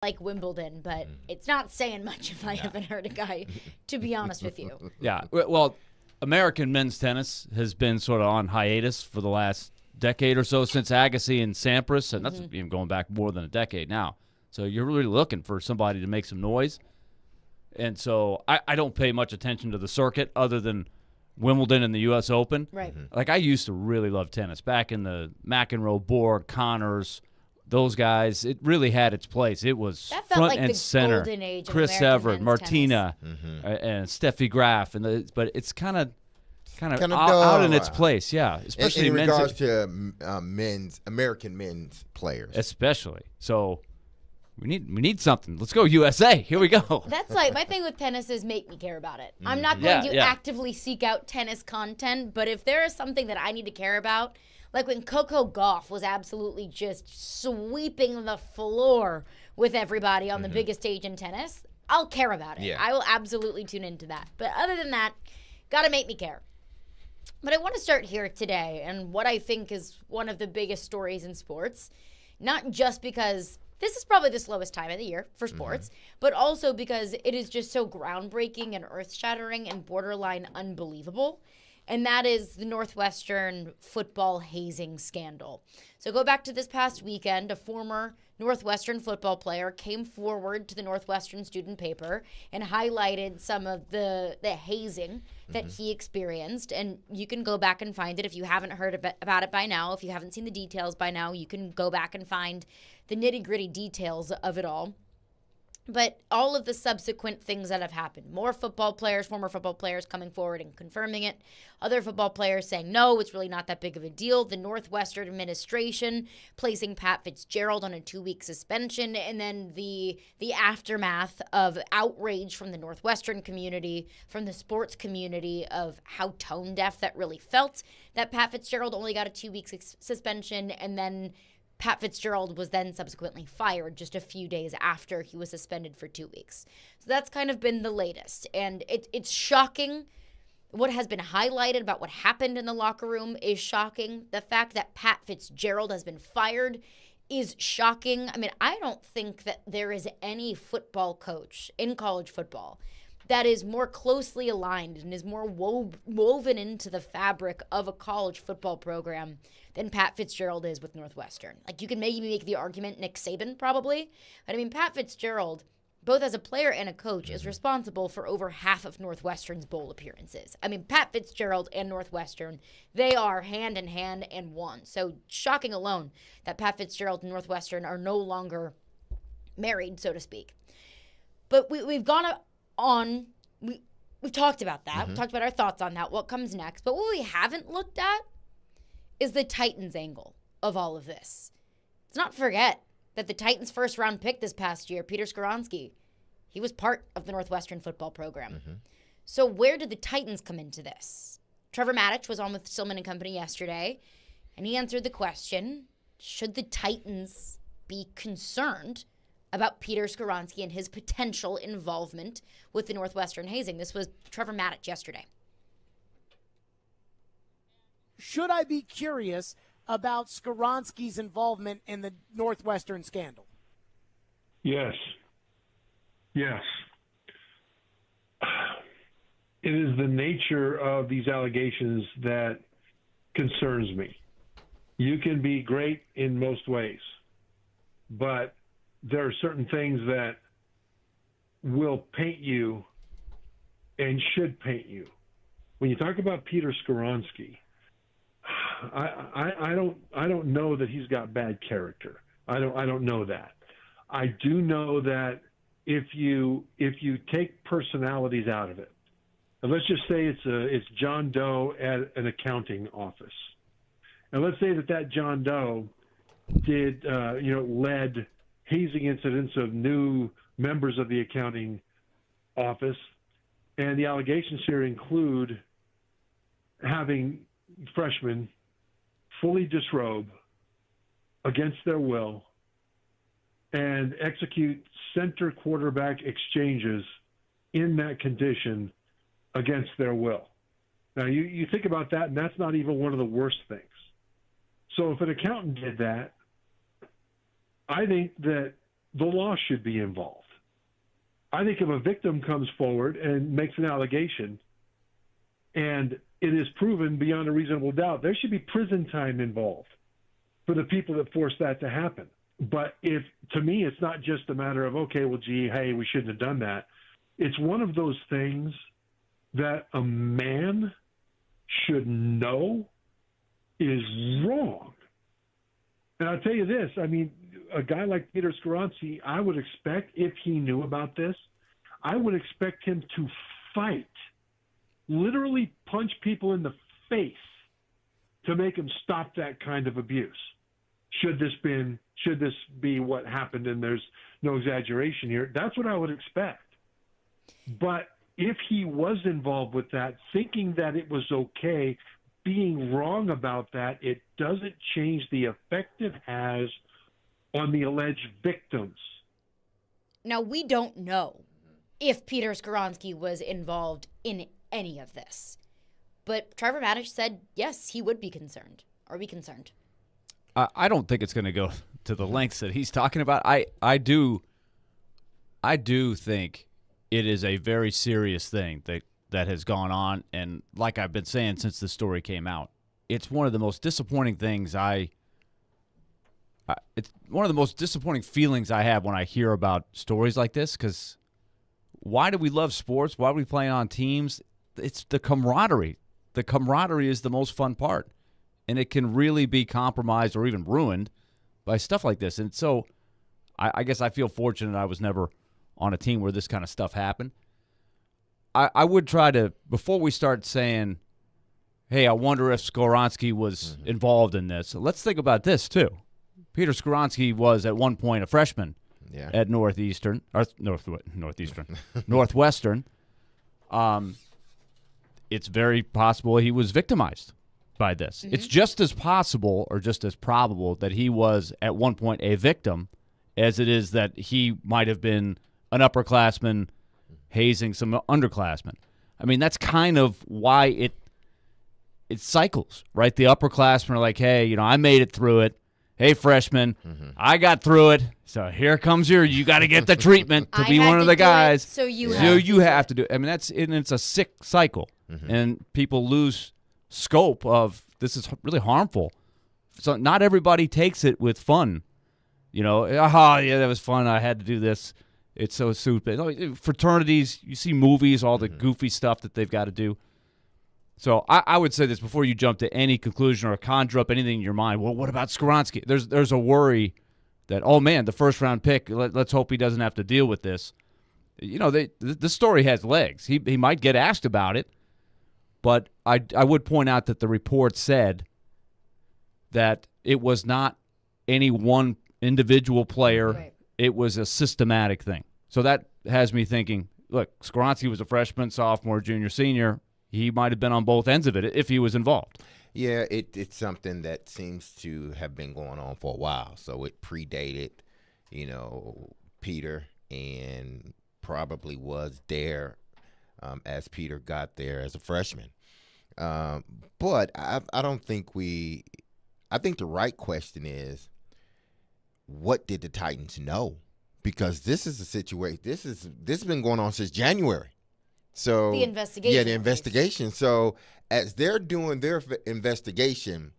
like Wimbledon, but it's not saying much if I haven't heard a guy, to be honest with you. Yeah, well, American men's tennis has been sort of on hiatus for the last decade or so since Agassi and Sampras, and that's even going back more than a decade now. So you're really looking for somebody to make some noise. And so I don't pay much attention to the circuit other than Wimbledon and the U.S. Open. Right. Like, I used to really love tennis. Back in the McEnroe, Borg, Connors, those guys, it really had its place. It was That felt front like and the center. golden age of Chris American Evert, men's Martina, and Steffi Graf, but it's kind of out in its place, yeah. Especially in men's, regards to American men's players, especially. So we need something. Let's go USA. Here we go. That's like my thing with tennis is make me care about it. I'm not going to Yeah. actively seek out tennis content, but if there is something that I need to care about, like when Coco Gauff was absolutely just sweeping the floor with everybody on the biggest stage in tennis, I'll care about it. Yeah. I will absolutely tune into that. But other than that, got to make me care. But I want to start here today and what I think is one of the biggest stories in sports, not just because this is probably the slowest time of the year for sports, but also because it is just so groundbreaking and earth-shattering and borderline unbelievable. And that is the Northwestern football hazing scandal. So go back to this past weekend. A former Northwestern football player came forward to the Northwestern student paper and highlighted some of the hazing that he experienced. And you can go back and find it if you haven't heard about it by now. If you haven't seen the details by now, you can go back and find the nitty-gritty details of it all. But all of the subsequent things that have happened, more football players, former football players coming forward and confirming it, other football players saying, no, it's really not that big of a deal, the Northwestern administration placing Pat Fitzgerald on a 2-week suspension, and then the aftermath of outrage from the Northwestern community, from the sports community, of how tone deaf that really felt, that Pat Fitzgerald only got a 2-week suspension, and then Pat Fitzgerald was then subsequently fired just a few days after he was suspended for 2 weeks. So that's kind of been the latest. And it's shocking. What has been highlighted about what happened in the locker room is shocking. The fact that Pat Fitzgerald has been fired is shocking. I mean, I don't think that there is any football coach in college football that is more closely aligned and is more woven into the fabric of a college football program than Pat Fitzgerald is with Northwestern. Like, you can maybe make the argument Nick Saban probably, but I mean, Pat Fitzgerald, both as a player and a coach, is responsible for over half of Northwestern's bowl appearances. I mean, Pat Fitzgerald and Northwestern, they are hand in hand and one. So shocking alone that Pat Fitzgerald and Northwestern are no longer married, so to speak. But we've gone on, we've talked about that. We've talked about our thoughts on that, what comes next. But what we haven't looked at is the Titans angle of all of this. Let's not forget that the Titans' first-round pick this past year, Peter Skoronski, he was part of the Northwestern football program. So where did the Titans come into this? Trevor Maddich was on with Stillman and Company yesterday, and he answered the question, should the Titans be concerned about Peter Skoronski and his potential involvement with the Northwestern hazing? This was Trevor Maddich yesterday. Should I be curious about Skoronski's involvement in the Northwestern scandal? Yes. Yes. It is the nature of these allegations that concerns me. You can be great in most ways, but there are certain things that will paint you and should paint you. When you talk about Peter Skoronski, I don't know that he's got bad character. I don't know that. I do know that if you take personalities out of it, and let's just say it's John Doe at an accounting office, and let's say that John Doe led hazing incidents of new members of the accounting office, and the allegations here include having freshmen fully disrobe against their will and execute center quarterback exchanges in that condition against their will. Now, you think about that, and that's not even one of the worst things. So if an accountant did that, I think that the law should be involved. I think if a victim comes forward and makes an allegation and it is proven beyond a reasonable doubt, there should be prison time involved for the people that forced that to happen. But to me, it's not just a matter of, okay, well, gee, hey, we shouldn't have done that. It's one of those things that a man should know is wrong. And I'll tell you this, I mean, a guy like Peter Skoronsky, I would expect, if he knew about this, I would expect him to fight, literally punch people in the face to make them stop that kind of abuse. Should this be what happened, and there's no exaggeration here, that's what I would expect. But if he was involved with that, thinking that it was okay, being wrong about that, it doesn't change the effect it has on the alleged victims. Now, we don't know if Peter Skoronsky was involved in any of this. But Trevor Maddich said, yes, he would be concerned. Are we concerned? I don't think it's going to go to the lengths that he's talking about. I do think it is a very serious thing that has gone on, and like I've been saying since the story came out, it's one of the most disappointing things it's one of the most disappointing feelings I have when I hear about stories like this, because why do we love sports? Why do we play on teams? It's the camaraderie. The camaraderie is the most fun part, and it can really be compromised or even ruined by stuff like this. And so I guess I feel fortunate I was never on a team where this kind of stuff happened. I would try to, before we start saying, hey, I wonder if Skoronsky was involved in this, let's think about this too. Peter Skoronsky was at one point a freshman at Northwestern. It's very possible he was victimized by this. It's just as possible or just as probable that he was at one point a victim as it is that he might have been an upperclassman hazing some underclassmen. I mean, that's kind of why it cycles, right? The upperclassmen are like, hey, I made it through it. Hey, freshman, I got through it. So here comes you got to get the treatment to be one of the guys. So you have to do it. I mean, it's a sick cycle. And people lose scope of this is really harmful. So not everybody takes it with fun. Yeah, that was fun. I had to do this. It's so stupid. Fraternities, you see movies, all the goofy stuff that they've got to do. So I would say this before you jump to any conclusion or conjure up anything in your mind. Well, what about Skoronsky? There's a worry that, oh, man, the first-round pick, let's hope he doesn't have to deal with this. This story has legs. He might get asked about it, but I would point out that the report said that it was not any one individual player. Right. It was a systematic thing. So that has me thinking, look, Skoronsky was a freshman, sophomore, junior, senior. He might have been on both ends of it if he was involved. Yeah, it's something that seems to have been going on for a while. So it predated, Peter, and probably was there as Peter got there as a freshman. But I don't think I think the right question is, what did the Titans know? Because this is a situation. This has been going on since January. So the investigation. Yeah, the investigation. So as they're doing their investigation,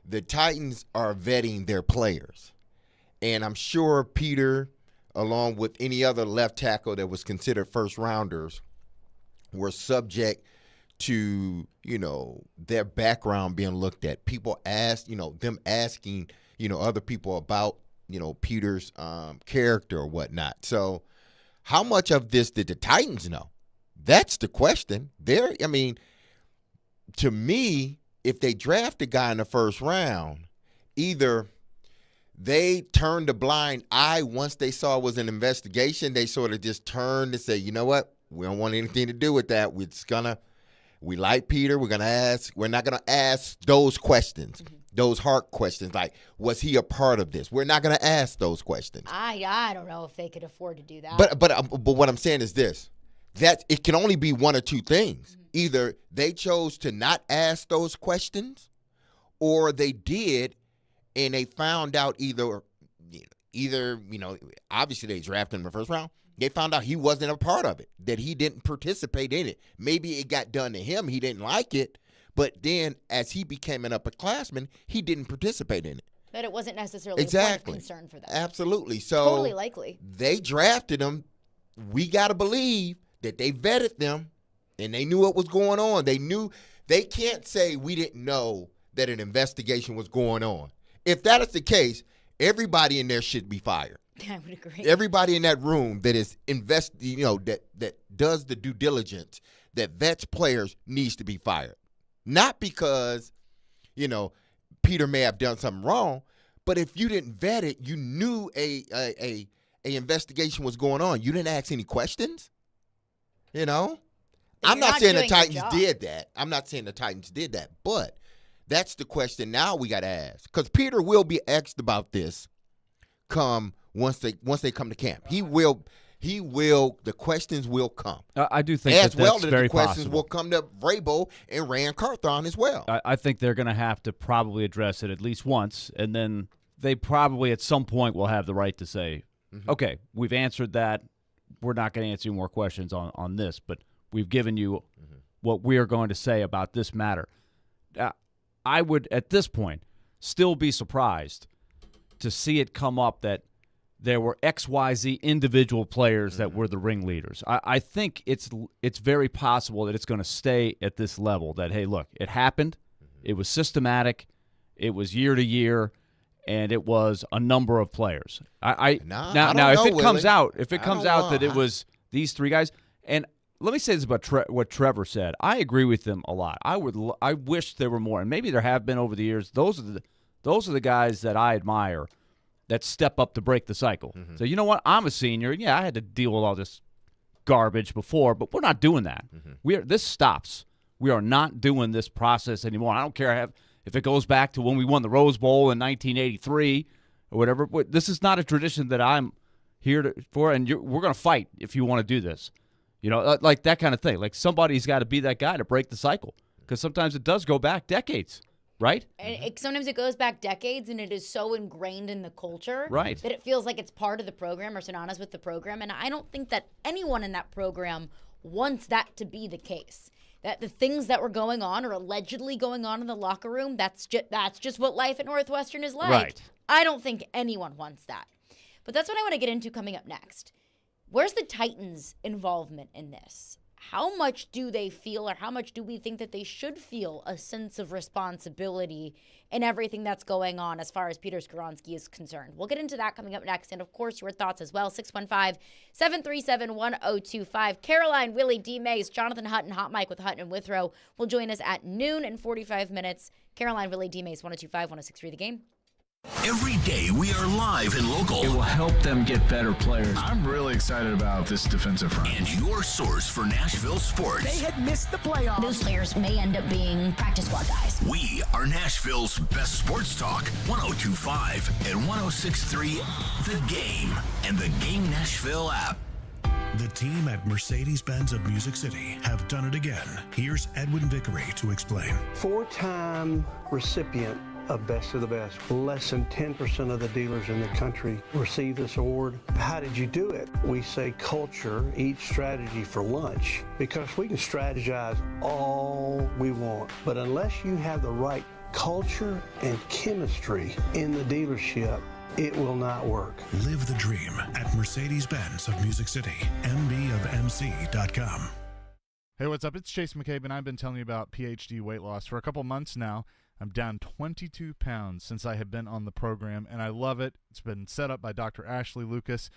the Titans are vetting their players. And I'm sure Peter, along with any other left tackle that was considered first rounders, were subject to, their background being looked at. People asked, them asking, other people about, Peter's character or whatnot. So how much of this did the Titans know? That's the question. To me, if they draft a guy in the first round, either they turned a blind eye once they saw it was an investigation. They sort of just turned and said, you know what? We don't want anything to do with that. We like Peter. We're not going to ask those questions, those hard questions like, was he a part of this? We're not going to ask those questions. I don't know if they could afford to do that. But what I'm saying is this. That it can only be one or two things. Either they chose to not ask those questions, or they did, and they found out either either, obviously they drafted him in the first round. They found out he wasn't a part of it, that he didn't participate in it. Maybe it got done to him. He didn't like it. But then as he became an upperclassman, he didn't participate in it. That it wasn't necessarily Exactly. a point of concern for them. Absolutely. So Totally likely. They drafted him. We got to believe that they vetted them and they knew what was going on. They can't say we didn't know that an investigation was going on. If that is the case, everybody in there should be fired. I would agree. Everybody in that room that is that does the due diligence, that vets players, needs to be fired. Not because, Peter may have done something wrong, but if you didn't vet it, you knew a investigation was going on. You didn't ask any questions. I'm not saying the Titans did that. I'm not saying the Titans did that, but that's the question now we got to ask, because Peter will be asked about this once they come to camp. He will. The questions will come. I do think as well that's that very the questions possible. will come to Vrabel and Rand Carthon as well. I think they're going to have to probably address it at least once, and then they probably at some point will have the right to say, okay, we've answered that. We're not going to answer any more questions on this, but we've given you what we are going to say about this matter. I would, at this point, still be surprised to see it come up that there were XYZ individual players that were the ringleaders. I think it's very possible that it's going to stay at this level, that, hey, look, it happened. It was systematic. It was year to year, and it was a number of players. Now, if it comes out that it was these three guys, and let me say this about what Trevor said. I agree with him a lot. I wish there were more, and maybe there have been over the years. Those are the guys that I admire that step up to break the cycle. So you know what? I'm a senior. Yeah, I had to deal with all this garbage before, but we're not doing that. This stops. We are not doing this process anymore. I don't care if it goes back to when we won the Rose Bowl in 1983 or whatever. But this is not a tradition that I'm here for, and we're going to fight if you want to do this. Like that kind of thing. Like somebody's got to be that guy to break the cycle, because sometimes it does go back decades. Right? And sometimes it goes back decades, and it is so ingrained in the culture that it feels like it's part of the program or synonymous with the program. And I don't think that anyone in that program wants that to be the case. That the things that were going on or allegedly going on in the locker room, that's just what life at Northwestern is like. Right. I don't think anyone wants that. But that's what I want to get into coming up next. Where's the Titans' involvement in this? How much do they feel, or how much do we think that they should feel a sense of responsibility in everything that's going on as far as Peter Skoronski is concerned? We'll get into that coming up next, and of course your thoughts as well. 615-737-1025. Caroline, Willy, D-Mase, Jonathan Hutton, Hot Mike with Hutton and Withrow will join us at noon and 45 minutes. Caroline, Willy, D-Mase, 1025, 1063 The Game. Every day we are live and local. It will help them get better players. I'm really excited about this defensive front. And your source for Nashville sports. They had missed the playoffs. Those players may end up being practice squad guys. We are Nashville's best sports talk. 102.5 and 106.3 The Game and the Game Nashville app. The team at Mercedes-Benz of Music City have done it again. Here's Edwin Vickery to explain. 4-time recipient of Best of the Best. Less than 10% of the dealers in the country receive this award. How did you do it? We say culture, eat strategy for lunch, because we can strategize all we want, but unless you have the right culture and chemistry in the dealership, it will not work. Live the dream at Mercedes-Benz of Music City, mbofmc.com. Hey, what's up? It's Chase McCabe, and I've been telling you about PhD weight loss for a couple months now. I'm down 22 pounds since I have been on the program, and I love it. It's been set up by Dr. Ashley Lucas,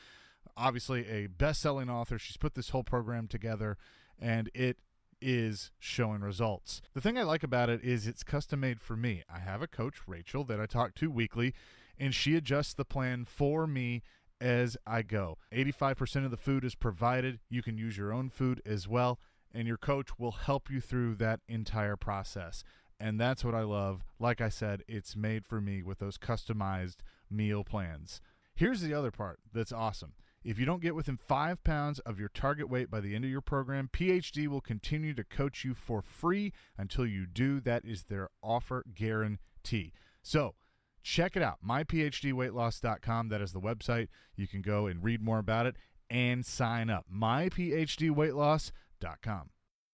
obviously a best-selling author. She's put this whole program together, and it is showing results. The thing I like about it is it's custom-made for me. I have a coach, Rachel, that I talk to weekly, and she adjusts the plan for me as I go. 85% of the food is provided. You can use your own food as well, and your coach will help you through that entire process. And that's what I love. Like I said, it's made for me with those customized meal plans. Here's the other part that's awesome. If you don't get within 5 pounds of your target weight by the end of your program, PhD will continue to coach you for free until you do. That is their offer guarantee. So check it out, myphdweightloss.com. That is the website. You can go and read more about it and sign up, myphdweightloss.com.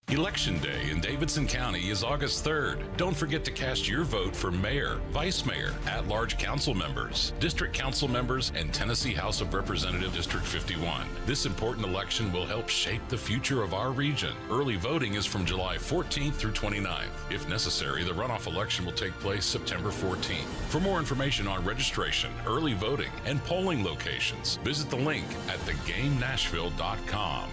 Election Day in Davidson County is August 3rd. Don't forget to cast your vote for mayor, vice mayor, at-large council members, district council members, and Tennessee House of Representatives District 51. This important election will help shape the future of our region. Early voting is from July 14th through 29th. If necessary, the runoff election will take place September 14th. For more information on registration, early voting, and polling locations, visit the link at thegamenashville.com.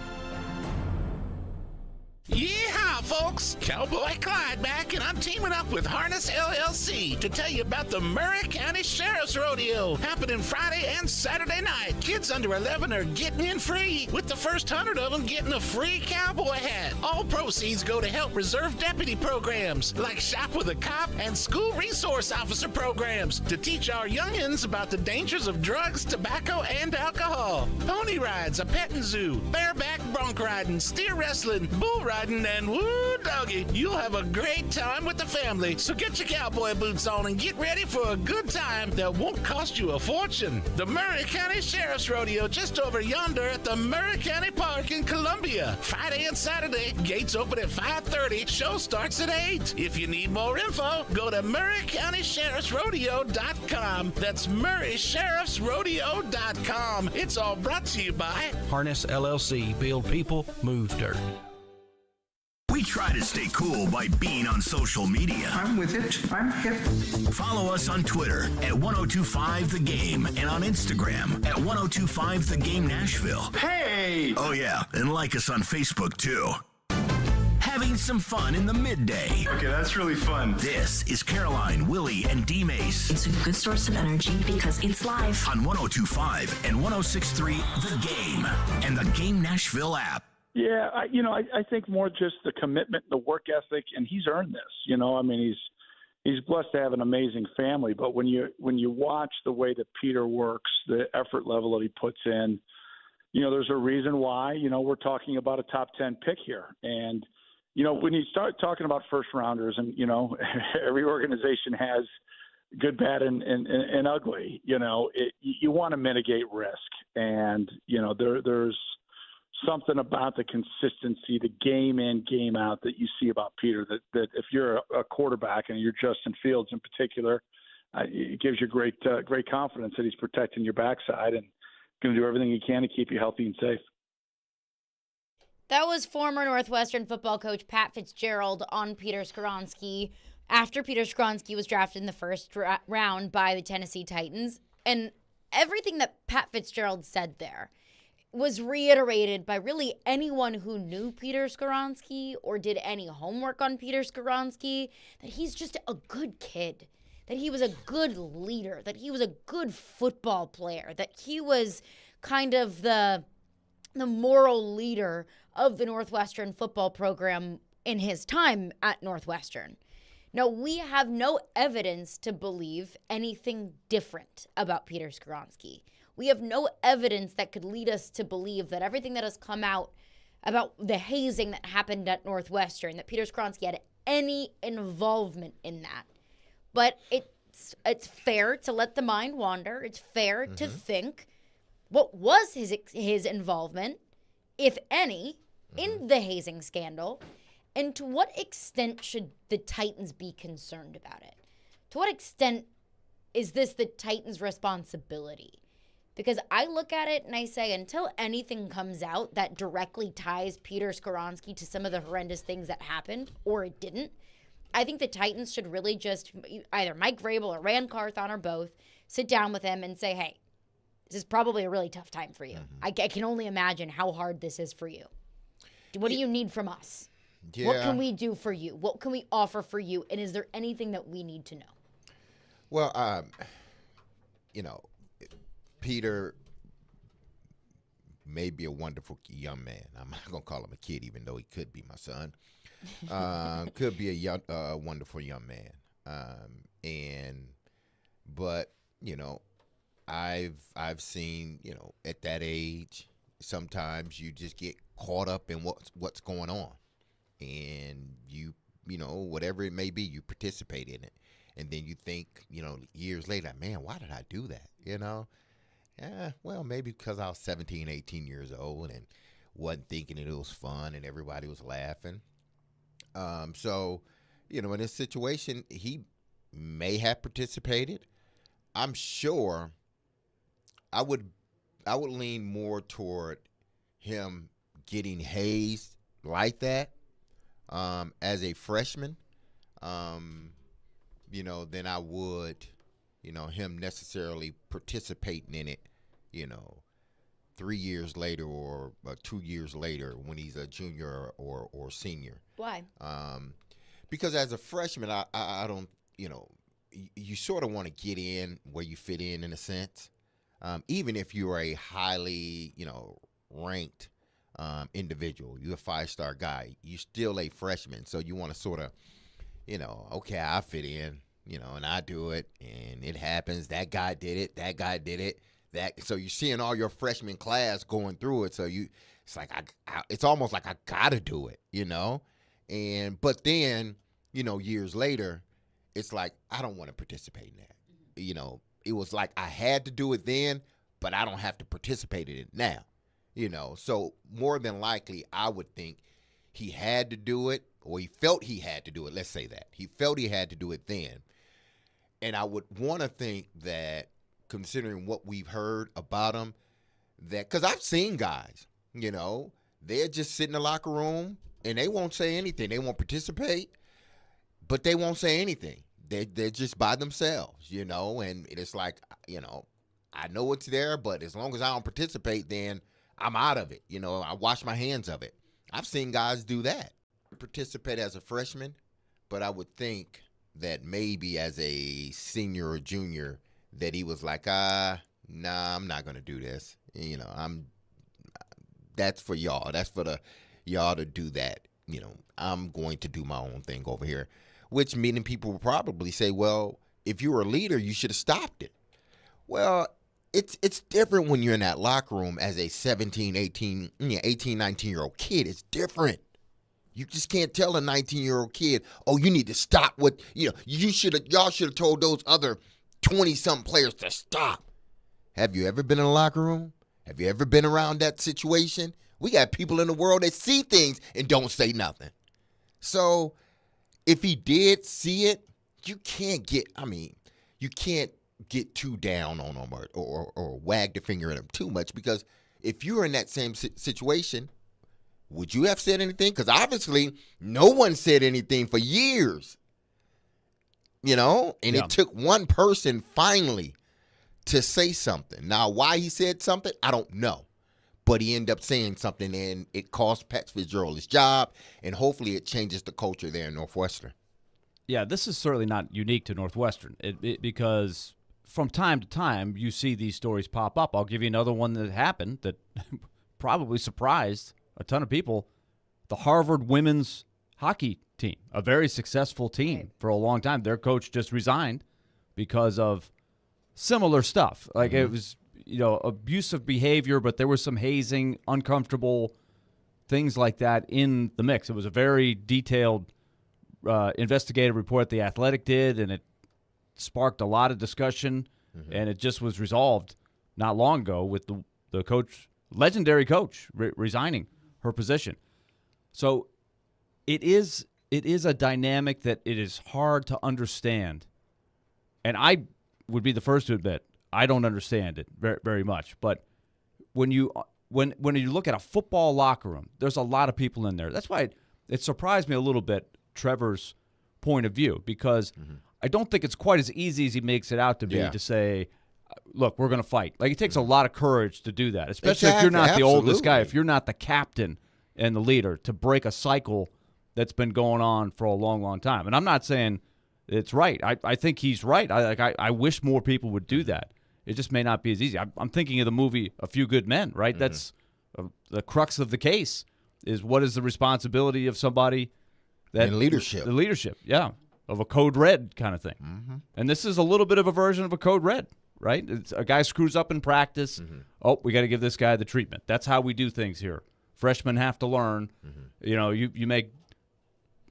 Yeehaw, folks! Cowboy Clyde back, and I'm teaming up with Harness LLC to tell you about the Murray County Sheriff's Rodeo happening Friday and Saturday night. Kids under 11 are getting in free, with the first 100 of them getting a free cowboy hat. All proceeds go to help reserve deputy programs like Shop with a Cop and School Resource Officer programs to teach our youngins about the dangers of drugs, tobacco, and alcohol. Pony rides, a petting zoo, bareback bronc riding, steer wrestling, bull riding, and woo doggy, you'll have a great time with the family. So get your cowboy boots on and get ready for a good time that won't cost you a fortune. The Murray County Sheriff's Rodeo just over yonder at the Murray County Park in Columbia. Friday and Saturday, gates open at 5:30, show starts at 8. If you need more info, go to MurrayCountySheriffsRodeo.com. That's MurraySheriffsRodeo.com. It's all brought to you by Harness LLC. Build people, move dirt. We try to stay cool by being on social media. I'm with it. I'm hip. Follow us on Twitter at 1025thegame and on Instagram at 1025thegame Nashville. Hey! Oh yeah, and like us on Facebook too. Having some fun in the midday. Okay, that's really fun. This is Caroline, Willy, and D-Mace. It's a good source of energy because it's live. On 1025 and 1063 The Game and the Game Nashville app. Yeah, I think more just the commitment, the work ethic, and he's earned this. I mean, he's blessed to have an amazing family. But when you watch the way that Peter works, the effort level that he puts in, there's a reason why we're talking about a top 10 pick here. And when you start talking about first rounders, and every organization has good, bad, and ugly. You want to mitigate risk, and there's something about the consistency, the game in, game out that you see about Peter, that if you're a quarterback and you're Justin Fields in particular, it gives you great confidence that he's protecting your backside and going to do everything he can to keep you healthy and safe. That was former Northwestern football coach Pat Fitzgerald on Peter Skoronski after Peter Skoronski was drafted in the first round by the Tennessee Titans. And everything that Pat Fitzgerald said there was reiterated by really anyone who knew Peter Skoronski or did any homework on Peter Skoronski, that he's just a good kid, that he was a good leader, that he was a good football player, that he was kind of the moral leader of the Northwestern football program in his time at Northwestern. Now, we have no evidence to believe anything different about Peter Skoronski. We have no evidence that could lead us to believe that everything that has come out about the hazing that happened at Northwestern, that Peter Skoronski had any involvement in that. But it's fair to let the mind wander. It's fair to think, what was his involvement, if any, in the hazing scandal, and to what extent should the Titans be concerned about it? To what extent is this the Titans' responsibility? Because I look at it and I say, until anything comes out that directly ties Peter Skoronski to some of the horrendous things that happened, or it didn't, I think the Titans should really just, either Mike Vrabel or Rand Carthon or both, sit down with him and say, hey, this is probably a really tough time for you. I can only imagine how hard this is for you. What do you need from us? Yeah. What can we do for you? What can we offer for you? And is there anything that we need to know? Well, Peter may be a wonderful young man. I'm not going to call him a kid, even though he could be my son. Could be a wonderful young man. But I've seen, at that age, sometimes you just get caught up in what's going on, and you whatever it may be, you participate in it. And then you think, years later, man, why did I do that? Yeah, well, maybe because I was 17, 18 years old and wasn't thinking it was fun and everybody was laughing. So, in this situation, he may have participated. I'm sure I would lean more toward him getting hazed like that as a freshman, than I would, him necessarily participating in it, 3 years later or 2 years later when he's a junior or senior. Why? Because as a freshman, I don't, you sort of want to get in where you fit in a sense. Even if you're a highly, ranked individual, you're a 5-star guy, you're still a freshman. So you want to sort of, okay, I fit in, and I do it, and it happens. That guy did it. That guy did it. So you're seeing all your freshman class going through it. So it's like it's almost like I gotta do it, but then years later, it's like I don't want to participate in that. It was like I had to do it then, but I don't have to participate in it now. So more than likely, I would think he had to do it, or he felt he had to do it. Let's say that he felt he had to do it then, and I would want to think that, considering what we've heard about him, that because I've seen guys, they're just sit in the locker room and they won't say anything. They won't participate, but they won't say anything. They're just by themselves, and it's like, I know it's there, but as long as I don't participate, then I'm out of it. I wash my hands of it. I've seen guys do that, participate as a freshman, but I would think that maybe as a senior or junior that he was like, nah, I'm not going to do this. That's for y'all. That's for y'all to do that. I'm going to do my own thing over here, which meaning people will probably say, well, if you were a leader, you should have stopped it. Well, it's different when you're in that locker room as a 17, 18, 19-year-old kid. It's different. You just can't tell a 19-year-old kid, oh, you need to stop what, y'all should have told those other 20-something players to stop. Have you ever been in a locker room? Have you ever been around that situation? We got people in the world that see things and don't say nothing. So if he did see it, you can't get too down on him or wag the finger at him too much, because if you were in that same situation, would you have said anything? Because obviously no one said anything for years, and It took one person finally to say something. Now, why he said something, I don't know. But he ended up saying something, and it cost Pat Fitzgerald his job, and hopefully it changes the culture there in Northwestern. Yeah, this is certainly not unique to Northwestern because from time to time you see these stories pop up. I'll give you another one that happened that probably surprised a ton of people. The Harvard women's hockey team, a very successful team for a long time. Their coach just resigned because of similar stuff. Like it was, abusive behavior, but there was some hazing, uncomfortable things like that in the mix. It was a very detailed investigative report The Athletic did, and it sparked a lot of discussion, and it just was resolved not long ago with the coach, legendary coach, resigning her position. So it is a dynamic that it is hard to understand, and I would be the first to admit I don't understand it very, very much. But when you look at a football locker room, there's a lot of people in there. That's why it surprised me a little bit, Trevor's point of view, because I don't think it's quite as easy as he makes it out to be to say, look, we're going to fight. Like, it takes a lot of courage to do that, especially if you're not the oldest guy, if you're not the captain and the leader, to break a cycle that's been going on for a long, long time. And I'm not saying it's right. I think he's right. I wish more people would do that. It just may not be as easy. I'm thinking of the movie A Few Good Men, right? That's the crux of the case, is what is the responsibility of somebody that in leadership. The leadership, yeah, of a code red kind of thing. And this is a little bit of a version of a code red, right? It's a guy screws up in practice. Oh, we got to give this guy the treatment. That's how we do things here. Freshmen have to learn. You make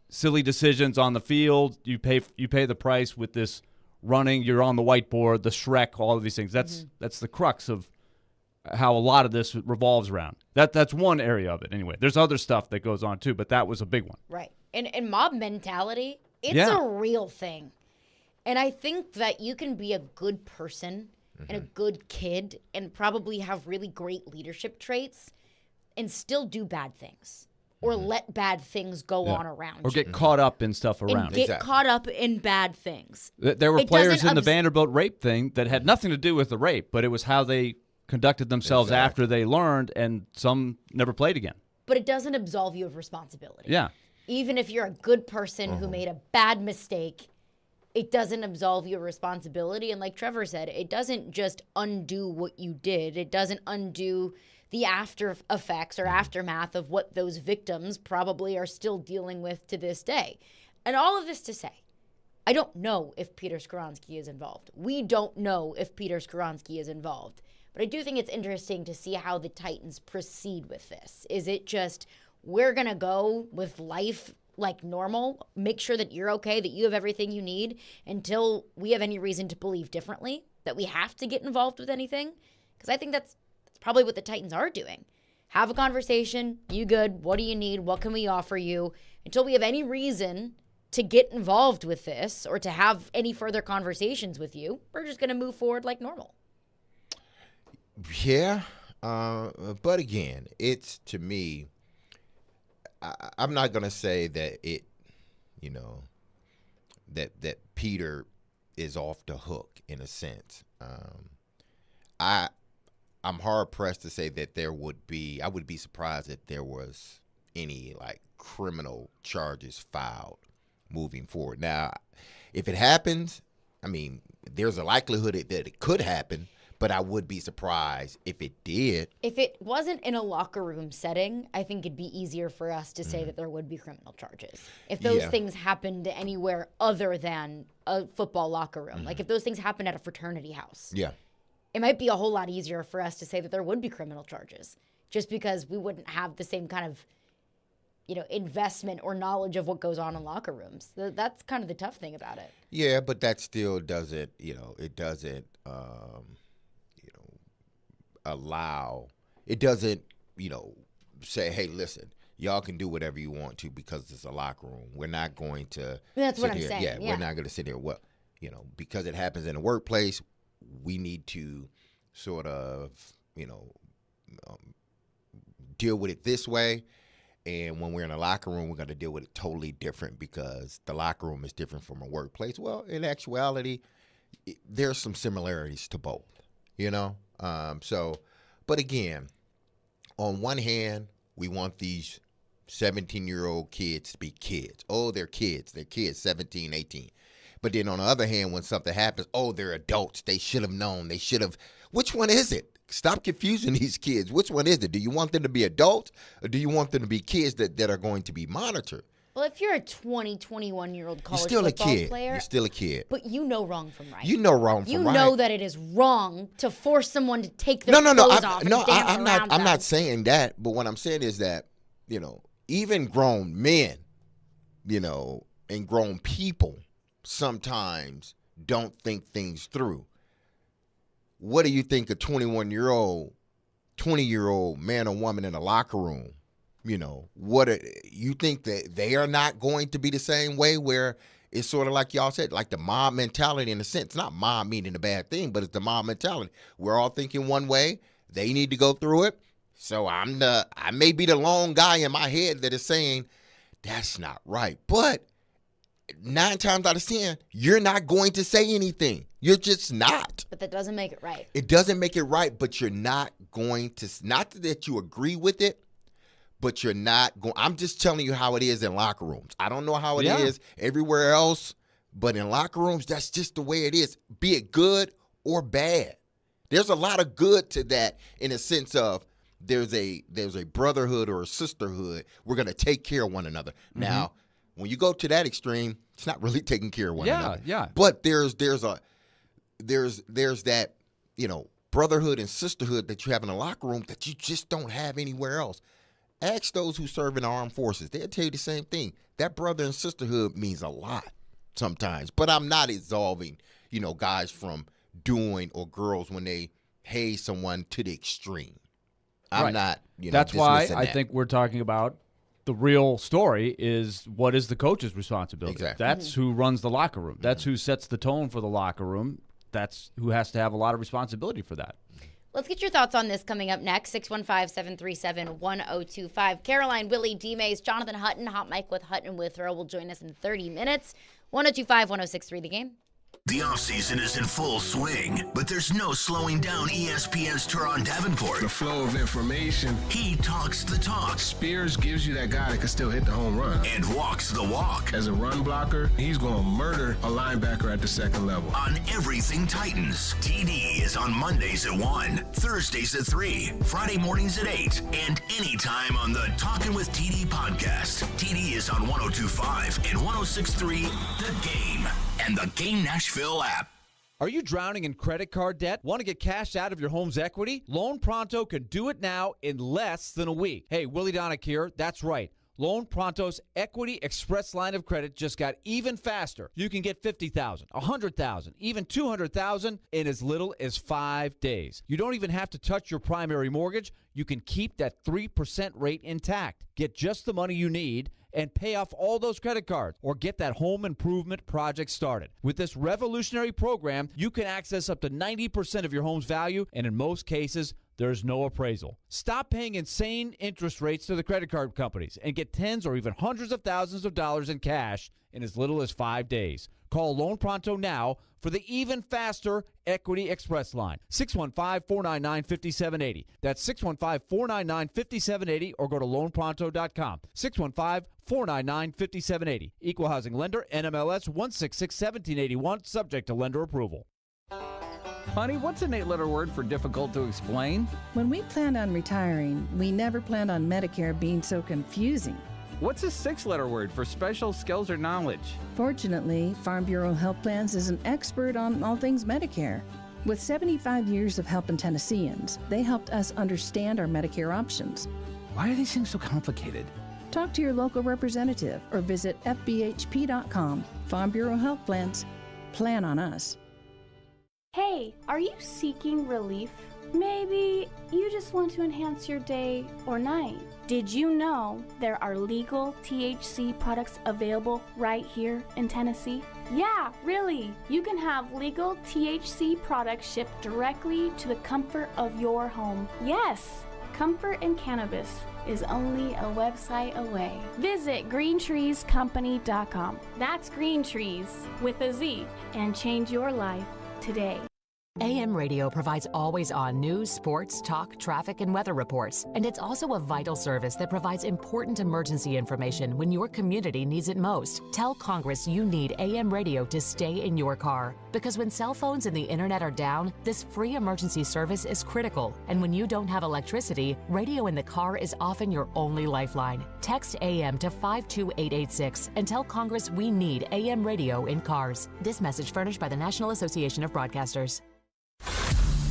silly decisions on the field. You pay the price with this running. You're on the whiteboard, the Shrek, all of these things. That's the crux of how a lot of this revolves around. That's one area of it anyway. There's other stuff that goes on too, but that was a big one. Right. And mob mentality, it's a real thing. And I think that you can be a good person and a good kid and probably have really great leadership traits and still do bad things or let bad things go on around or get caught up in stuff around. And get caught up in bad things. There were players in the Vanderbilt rape thing that had nothing to do with the rape, but it was how they conducted themselves after they learned, and some never played again. But it doesn't absolve you of responsibility. Yeah. Even if you're a good person who made a bad mistake, it doesn't absolve you of responsibility. And like Trevor said, it doesn't just undo what you did. It doesn't undo the after effects or aftermath of what those victims probably are still dealing with to this day. And all of this to say, I don't know if Peter Skoronski is involved. We don't know if Peter Skoronski is involved. But I do think it's interesting to see how the Titans proceed with this. Is it just, we're going to go with life like normal, make sure that you're okay, that you have everything you need until we have any reason to believe differently, that we have to get involved with anything? Because I think that's probably what the Titans are doing. Have a conversation. You good? What do you need? What can we offer you? Until we have any reason to get involved with this or to have any further conversations with you, we're just going to move forward like normal. Yeah, but again, it's, to me, I'm not going to say that it, that Peter is off the hook in a sense. I'm hard-pressed to say that I would be surprised if there was any, criminal charges filed moving forward. Now, if it happens, I mean, there's a likelihood that it could happen, but I would be surprised if it did. If it wasn't in a locker room setting, I think it'd be easier for us to say that there would be criminal charges. If those things happened anywhere other than a football locker room, like if those things happened at a fraternity house, it might be a whole lot easier for us to say that there would be criminal charges, just because we wouldn't have the same kind of, investment or knowledge of what goes on in locker rooms. That's kind of the tough thing about it. Yeah, but that still doesn't, it doesn't, allow, it doesn't, say, hey, listen, y'all can do whatever you want to because it's a locker room. We're not going to That's what I'm here. saying. Yeah, we're not going to sit here. Well, because it happens in the workplace, we need to sort of, deal with it this way. And when we're in a locker room, we're going to deal with it totally different because the locker room is different from a workplace. Well, in actuality, there's some similarities to both, but again, on one hand, we want these 17-year-old kids to be kids. Oh, they're kids. They're kids, 17, 18. But then on the other hand, when something happens, oh, they're adults. They should have known. They should have. Which one is it? Stop confusing these kids. Which one is it? Do you want them to be adults or do you want them to be kids that are going to be monitored? Well, if you're a 21-year-old college You're still football a kid. player, You're still a kid. But you know wrong from right. You know wrong from right. You know that it is wrong to force someone to take their clothes off and dance I'm around I'm them. not saying that, but what I'm saying is that, even grown men, and grown people sometimes don't think things through. What do you think a 21-year-old, 20-year-old man or woman in a locker room, you think that they are not going to be the same way, where it's sort of like y'all said, like the mob mentality in a sense, not mob meaning a bad thing, but it's the mob mentality. We're all thinking one way. They need to go through it. So I may be the lone guy in my head that is saying that's not right. But 9 times out of 10, you're not going to say anything. You're just not. But that doesn't make it right. It doesn't make it right, but you're not going to, not that you agree with it, but you're not going. I'm just telling you how it is in locker rooms. I don't know how it is everywhere else, but in locker rooms, that's just the way it is, be it good or bad. There's a lot of good to that in a sense of there's a brotherhood or a sisterhood. We're going to take care of one another. Mm-hmm. Now, when you go to that extreme, it's not really taking care of one another. Yeah. But there's that, brotherhood and sisterhood that you have in a locker room that you just don't have anywhere else. Ask those who serve in the armed forces. They'll tell you the same thing. That brother and sisterhood means a lot sometimes. But I'm not absolving, guys from doing, or girls when they haze someone to the extreme. I'm not, That's why I that. think we're talking about the real story is what is the coach's responsibility. Exactly. That's who runs the locker room. That's who sets the tone for the locker room. That's who has to have a lot of responsibility for that. Let's get your thoughts on this coming up next. 615-737-1025. Caroline, Willy, D-Mase, Jonathan Hutton, Hot Mike with Hutton Withrow will join us in 30 minutes. 1025-1063 The Game. The offseason is in full swing, but there's no slowing down ESPN's Teron Davenport. The flow of information. He talks the talk. Spears gives you that guy that can still hit the home run. And walks the walk. As a run blocker, he's going to murder a linebacker at the second level. On Everything Titans, TD is on Mondays at 1, Thursdays at 3, Friday mornings at 8, and anytime on the Talkin' with TD podcast. TD is on 102.5 and 106.3 The Game and the Game Nashville app. Are you drowning in credit card debt? Want to get cash out of your home's equity? Loan Pronto can do it now in less than a week. Hey, Willy Donick here. That's right. Loan Pronto's Equity Express line of credit just got even faster. You can get $50,000, $100,000, even $200,000 in as little as 5 days. You don't even have to touch your primary mortgage. You can keep that 3% rate intact. Get just the money you need and pay off all those credit cards or get that home improvement project started. With this revolutionary program, you can access up to 90% of your home's value, and in most cases, there's no appraisal. Stop paying insane interest rates to the credit card companies and get tens or even hundreds of thousands of dollars in cash in as little as 5 days. Call Loan Pronto now for the even faster Equity Express line. 615-499-5780. That's 615-499-5780 or go to loanpronto.com. 615-499-5780. Equal housing lender, NMLS 1661781, subject to lender approval. Honey, what's an 8-letter word for difficult to explain? When we planned on retiring, we never planned on Medicare being so confusing. What's a 6-letter word for special skills or knowledge? Fortunately, Farm Bureau Health Plans is an expert on all things Medicare. With 75 years of helping Tennesseans, they helped us understand our Medicare options. Why are these things so complicated? Talk to your local representative or visit fbhp.com. Farm Bureau Health Plans. Plan on us. Hey, are you seeking relief? Maybe you just want to enhance your day or night. Did you know there are legal THC products available right here in Tennessee? Yeah, really. You can have legal THC products shipped directly to the comfort of your home. Yes, Comfort and Cannabis is only a website away. Visit greentreescompany.com. That's Green Trees with a Z, and change your life today. AM radio provides always-on news, sports, talk, traffic, and weather reports. And it's also a vital service that provides important emergency information when your community needs it most. Tell Congress you need AM radio to stay in your car. Because when cell phones and the internet are down, this free emergency service is critical. And when you don't have electricity, radio in the car is often your only lifeline. Text AM to 52886 and tell Congress we need AM radio in cars. This message furnished by the National Association of Broadcasters.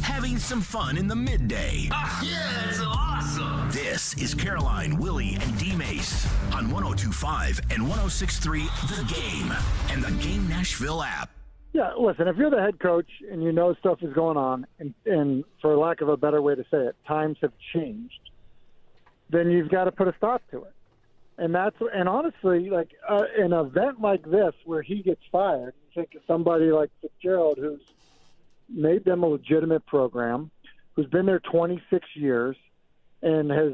Having some fun in the midday. Yeah, that's awesome. This is Caroline, Willy, and D-Mase on 102.5 and 106.3 The Game and the Game Nashville app. Yeah, listen, if you're the head coach and you know stuff is going on, and for lack of a better way to say it, times have changed, then you've got to put a stop to it. And honestly, like an event like this where he gets fired, you think of somebody like Fitzgerald who's made them a legitimate program, who's been there 26 years and has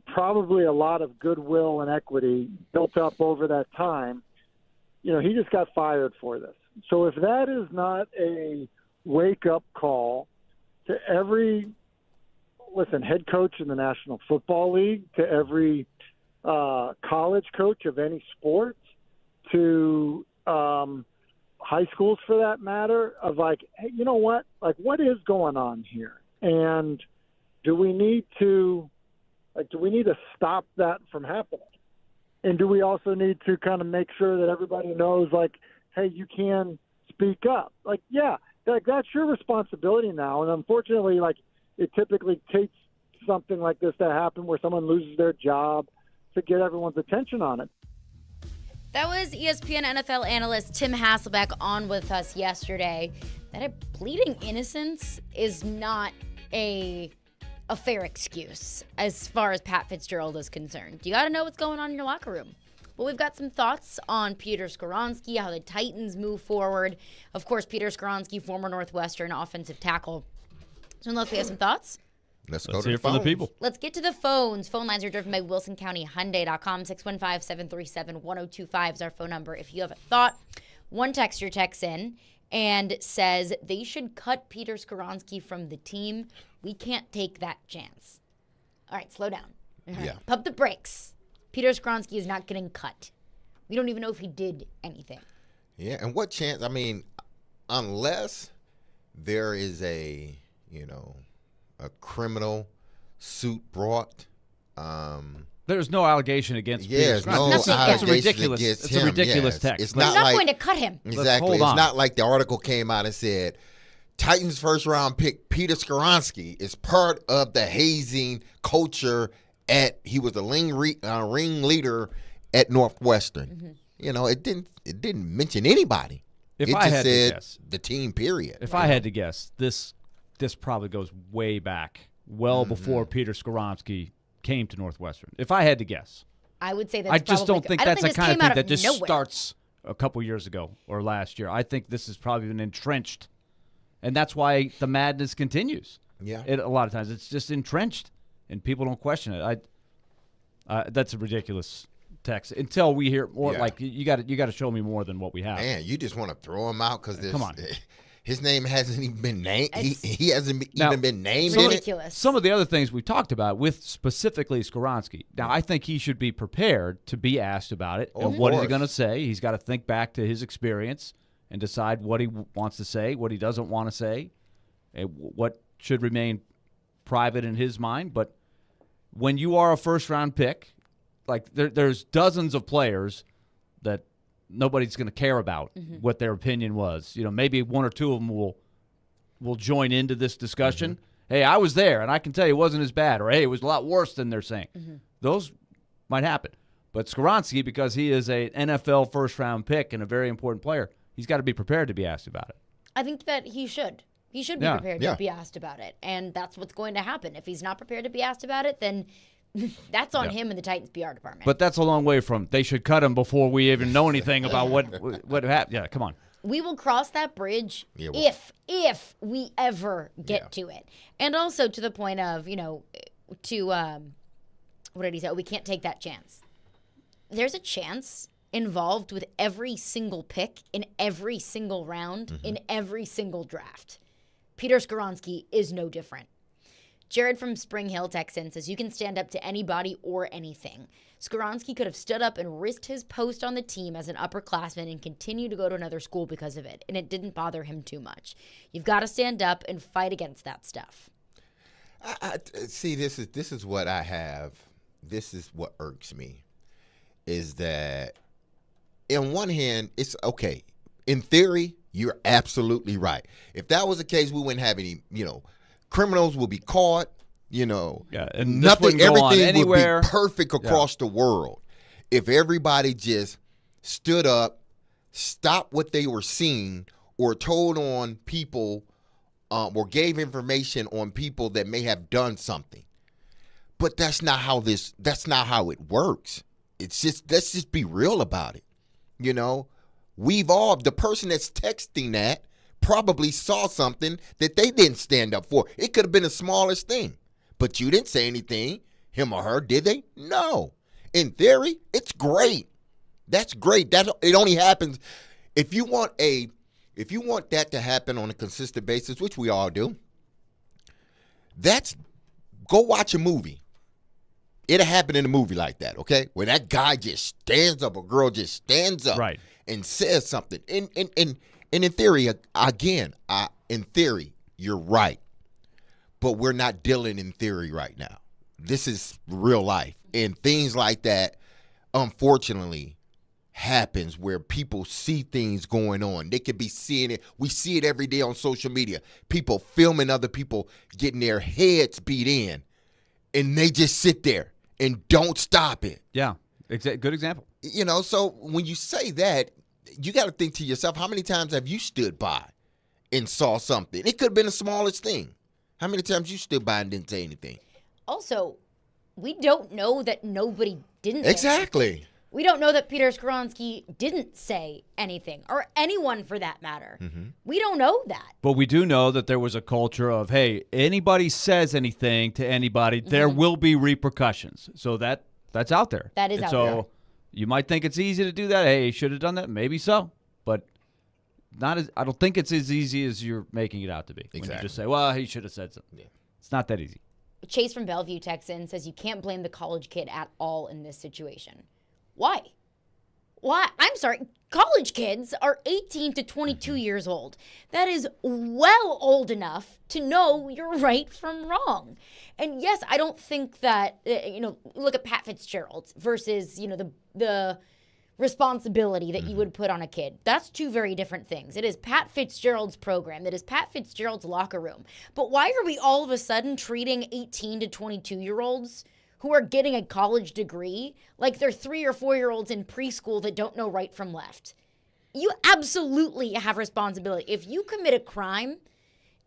probably a lot of goodwill and equity built up over that time. He just got fired for this. So if that is not a wake-up call to every, head coach in the National Football League, to every college coach of any sport, to high schools for that matter, of like, hey, you know what? Like, what is going on here? And do we need to stop that from happening? And do we also need to kind of make sure that everybody knows, like, hey, you can speak up? Like, yeah, that's your responsibility now. And unfortunately, like, it typically takes something like this to happen where someone loses their job to get everyone's attention on it. That was ESPN NFL analyst Tim Hasselbeck on with us yesterday. That a pleading innocence is not a fair excuse as far as Pat Fitzgerald is concerned. You got to know what's going on in your locker room. Well, we've got some thoughts on Peter Skoronski, how the Titans move forward. Of course, Peter Skoronski, former Northwestern offensive tackle. So unless we have some thoughts, let's hear it from the people. Let's get to the phones. Phone lines are driven by WilsonCountyHyundai.com. 615-737-1025 is our phone number. If you have a thought, one texter texts in and says they should cut Peter Skoronski from the team. We can't take that chance. All right, slow down. Yeah. Pump the brakes. Peter Skoronski is not getting cut. We don't even know if he did anything. Yeah, and what chance? I mean, unless there is a criminal suit brought. There's no allegation against Peter. Yes, no allegation ridiculous. It's a ridiculous text. It's We're not not like, going to cut him. Exactly. It's not like the article came out and said Titans first round pick Peter Skoronski is part of the hazing culture he was the ring leader at Northwestern. Mm-hmm. It didn't mention anybody. If it I just had said to guess, the team period. If I had to guess, this probably goes way back, well before Peter Skoronski came to Northwestern. If I had to guess, I would say that's I just don't think that's the kind of thing that just nowhere. starts a couple years ago or last year. I think this has probably been entrenched, and that's why the madness continues. Yeah, a lot of times it's just entrenched, and people don't question it. That's a ridiculous text. Until we hear more, like you got to show me more than what we have. Man, you just want to throw him out because come on. His name hasn't even been named. He hasn't even been named. Ridiculous. Some of the other things we talked about with specifically Skoronski. Now, I think he should be prepared to be asked about it. And what is he going to say? He's got to think back to his experience and decide what he wants to say, what he doesn't want to say, and what should remain private in his mind. But when you are a first-round pick, like there's dozens of players that nobody's going to care about what their opinion was. Maybe one or two of them will join into this discussion. Hey, I was there, and I can tell you it wasn't as bad. Or, hey, it was a lot worse than they're saying. Those might happen. But Skoronski, because he is an NFL first-round pick and a very important player, he's got to be prepared to be asked about it. I think that he should. He should be prepared to be asked about it. And that's what's going to happen. If he's not prepared to be asked about it, then that's on him and the Titans PR department. But that's a long way from they should cut him before we even know anything about what happened. Yeah, come on. We will cross that bridge if we ever get to it. And also to the point of, what did he say? We can't take that chance. There's a chance involved with every single pick in every single round in every single draft. Peter Skoronski is no different. Jared from Spring Hill texts in, says, you can stand up to anybody or anything. Skoronski could have stood up and risked his post on the team as an upperclassman and continue to go to another school because of it, and it didn't bother him too much. You've got to stand up and fight against that stuff. See, this is what I have. This is what irks me, is that in one hand, it's okay. In theory, you're absolutely right. If that was the case, we wouldn't have any, criminals will be caught, and nothing, everything would be perfect across the world. If everybody just stood up, stopped what they were seeing, or told on people, or gave information on people that may have done something. But that's not how it works. It's just, let's just be real about it. The person that's texting that probably saw something that they didn't stand up for. It could have been the smallest thing, but you didn't say anything, him or her, did they? No. In theory, it's great. That's great. It only happens if you want that to happen on a consistent basis, which we all do. Go watch a movie. It'll happen in a movie like that, okay? Where that guy just stands up, or girl just stands up, and says something. And in theory, again, in theory, you're right. But we're not dealing in theory right now. This is real life. And things like that, unfortunately, happens where people see things going on. They could be seeing it. We see it every day on social media. People filming other people getting their heads beat in. and they just sit there and don't stop it. Yeah, good example. You know, so when you say that, you got to think to yourself, how many times have you stood by and saw something? It could have been the smallest thing. How many times you stood by and didn't say anything? Also, we don't know that nobody didn't say Exactly. anything. We don't know that Peter Skoronski didn't say anything, or anyone for that matter. We don't know that. But we do know that there was a culture of, hey, anybody says anything to anybody, there will be repercussions. So that's out there. That is and out so there. You might think it's easy to do that. Hey, you should have done that. Maybe so. But I don't think it's as easy as you're making it out to be. When you just say, well, he should have said something. Yeah. It's not that easy. Chase from Bellevue texts in, says you can't blame the college kid at all in this situation. Why? I'm sorry. College kids are 18 to 22 years old. That is well old enough to know you're right from wrong. And yes, I don't think that, look at Pat Fitzgerald versus, the responsibility that you would put on a kid. That's two very different things. It is Pat Fitzgerald's program. That is Pat Fitzgerald's locker room. But why are we all of a sudden treating 18 to 22-year-olds who are getting a college degree like they're 3 or 4-year-olds in preschool that don't know right from left? You absolutely have responsibility. If you commit a crime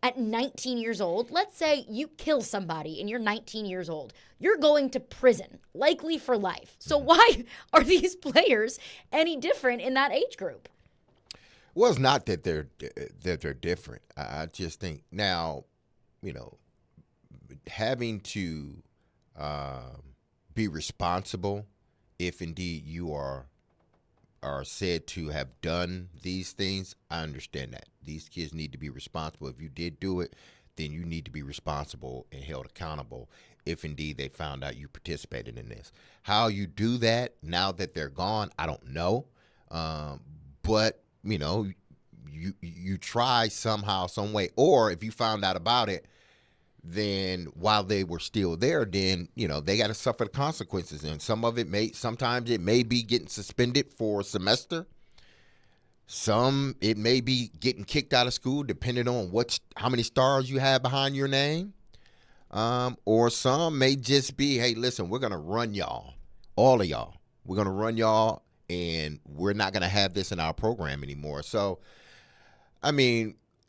at 19 years old, let's say you kill somebody and you're 19 years old, you're going to prison, likely for life. So why are these players any different in that age group? Well, it's not that they're different. I just think now, having to be responsible if indeed you are said to have done these things. I understand that. These kids need to be responsible. If you did do it, then you need to be responsible and held accountable if indeed they found out you participated in this. How you do that now that they're gone, I don't know. But, you try somehow, some way. Or if you found out about it, then while they were still there, then, they got to suffer the consequences. And sometimes it may be getting suspended for a semester. It may be getting kicked out of school, depending on how many stars you have behind your name. Or some may just be, hey, listen, we're going to run y'all, all of y'all. We're going to run y'all, and we're not going to have this in our program anymore. So,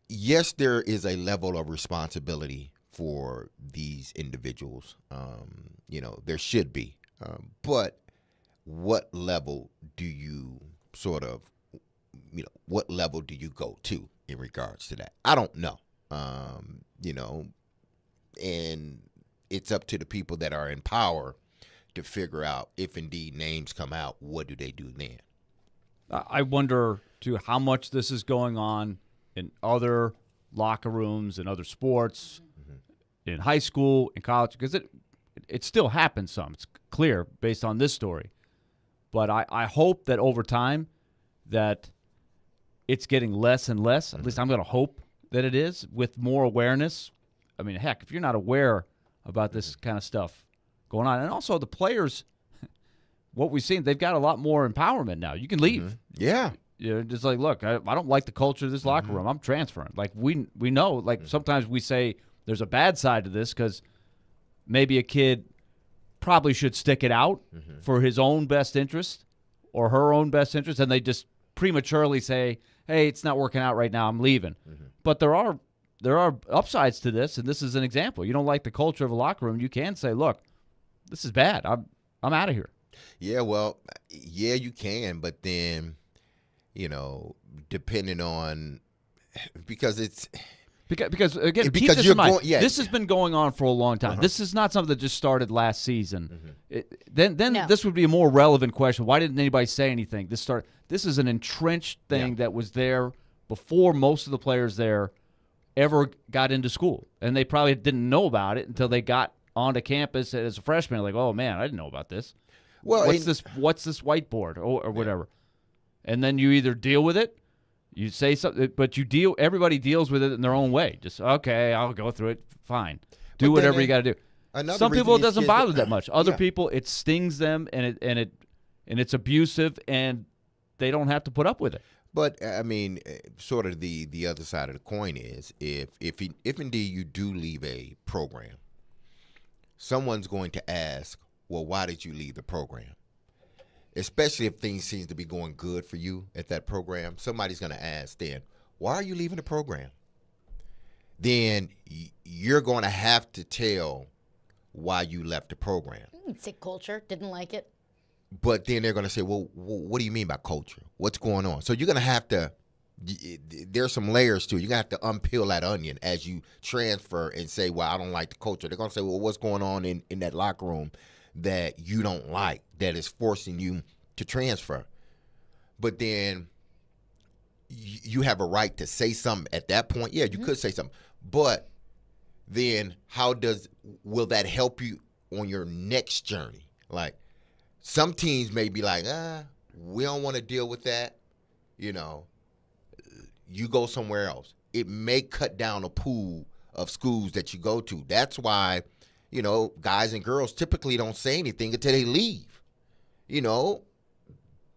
yes, there is a level of responsibility for these individuals. There should be. But what level do you what level do you go to in regards to that? I don't know. And it's up to the people that are in power to figure out if indeed names come out, what do they do then? I wonder, too, how much this is going on in other locker rooms and other sports, in high school, in college, because it still happens some. It's clear based on this story. But I hope that over time that it's getting less and less. At least I'm going to hope that it is, with more awareness. Heck, if you're not aware about this kind of stuff going on. And also the players, what we've seen, they've got a lot more empowerment now. You can leave. Yeah. Just like, look, I don't like the culture of this locker room. I'm transferring. Like, we know, like, sometimes we say there's a bad side to this because maybe a kid probably should stick it out for his own best interest or her own best interest, and they just prematurely say, hey, it's not working out right now, I'm leaving. But there are upsides to this, and this is an example. You don't like the culture of a locker room, you can say, look, this is bad. I'm out of here. Yeah, well, yeah, you can, but then, depending on, because again, keep this in mind. This has been going on for a long time. This is not something that just started last season. This would be a more relevant question. Why didn't anybody say anything? This is an entrenched thing that was there before most of the players there ever got into school, and they probably didn't know about it until they got onto campus as a freshman. Like, oh man, I didn't know about this. Well, what's this whiteboard or whatever? And then you either deal with it, you say something, but everybody deals with it in their own way. Just, okay, I'll go through it. Fine. Do whatever you got to do. Some people it doesn't bother that much. Other people, it stings them, and it's abusive, and they don't have to put up with it. But sort of the other side of the coin is if indeed you do leave a program, someone's going to ask, well, why did you leave the program? Especially if things seem to be going good for you at that program. Somebody's going to ask then, why are you leaving the program? Then you're going to have to tell why you left the program. Sick culture, didn't like it. But then they're going to say, well, what do you mean by culture? What's going on? So you're going to have to, there's some layers to it. You're going to have to unpeel that onion as you transfer and say, well, I don't like the culture. They're going to say, well, what's going on in that locker room that you don't like, that is forcing you to transfer? But then you have a right to say something at that point. Yeah, you could say something. But then will that help you on your next journey? Like, some teams may be like, we don't want to deal with that. You go somewhere else. It may cut down a pool of schools that you go to. That's why, guys and girls typically don't say anything until they leave,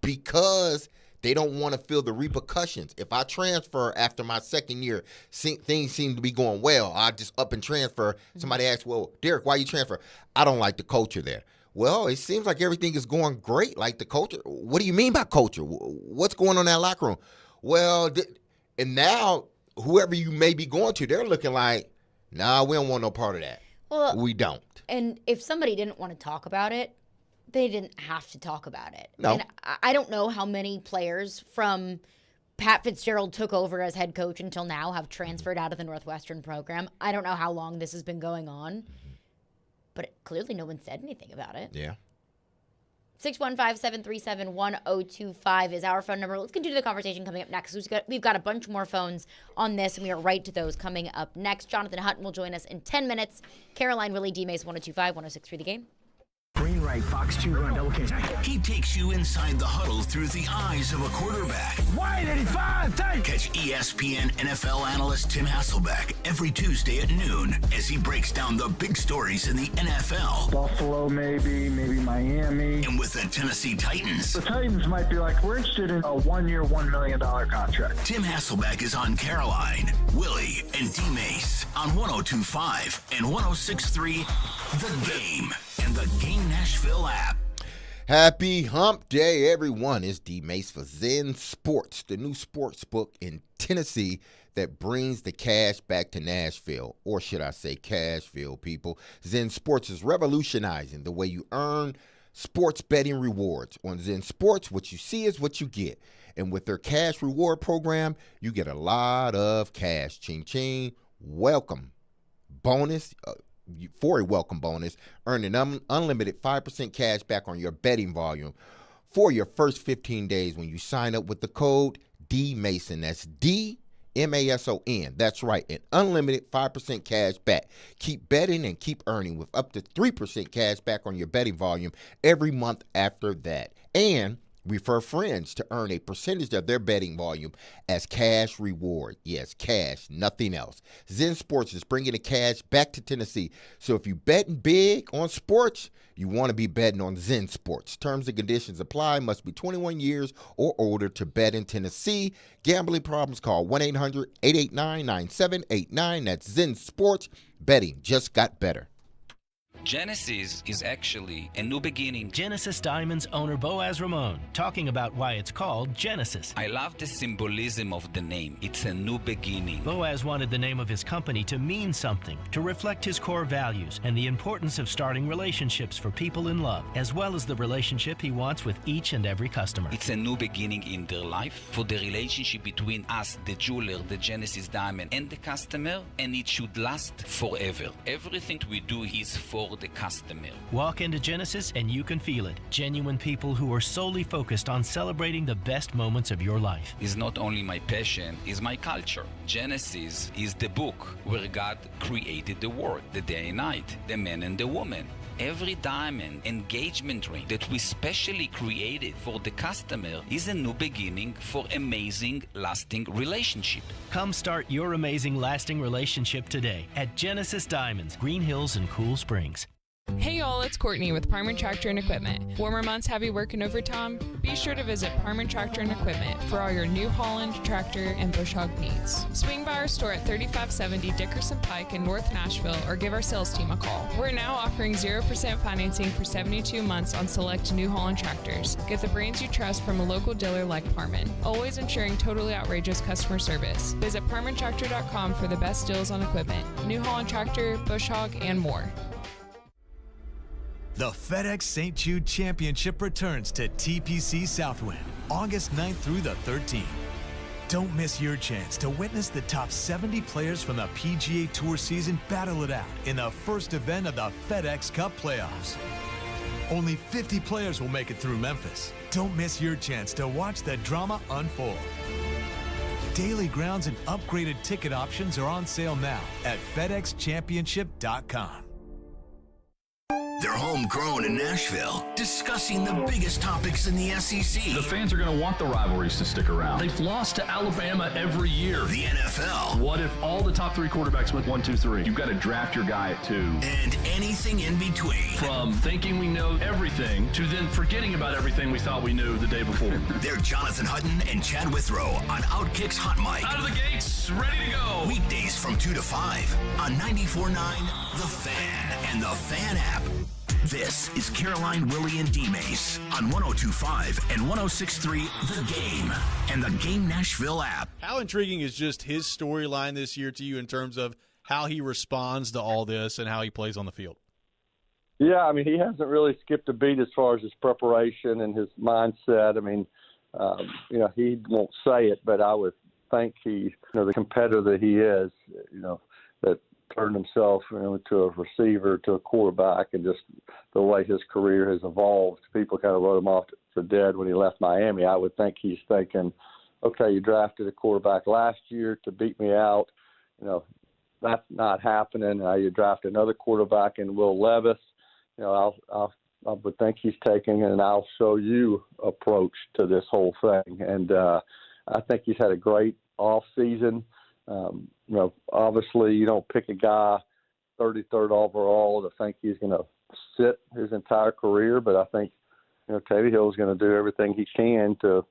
because they don't want to feel the repercussions. If I transfer after my second year, things seem to be going well, I just up and transfer. Somebody asks, well, Derek, why you transfer? I don't like the culture there. Well, it seems like everything is going great. Like the culture. What do you mean by culture? What's going on in that locker room? Well, and now whoever you may be going to, they're looking like, nah, we don't want no part of that. Well, we don't. And if somebody didn't want to talk about it, they didn't have to talk about it. No. And I don't know how many players from Pat Fitzgerald took over as head coach until now have transferred out of the Northwestern program. I don't know how long this has been going on, but clearly no one said anything about it. Yeah. 615-737-1025 is our phone number. Let's continue the conversation coming up next. We've got a bunch more phones on this, and we are right to those coming up next. Jonathan Hutton will join us in 10 minutes. Caroline, Willy, D-Mase, 102.5, 106.3 The Game. Green right, Fox 2 run, double K. He takes you inside the huddle through the eyes of a quarterback. Wide 85, take! Catch ESPN NFL analyst Tim Hasselbeck every Tuesday at noon as he breaks down the big stories in the NFL. Buffalo, maybe Miami. And with the Tennessee Titans. The Titans might be like, we're interested in a 1-year, $1 million contract. Tim Hasselbeck is on Caroline, Willy, and D-Mase on 102.5 and 106.3 The Game and the Game Nashville app. Happy hump day, everyone. It's D-Mase for Zen Sports, the new sports book in Tennessee that brings the cash back to Nashville, or should I say Cashville, people. Zen Sports is revolutionizing the way you earn sports betting rewards. On Zen Sports, what you see is what you get. And with their cash reward program, you get a lot of cash. Ching, ching. Welcome. Bonus. For a welcome bonus, earn an unlimited 5% cash back on your betting volume for your first 15 days when you sign up with the code D-Mason. That's D-M-A-S-O-N. That's right, an unlimited 5% cash back. Keep betting and keep earning with up to 3% cash back on your betting volume every month after that. And refer friends to earn a percentage of their betting volume as cash reward. Yes, cash, nothing else. Zen Sports is bringing the cash back to Tennessee. So if you betting big on sports, you want to be betting on Zen Sports. Terms and conditions apply. Must be 21 years or older to bet in Tennessee. Gambling problems, call 1-800-889-9789. That's Zen Sports. Betting just got better. Genesis is actually a new beginning. Genesis Diamonds owner Boaz Ramon talking about why it's called Genesis. I love the symbolism of the name. It's a new beginning. Boaz wanted the name of his company to mean something, to reflect his core values and the importance of starting relationships for people in love, as well as the relationship he wants with each and every customer. It's a new beginning in their life for the relationship between us, the jeweler, the Genesis Diamond, and the customer, and it should last forever. Everything we do is for the customer. Walk into Genesis and you can feel it. Genuine people who are solely focused on celebrating the best moments of your life. It's not only my passion, it's my culture. Genesis is the book where God created the world, the day and night, the man and the woman. Every diamond engagement ring that we specially created for the customer is a new beginning for amazing, lasting relationship. Come start your amazing, lasting relationship today at Genesis Diamonds, Green Hills and Cool Springs. Hey y'all, it's Courtney with Parman Tractor and Equipment. Warmer months have you working overtime? Be sure to visit Parman Tractor and Equipment for all your New Holland tractor and bush hog needs. Swing by our store at 3570 Dickerson Pike in North Nashville or give our sales team a call. We're now offering 0% financing for 72 months on select New Holland tractors. Get the brands you trust from a local dealer like Parman, always ensuring totally outrageous customer service. Visit ParmanTractor.com for the best deals on equipment, New Holland tractor, bush hog, and more. The FedEx St. Jude Championship returns to TPC Southwind, August 9th through the 13th. Don't miss your chance to witness the top 70 players from the PGA Tour season battle it out in the first event of the FedEx Cup playoffs. Only 50 players will make it through Memphis. Don't miss your chance to watch the drama unfold. Daily grounds and upgraded ticket options are on sale now at FedExChampionship.com. They're homegrown in Nashville, discussing the biggest topics in the SEC. The fans are going to want the rivalries to stick around. They've lost to Alabama every year. The NFL. What if all the top 3 quarterbacks went 1, 2, 3? You've got to draft your guy at 2. And anything in between. From thinking we know everything to then forgetting about everything we thought we knew the day before. They're Jonathan Hutton and Chad Withrow on Outkick's Hot Mic. Out of the gates, ready to go. Weekdays from 2 to 5 on 94.9 The Fan and The Fan app. This is Caroline, Willy, and D-Mase on 102.5 and 106.3 The Game and The Game Nashville app. How intriguing is just his storyline this year to you in terms of how he responds to all this and how he plays on the field? Yeah, I mean, he hasn't really skipped a beat as far as his preparation and his mindset. I mean, he won't say it, but I would think he, the competitor that he is, that turned himself into a receiver, to a quarterback, and just the way his career has evolved. People kind of wrote him off for dead when he left Miami. I would think he's thinking, okay, you drafted a quarterback last year to beat me out. That's not happening. Now you draft another quarterback in Will Levis. I would think he's taking an I'll show you approach to this whole thing. And I think he's had a great off season. Obviously you don't pick a guy 33rd overall to think he's going to sit his entire career, but I think, Teddy Hill's going to do everything he can to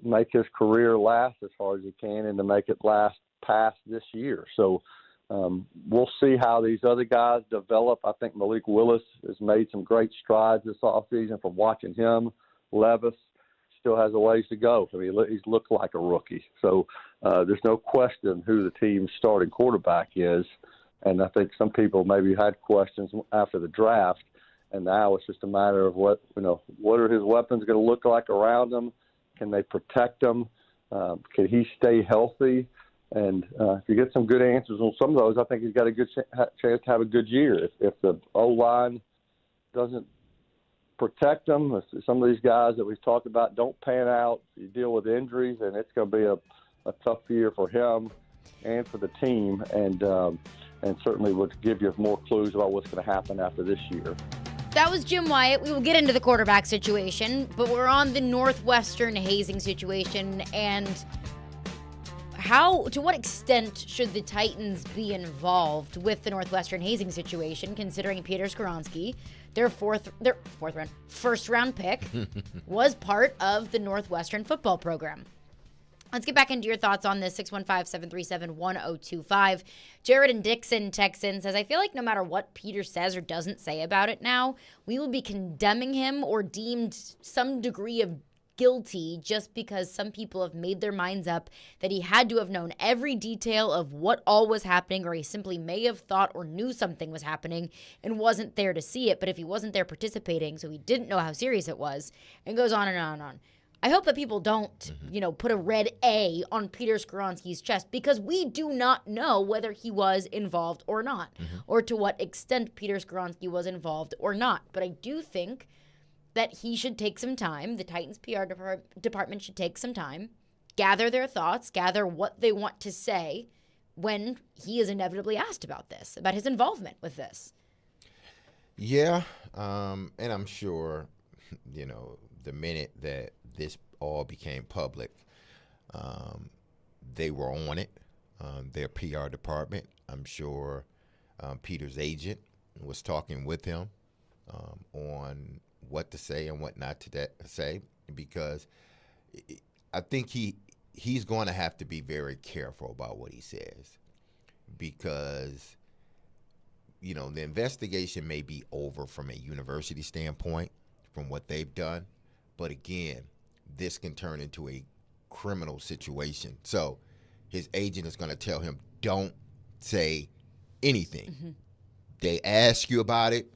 make his career last as far as he can and to make it last past this year. So we'll see how these other guys develop. I think Malik Willis has made some great strides this offseason from watching him. Levis still has a ways to go. I mean, he's looked like a rookie. So there's no question who the team's starting quarterback is. And I think some people maybe had questions after the draft, and now it's just a matter of what are his weapons going to look like around him? Can they protect him? Can he stay healthy? And if you get some good answers on some of those, I think he's got a good chance to have a good year. If the O-line doesn't protect them, if some of these guys that we've talked about don't pan out, you deal with injuries, and it's going to be a tough year for him and for the team, and certainly would give you more clues about what's going to happen after this year. That was Jim Wyatt. We will get into the quarterback situation, but we're on the Northwestern hazing situation, and to what extent should the Titans be involved with the Northwestern hazing situation, considering Peter Skoronski, their first round pick, was part of the Northwestern football program? Let's get back into your thoughts on this. 615-737-1025. Jared in Dixon texts in, says, I feel like no matter what Peter says or doesn't say about it now, we will be condemning him or deemed some degree of guilty just because some people have made their minds up that he had to have known every detail of what all was happening, or he simply may have thought or knew something was happening and wasn't there to see it. But if he wasn't there participating, so he didn't know how serious it was, and goes on and on and on. I hope that people don't, put a red A on Peter Skoronski's chest, because we do not know whether he was involved or not, or to what extent Peter Skoronski was involved or not. But I do think that he should take some time, the Titans PR department should take some time, gather their thoughts, gather what they want to say when he is inevitably asked about this, about his involvement with this. Yeah, and I'm sure, the minute that this all became public, they were on it, their PR department. I'm sure Peter's agent was talking with him on what to say and what not to say, because I think he's going to have to be very careful about what he says, because the investigation may be over from a university standpoint, from what they've done, but again, this can turn into a criminal situation. So his agent is going to tell him, don't say anything. Mm-hmm. They ask you about it,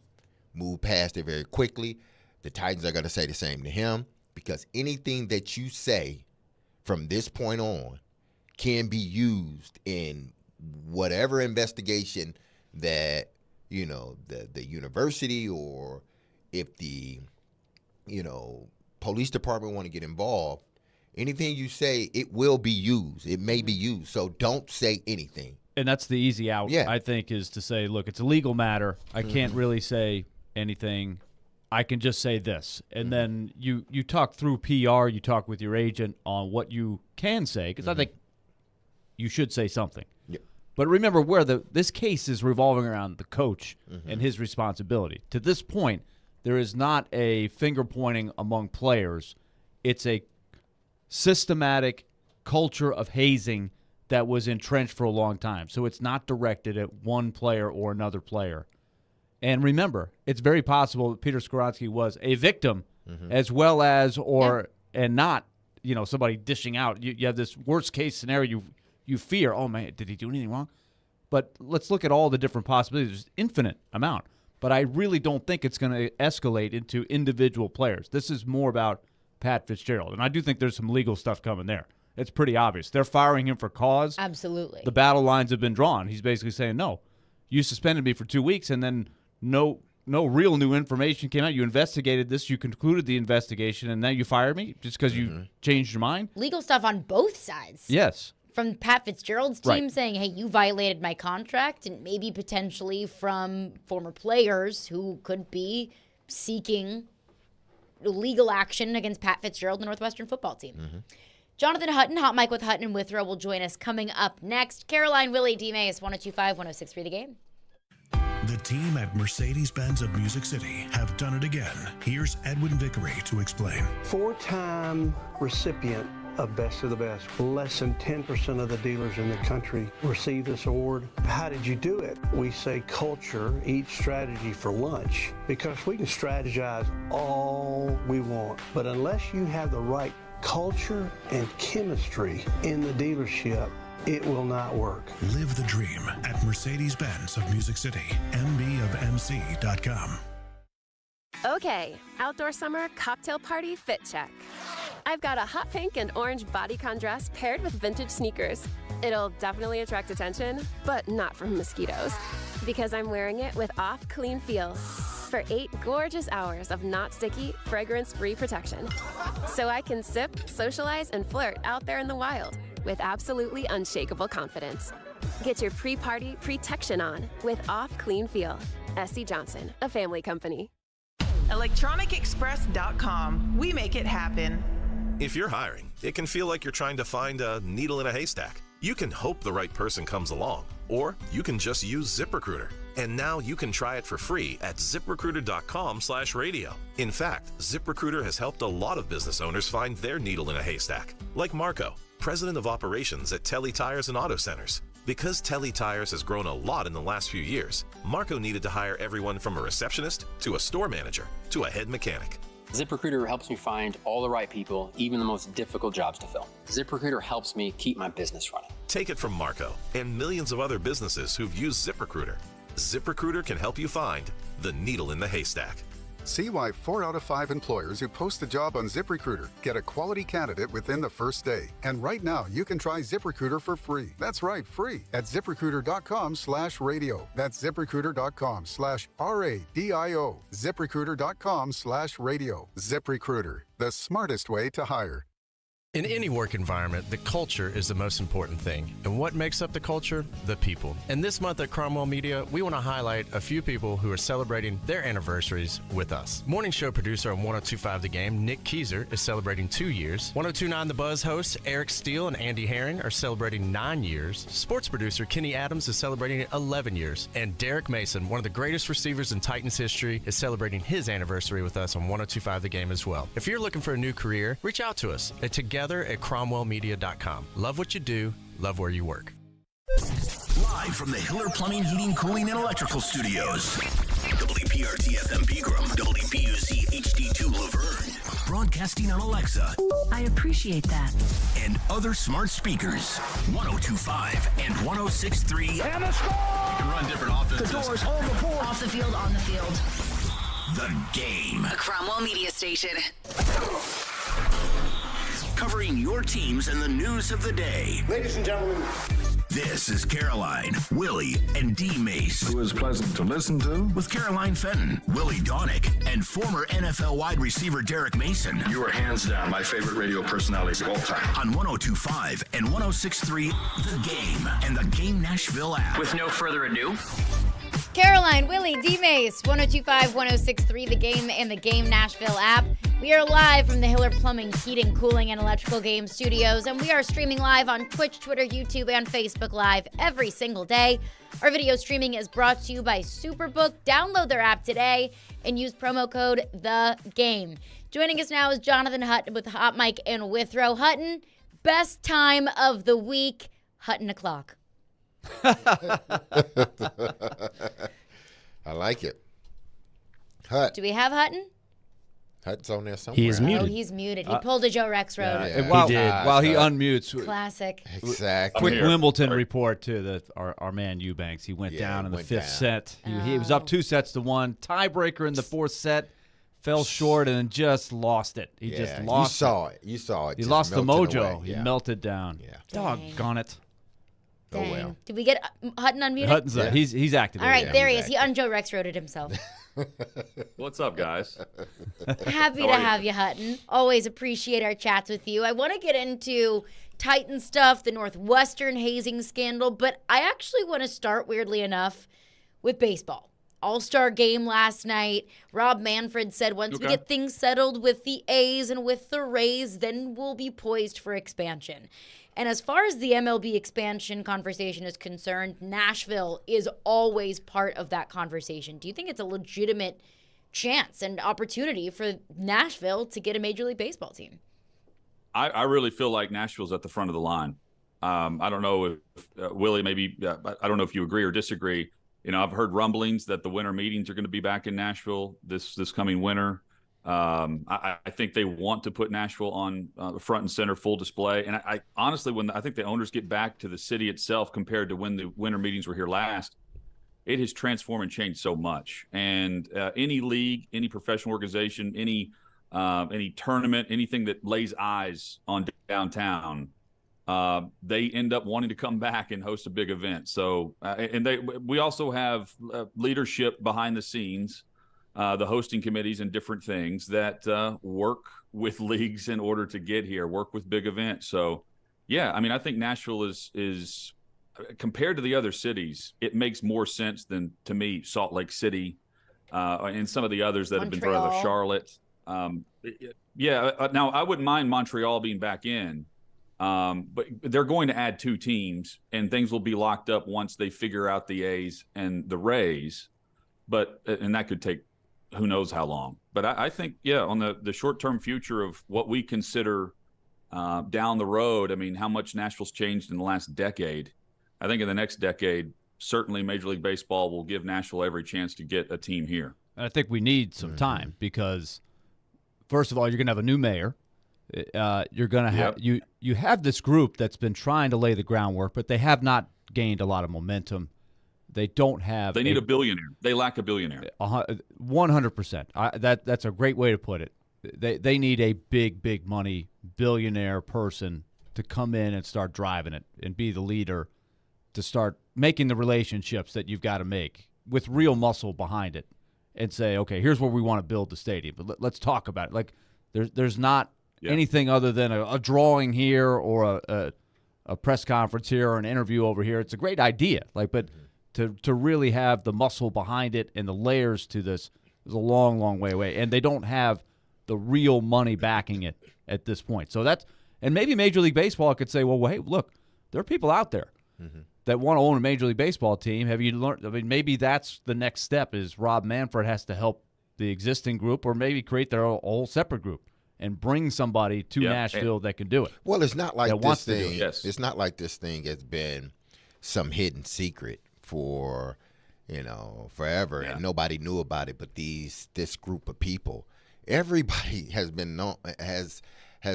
move past it very quickly. The Titans are going to say the same to him, because anything that you say from this point on can be used in whatever investigation that, the university, or if the, police department want to get involved. Anything you say, it will be used. It may be used. So don't say anything. And that's the easy out, I think, is to say, look, it's a legal matter. I can't really say anything. I can just say this. And then you talk through PR, you talk with your agent on what you can say, because I think you should say something. Yep. But remember where this case is revolving around the coach and his responsibility. To this point, there is not a finger pointing among players. It's a systematic culture of hazing that was entrenched for a long time. So it's not directed at one player or another player. And remember, it's very possible that Peter Skoronski was a victim as well as and not, somebody dishing out. You have this worst case scenario you fear, oh man, did he do anything wrong? But let's look at all the different possibilities. There's infinite amount. But I really don't think it's going to escalate into individual players. This is more about Pat Fitzgerald. And I do think there's some legal stuff coming there. It's pretty obvious. They're firing him for cause. Absolutely. The battle lines have been drawn. He's basically saying, no, you suspended me for 2 weeks, and then no real new information came out. You investigated this. You concluded the investigation, and now you fired me just because you changed your mind? Legal stuff on both sides. Yes. From Pat Fitzgerald's team Right. saying, hey, you violated my contract, and maybe potentially from former players who could be seeking legal action against Pat Fitzgerald, the Northwestern football team. Jonathan Hutton, Hot Mike with Hutton and Withrow, will join us coming up next. Caroline, Willy, D-Mase, 102.5, 106.3 The Game. The team at Mercedes-Benz of Music City have done it again. Here's Edwin Vickery to explain. 4-time recipient of Best of the Best. Less than 10% of the dealers in the country receive this award. How did you do it? We say culture eats strategy for lunch, because we can strategize all we want, but unless you have the right culture and chemistry in the dealership, it will not work. Live the dream at Mercedes-Benz of Music City, mbofmc.com. Okay, outdoor summer cocktail party fit check. I've got a hot pink and orange bodycon dress paired with vintage sneakers. It'll definitely attract attention, but not from mosquitoes, because I'm wearing it with Off Clean Feel for 8 gorgeous hours of not sticky, fragrance-free protection. So I can sip, socialize, and flirt out there in the wild with absolutely unshakable confidence. Get your pre-party protection on with Off Clean Feel. S.C. Johnson, a family company. ElectronicExpress.com. We make it happen. If you're hiring, it can feel like you're trying to find a needle in a haystack. You can hope the right person comes along, or you can just use ZipRecruiter. And now you can try it for free at ZipRecruiter.com/radio. In fact, ZipRecruiter has helped a lot of business owners find their needle in a haystack, like Marco, president of operations at Telly Tires and Auto Centers. Because Telly Tires has grown a lot in the last few years, Marco needed to hire everyone from a receptionist to a store manager to a head mechanic. ZipRecruiter helps me find all the right people, even the most difficult jobs to fill. ZipRecruiter helps me keep my business running. Take it from Marco and millions of other businesses who've used ZipRecruiter. ZipRecruiter can help you find the needle in the haystack. See why 4 out of 5 employers who post a job on ZipRecruiter get a quality candidate within the first day. And right now, you can try ZipRecruiter for free. That's right, free at ZipRecruiter.com/radio. That's ZipRecruiter.com/RADIO. ZipRecruiter.com/radio. ZipRecruiter, the smartest way to hire. In any work environment, the culture is the most important thing. And what makes up the culture? The people. And this month at Cromwell Media, we want to highlight a few people who are celebrating their anniversaries with us. Morning show producer on 102.5 The Game, Nick Keyser, is celebrating 2 years. 102.9 The Buzz hosts, Eric Steele and Andy Herring, are celebrating 9 years. Sports producer Kenny Adams is celebrating 11 years. And Derek Mason, one of the greatest receivers in Titans history, is celebrating his anniversary with us on 102.5 The Game as well. If you're looking for a new career, reach out to us at together@cromwellmedia.com. Love what you do, love where you work. Live from the Hiller Plumbing, Heating, Cooling, and Electrical Studios. WPRT FM Pegram, WPUC HD2 Laverne. Broadcasting on Alexa. I appreciate that. And other smart speakers. 102.5 and 106.3. And a score! You can run different offenses. The doors on the board. Off the field, on the field. The Game. A Cromwell Media Station. Covering your teams and the news of the day. Ladies and gentlemen. This is Caroline, Willy, and D-Mace. Who is pleasant to listen to. With Caroline Fenton, Willie Donick, and former NFL wide receiver Derek Mason. You are hands down my favorite radio personalities of all time. On 102.5 and 106.3, The Game, and the Game Nashville app. With no further ado, Caroline, Willy, D-Mase, 102.5, 106.3, The Game, and the Game Nashville app. We are live from the Hiller Plumbing, Heating, Cooling, and Electrical Game Studios, and we are streaming live on Twitch, Twitter, YouTube, and Facebook Live every single day. Our video streaming is brought to you by Superbook. Download their app today and use promo code THEGAME. Joining us now is Jonathan Hutton with Hot Mic and Withrow. Hutton, best time of the week, Hutton o'clock. I like it. Hut. Do we have Hutton? Hut's on there somewhere. He is muted. Oh, he's muted. He pulled a Joe Rex road. And while he unmutes. Classic. Exactly. Quick Wimbledon report to our man Eubanks. He went down in the fifth set. He was up 2-1. Tiebreaker in the fourth set. Fell short and then just lost it. He just lost You saw it. You saw it. He just lost the melting mojo. away. He Yeah. melted down. Yeah. Doggone it. Oh, well. Did we get Hutton unmuted? Hutton's he's active. All right, there he is. He un-Joe Rex roaded himself. What's up, guys? Happy to have you, Hutton. Always appreciate our chats with you. I want to get into Titan stuff, the Northwestern hazing scandal, but I actually want to start, weirdly enough, with baseball. All-Star game last night. Rob Manfred said once we get things settled with the A's and with the Rays, then we'll be poised for expansion. And as far as the MLB expansion conversation is concerned, Nashville is always part of that conversation. Do you think it's a legitimate chance and opportunity for Nashville to get a Major League Baseball team? I really feel like Nashville's at the front of the line. I don't know if Willie, maybe I don't know if you agree or disagree. You know, I've heard rumblings that the winter meetings are going to be back in Nashville this coming winter. I think they want to put Nashville on front and center, full display. And I honestly, when I think the owners get back to the city itself compared to when the winter meetings were here last, it has transformed and changed so much. And any league, any professional organization, any tournament, anything that lays eyes on downtown, they end up wanting to come back and host a big event. So, we also have leadership behind the scenes. The hosting committees and different things that work with leagues in order to get here, work with big events. So, yeah, I mean, I think Nashville is compared to the other cities, it makes more sense than, to me, Salt Lake City and some of the others that have been thrown out of Charlotte. Now, I wouldn't mind Montreal being back in, but they're going to add 2 teams, and things will be locked up once they figure out the A's and the Rays. And that could take who knows how long. But I think, on the short-term future of what we consider down the road, I mean, how much Nashville's changed in the last decade. I think in the next decade, certainly Major League Baseball will give Nashville every chance to get a team here. And I think we need some time because, first of all, you're going to have a new mayor. You're going to have you have this group that's been trying to lay the groundwork, but they have not gained a lot of momentum. They don't have. They need a billionaire. They lack a billionaire. 100%. That's a great way to put it. They need a big money billionaire person to come in and start driving it and be the leader, to start making the relationships that you've got to make with real muscle behind it, and say, okay, here's where we want to build the stadium. But let's talk about it. Like there's not anything other than a drawing here or a press conference here or an interview over here. It's a great idea, but to really have the muscle behind it and the layers to this is a long, long way away. And they don't have the real money backing it at this point. So and maybe Major League Baseball could say, well, hey, look, there are people out there that want to own a Major League Baseball team. Have you learned? I mean, maybe that's the next step is Rob Manfred has to help the existing group or maybe create their whole separate group and bring somebody to Nashville that can do it. Well, it's not like this thing. Yes. It's not like this thing has been some hidden secret for forever, and nobody knew about it. But this group of people, everybody has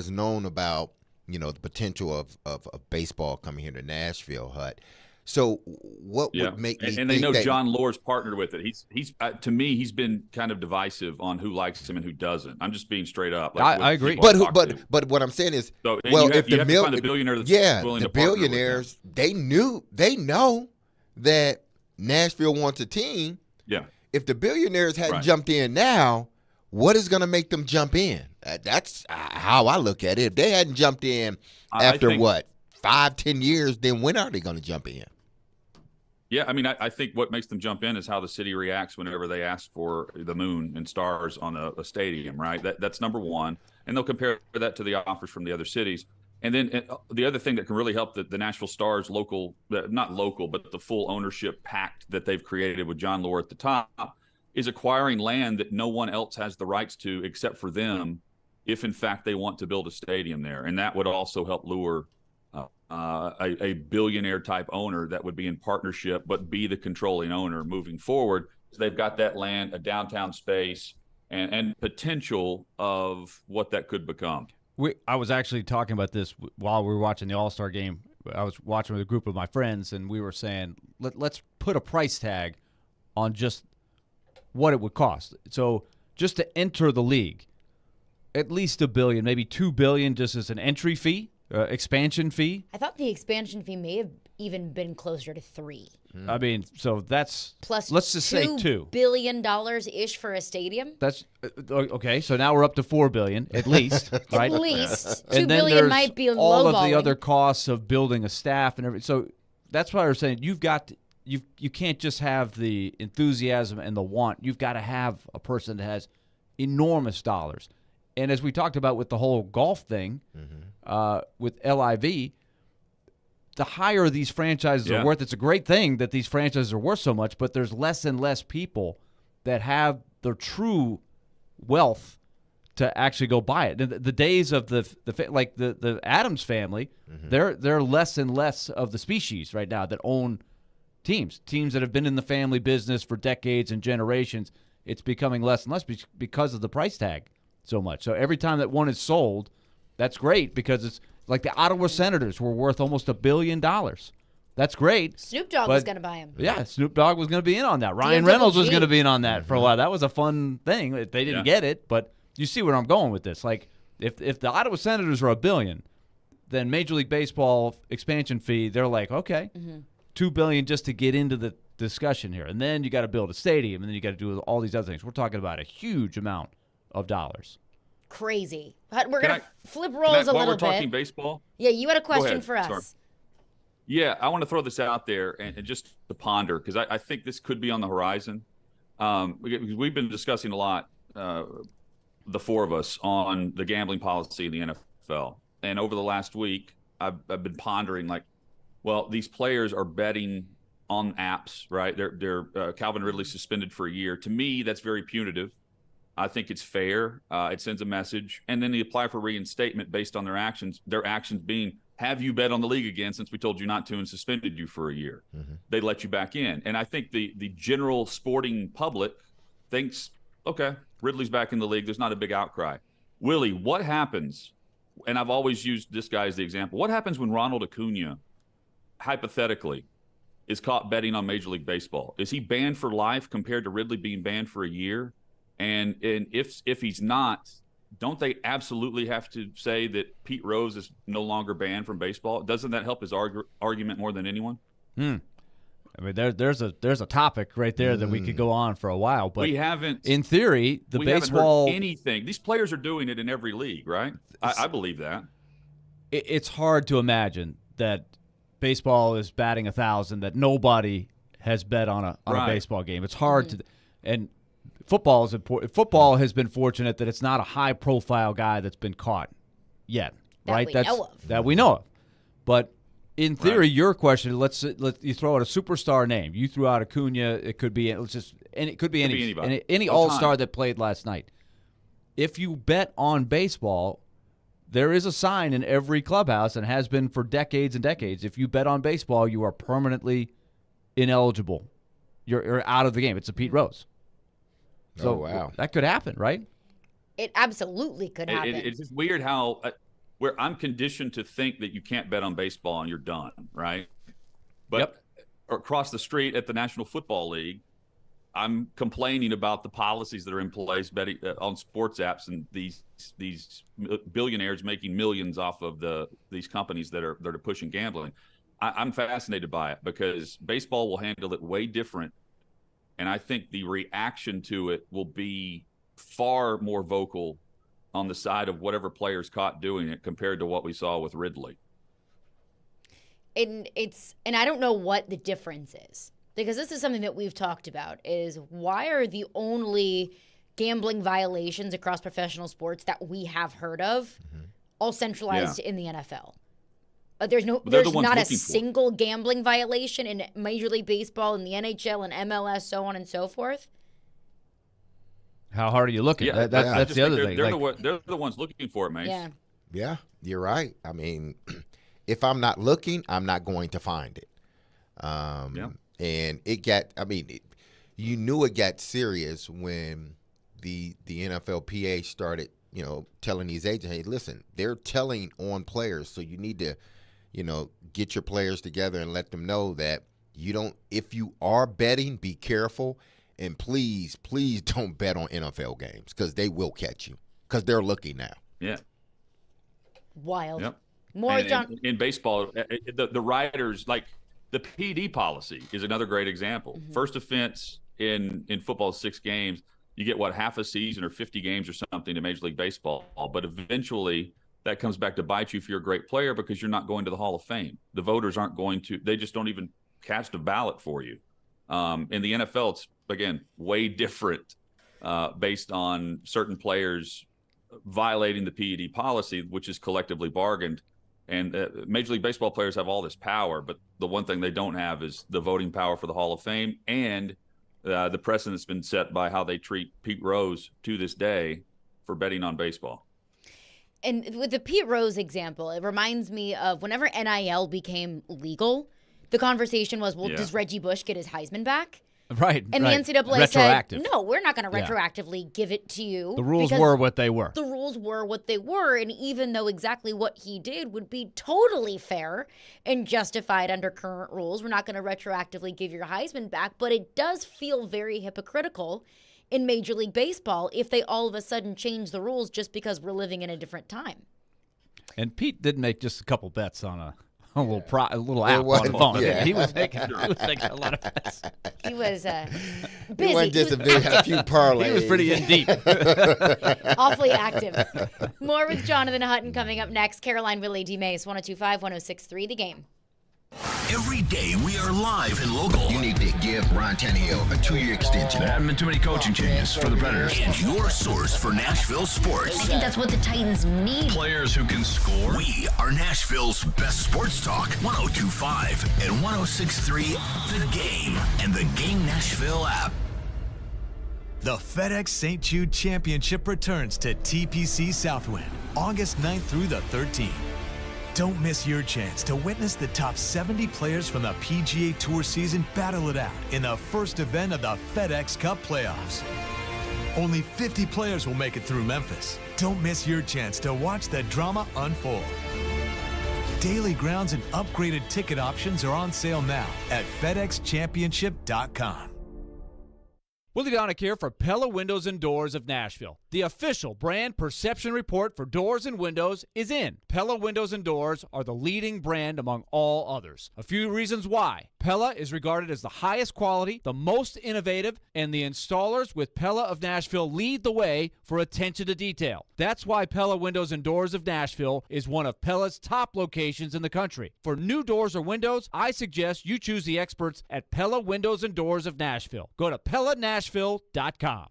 known about the potential of baseball coming here to Nashville, Hut. So what would make me and they know John Lore's partnered with it. He's to me, he's been kind of divisive on who likes him and who doesn't. I'm just being straight up. I agree. But what I'm saying is, if the billionaire the billionaires, they know that Nashville wants a team. Yeah. If the billionaires hadn't jumped in now, what is going to make them jump in? That's how I look at it. If they hadn't jumped in after 5-10 years, then when are they going to jump in? Yeah, I mean, I think what makes them jump in is how the city reacts whenever they ask for the moon and stars on a stadium, right? That's number one. And they'll compare that to the offers from the other cities. And then the other thing that can really help the Nashville Stars not local, but the full ownership pact that they've created with John Lore at the top is acquiring land that no one else has the rights to except for them if, in fact, they want to build a stadium there. And that would also help lure a billionaire-type owner that would be in partnership but be the controlling owner moving forward. So they've got that land, a downtown space, and potential of what that could become. I was actually talking about this while we were watching the All-Star game. I was watching with a group of my friends, and we were saying, let's put a price tag on just what it would cost. So just to enter the league, at least $1 billion, maybe $2 billion just as an entry fee, expansion fee. I thought the expansion fee may have even been closer to $3 billion. I mean, so that's plus. Let's just say $2 billion ish for a stadium. That's okay. So now we're up to $4 billion at least, right? At least $2 billion might be a low all of balling. the other costs of building a staff and everything. So that's why I was saying you can't just have the enthusiasm and the want. You've got to have a person that has enormous dollars. And as we talked about with the whole golf thing, with LIV, the higher these franchises are worth, it's a great thing that these franchises are worth so much, but there's less and less people that have the true wealth to actually go buy it. The days of the Adams family, they're less and less of the species right now that own teams that have been in the family business for decades and generations. It's becoming less and less because of the price tag so much. So every time that one is sold, that's great because it's like the Ottawa Senators were worth almost $1 billion. That's great. Snoop Dogg was going to buy him. Yeah, Snoop Dogg was going to be in on that. Ryan Reynolds was going to be in on that for a while. That was a fun thing. They didn't get it, but you see where I'm going with this. Like, if the Ottawa Senators are $1 billion, then Major League Baseball expansion fee, they're like, okay, $2 billion just to get into the discussion here. And then you got to build a stadium, and then you got to do all these other things. We're talking about a huge amount of dollars. Crazy. But we're going to flip roles a little bit. While we're talking baseball? Yeah, you had a question for us. Sorry. Yeah, I want to throw this out there and just to ponder because I think this could be on the horizon. We've been discussing a lot, the four of us, on the gambling policy in the NFL. And over the last week, I've been pondering, these players are betting on apps, right? They're Calvin Ridley suspended for a year. To me, that's very punitive. I think it's fair. It sends a message. And then they apply for reinstatement based on their actions being, have you bet on the league again since we told you not to and suspended you for a year? They let you back in. And I think the general sporting public thinks, okay, Ridley's back in the league. There's not a big outcry. Willie, what happens, and I've always used this guy as the example, what happens when Ronald Acuna, hypothetically, is caught betting on Major League Baseball? Is he banned for life compared to Ridley being banned for a year? And if he's not, don't they absolutely have to say that Pete Rose is no longer banned from baseball? Doesn't that help his argument more than anyone? I mean, there's a topic right there that we could go on for a while, but we haven't. In theory, the we baseball haven't heard anything. These players are doing it in every league, right? I believe that. It's hard to imagine that baseball is batting 1,000 that nobody has bet on a baseball game. It's hard to, and football is important. Football has been fortunate that it's not a high profile guy that's been caught yet, right? That we know of. But in theory, your question, let's you throw out a superstar name. You threw out Acuna. It could be any all-star that played last night. If you bet on baseball, there is a sign in every clubhouse and has been for decades and decades. If you bet on baseball, you are permanently ineligible. You're out of the game. It's a Pete Rose. So wow. That could happen, right? It absolutely could happen. It's just weird how where I'm conditioned to think that you can't bet on baseball and you're done, right? But across the street at the National Football League, I'm complaining about the policies that are in place betting on sports apps and these billionaires making millions off of these companies that are pushing gambling. I'm fascinated by it because baseball will handle it way different, and I think the reaction to it will be far more vocal on the side of whatever players caught doing it compared to what we saw with Ridley. And I don't know what the difference is. Because this is something that we've talked about, is why are the only gambling violations across professional sports that we have heard of all centralized in the NFL? There's not a single gambling violation in Major League Baseball and the NHL and MLS, so on and so forth. How hard are you looking? Yeah, that's the other thing. They're the ones looking for it, Mace. Yeah, you're right. I mean, if I'm not looking, I'm not going to find it. And it got, you knew it got serious when the NFLPA started, telling these agents, hey, listen, they're telling on players, so you need to, get your players together and let them know that if you are betting, be careful, and please don't bet on NFL games because they will catch you because they're looking now. Yeah. Wild. Yep. More, John. In baseball, the riders, like, the PD policy is another great example. First offense in football, 6 games. You get, half a season or 50 games or something to Major League Baseball. But eventually that comes back to bite you if you're a great player because you're not going to the Hall of Fame. The voters aren't going to – they just don't even cast a ballot for you. In the NFL, it's, again, way different based on certain players violating the PED policy, which is collectively bargained. And Major League Baseball players have all this power, but the one thing they don't have is the voting power for the Hall of Fame and the precedent's been set by how they treat Pete Rose to this day for betting on baseball. And with the Pete Rose example, it reminds me of whenever NIL became legal, the conversation was, does Reggie Bush get his Heisman back? Right. And the NCAA said, no, we're not going to retroactively give it to you. The rules were what they were. The rules were what they were. And even though exactly what he did would be totally fair and justified under current rules, we're not going to retroactively give your Heisman back. But it does feel very hypocritical in Major League Baseball if they all of a sudden change the rules just because we're living in a different time. And Pete did make just a couple bets on a little app on the phone. Yeah. He was making a lot of bets. He was busy. It wasn't just a few parlays. He was pretty in deep. Awfully active. More with Jonathan Hutton coming up next. Caroline, Willy, D-Mase, 102.5, 106.3, The Game. Every day we are live and local. You need to give Ron Tannehill a 2-year extension. There haven't been too many coaching changes for the Predators. And your source for Nashville sports. I think that's what the Titans need. Players who can score. We are Nashville's best sports talk. 102.5 and 106.3 The Game and the Game Nashville app. The FedEx St. Jude Championship returns to TPC Southwind August 9th through the 13th. Don't miss your chance to witness the top 70 players from the PGA Tour season battle it out in the first event of the FedEx Cup playoffs. Only 50 players will make it through Memphis. Don't miss your chance to watch the drama unfold. Daily grounds and upgraded ticket options are on sale now at FedExChampionship.com. Willy Donick here for Pella Windows and Doors of Nashville. The official brand perception report for doors and windows is in. Pella Windows and Doors are the leading brand among all others. A few reasons why. Pella is regarded as the highest quality, the most innovative, and the installers with Pella of Nashville lead the way for attention to detail. That's why Pella Windows and Doors of Nashville is one of Pella's top locations in the country. For new doors or windows, I suggest you choose the experts at Pella Windows and Doors of Nashville. Go to PellaNashville.com.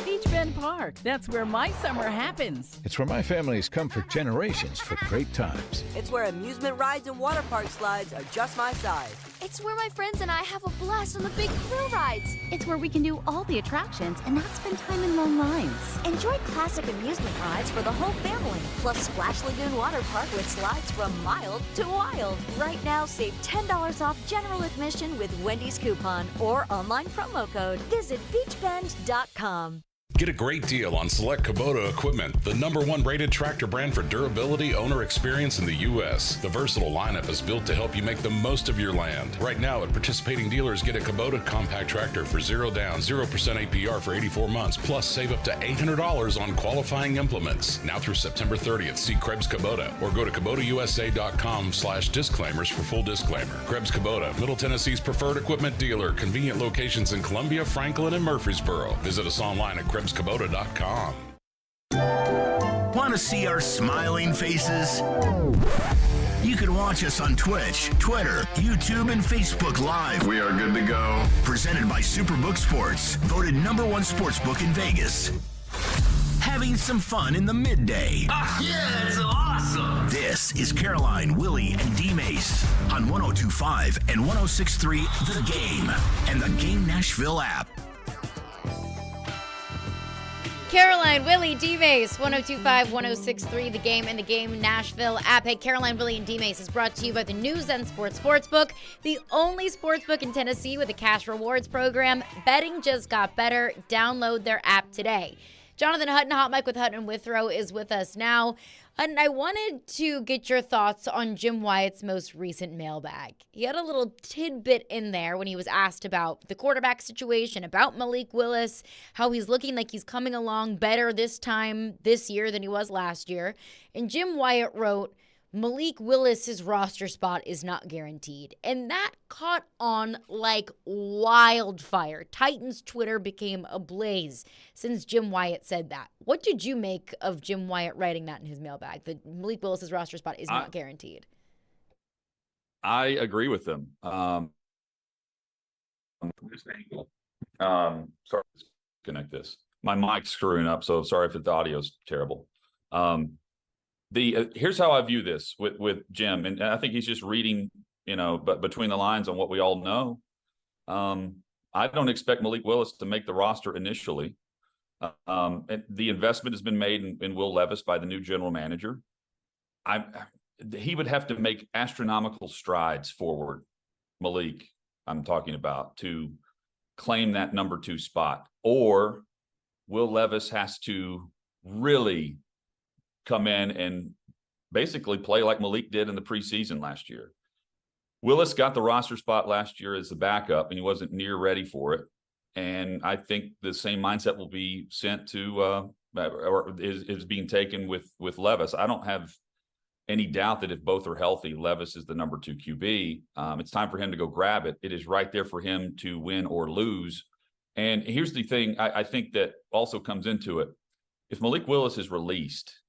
Beach Bend Park. That's where my summer happens. It's where my family's come for generations for great times. It's where amusement rides and water park slides are just my size. It's where my friends and I have a blast on the big thrill rides. It's where we can do all the attractions and not spend time in long lines. Enjoy classic amusement rides for the whole family. Plus Splash Lagoon Water Park with slides from mild to wild. Right now, save $10 off general admission with Wendy's coupon or online promo code. Visit beachbend.com. Get a great deal on select Kubota equipment, the #1 rated tractor brand for durability, owner experience in the U.S. The versatile lineup is built to help you make the most of your land. Right now, at participating dealers, get a Kubota compact tractor for 0 down, 0% APR for 84 months, plus save up to $800 on qualifying implements. Now through September 30th, see Krebs Kubota or go to KubotaUSA.com/disclaimers for full disclaimer. Krebs Kubota, Middle Tennessee's preferred equipment dealer. Convenient locations in Columbia, Franklin, and Murfreesboro. Visit us online at KrebsKubota.com. Want to see our smiling faces? You can watch us on Twitch, Twitter, YouTube, and Facebook Live. We are good to go. Presented by Superbook Sports, voted #1 sportsbook in Vegas. Having some fun in the midday. Yeah, that's awesome. This is Caroline, Willy, and D-Mase on 102.5 and 106.3 The Game and the Game Nashville app. Caroline, Willy, D-Mase, 102.5, 106.3, The Game and the Game Nashville app. Hey, Caroline, Willy, and D-Mase is brought to you by the News and Sports Sportsbook, the only sportsbook in Tennessee with a cash rewards program. Betting just got better. Download their app today. Jonathan Hutton, Hot Mike with Hutton and Withrow, is with us now. And I wanted to get your thoughts on Jim Wyatt's most recent mailbag. He had a little tidbit in there when he was asked about the quarterback situation, about Malik Willis, how he's looking like he's coming along better this time this year than he was last year. And Jim Wyatt wrote, Malik Willis's roster spot is not guaranteed. And that caught on like wildfire. Titans Twitter became ablaze since Jim Wyatt said that. What did you make of Jim Wyatt writing that in his mailbag? That Malik Willis's roster spot is not guaranteed. I agree with him. Sorry to disconnect this. My mic's screwing up, so sorry if the audio's terrible. Here's how I view this with Jim, and I think he's just reading, but between the lines on what we all know. I don't expect Malik Willis to make the roster initially. And the investment has been made in Will Levis by the new general manager. He would have to make astronomical strides forward, Malik, I'm talking about, to claim that #2 spot, or Will Levis has to really come in and basically play like Malik did in the preseason last year. Willis got the roster spot last year as the backup, and he wasn't near ready for it. And I think the same mindset will be sent to, or is being taken with Levis. I don't have any doubt that if both are healthy, Levis is the #2 QB. It's time for him to go grab it. It is right there for him to win or lose. And here's the thing I think that also comes into it. If Malik Willis is released,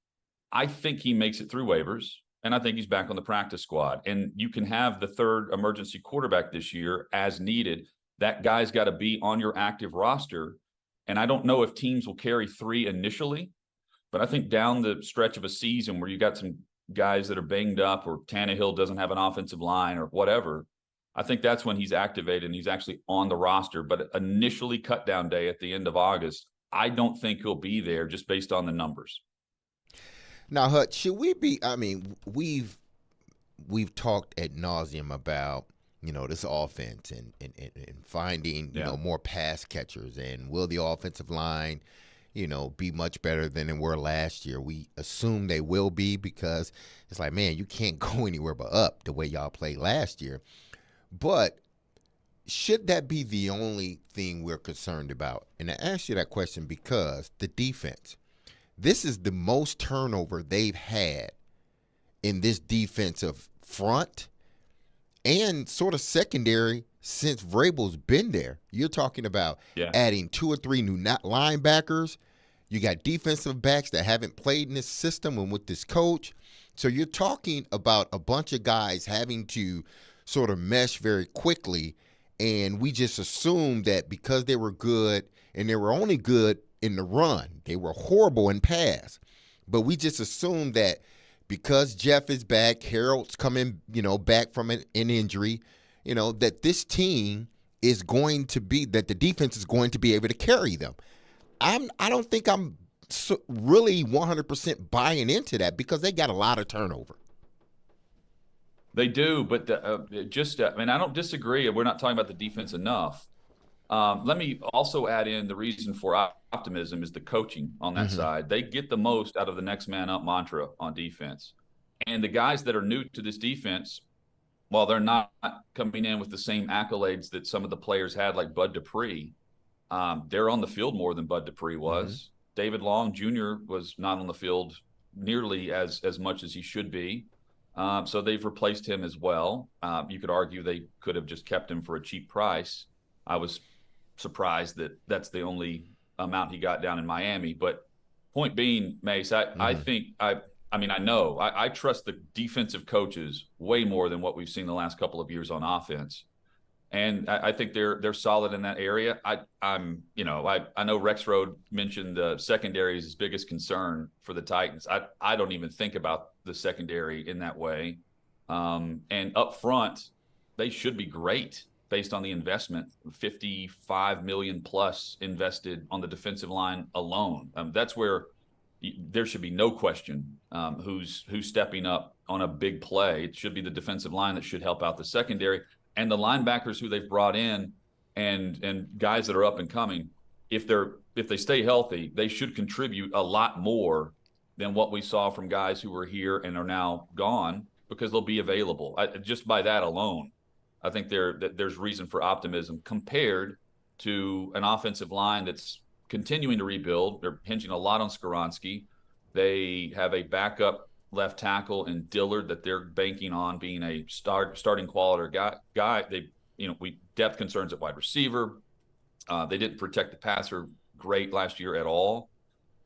I think he makes it through waivers, and I think he's back on the practice squad. And you can have the third emergency quarterback this year as needed. That guy's got to be on your active roster. And I don't know if teams will carry 3 initially, but I think down the stretch of a season where you got some guys that are banged up, or Tannehill doesn't have an offensive line or whatever, I think that's when he's activated and he's actually on the roster. But initially cut down day at the end of August, I don't think he'll be there just based on the numbers. Now, Hut, should we be? I mean, we've talked ad nauseum about this offense and finding more pass catchers, and will the offensive line be much better than they were last year? We assume they will be, because it's like, man, you can't go anywhere but up the way y'all played last year. But should that be the only thing we're concerned about? And I ask you that question because the defense. This is the most turnover they've had in this defensive front, and sort of secondary since Vrabel's been there. You're talking about adding 2 or 3 new linebackers. You got defensive backs that haven't played in this system and with this coach. So you're talking about a bunch of guys having to sort of mesh very quickly, and we just assumed that because they were good, and they were only good in the run, they were horrible in pass. But we just assumed that because Jeff is back, Harold's coming, back from an injury, that this team is going to be, that the defense is going to be able to carry them. I don't think I'm really 100% buying into that because they got a lot of turnover. They do, but I don't disagree. We're not talking about the defense enough. Let me also add in the reason for optimism is the coaching on that side. They get the most out of the next man up mantra on defense. And the guys that are new to this defense, while they're not coming in with the same accolades that some of the players had, like Bud Dupree, they're on the field more than Bud Dupree was. David Long Jr. was not on the field nearly as much as he should be. So they've replaced him as well. You could argue they could have just kept him for a cheap price. I was surprised that that's the only amount he got down in Miami. But point being, Mace, I think I trust the defensive coaches way more than what we've seen the last couple of years on offense. And I think they're solid in that area. I know Rex Road mentioned the secondary is his biggest concern for the Titans. I don't even think about the secondary in that way. And up front, they should be great based on the investment, $55 million plus invested on the defensive line alone. That's where there should be no question who's stepping up on a big play. It should be the defensive line that should help out the secondary. And the linebackers who they've brought in and guys that are up and coming, if they stay healthy, they should contribute a lot more than what we saw from guys who were here and are now gone because they'll be available. Just by that alone, I think there's reason for optimism compared to an offensive line that's continuing to rebuild. They're hinging a lot on Skoronski. They have a backup left tackle in Dillard that they're banking on being a starting quality guy. We depth concerns at wide receiver. They didn't protect the passer great last year at all.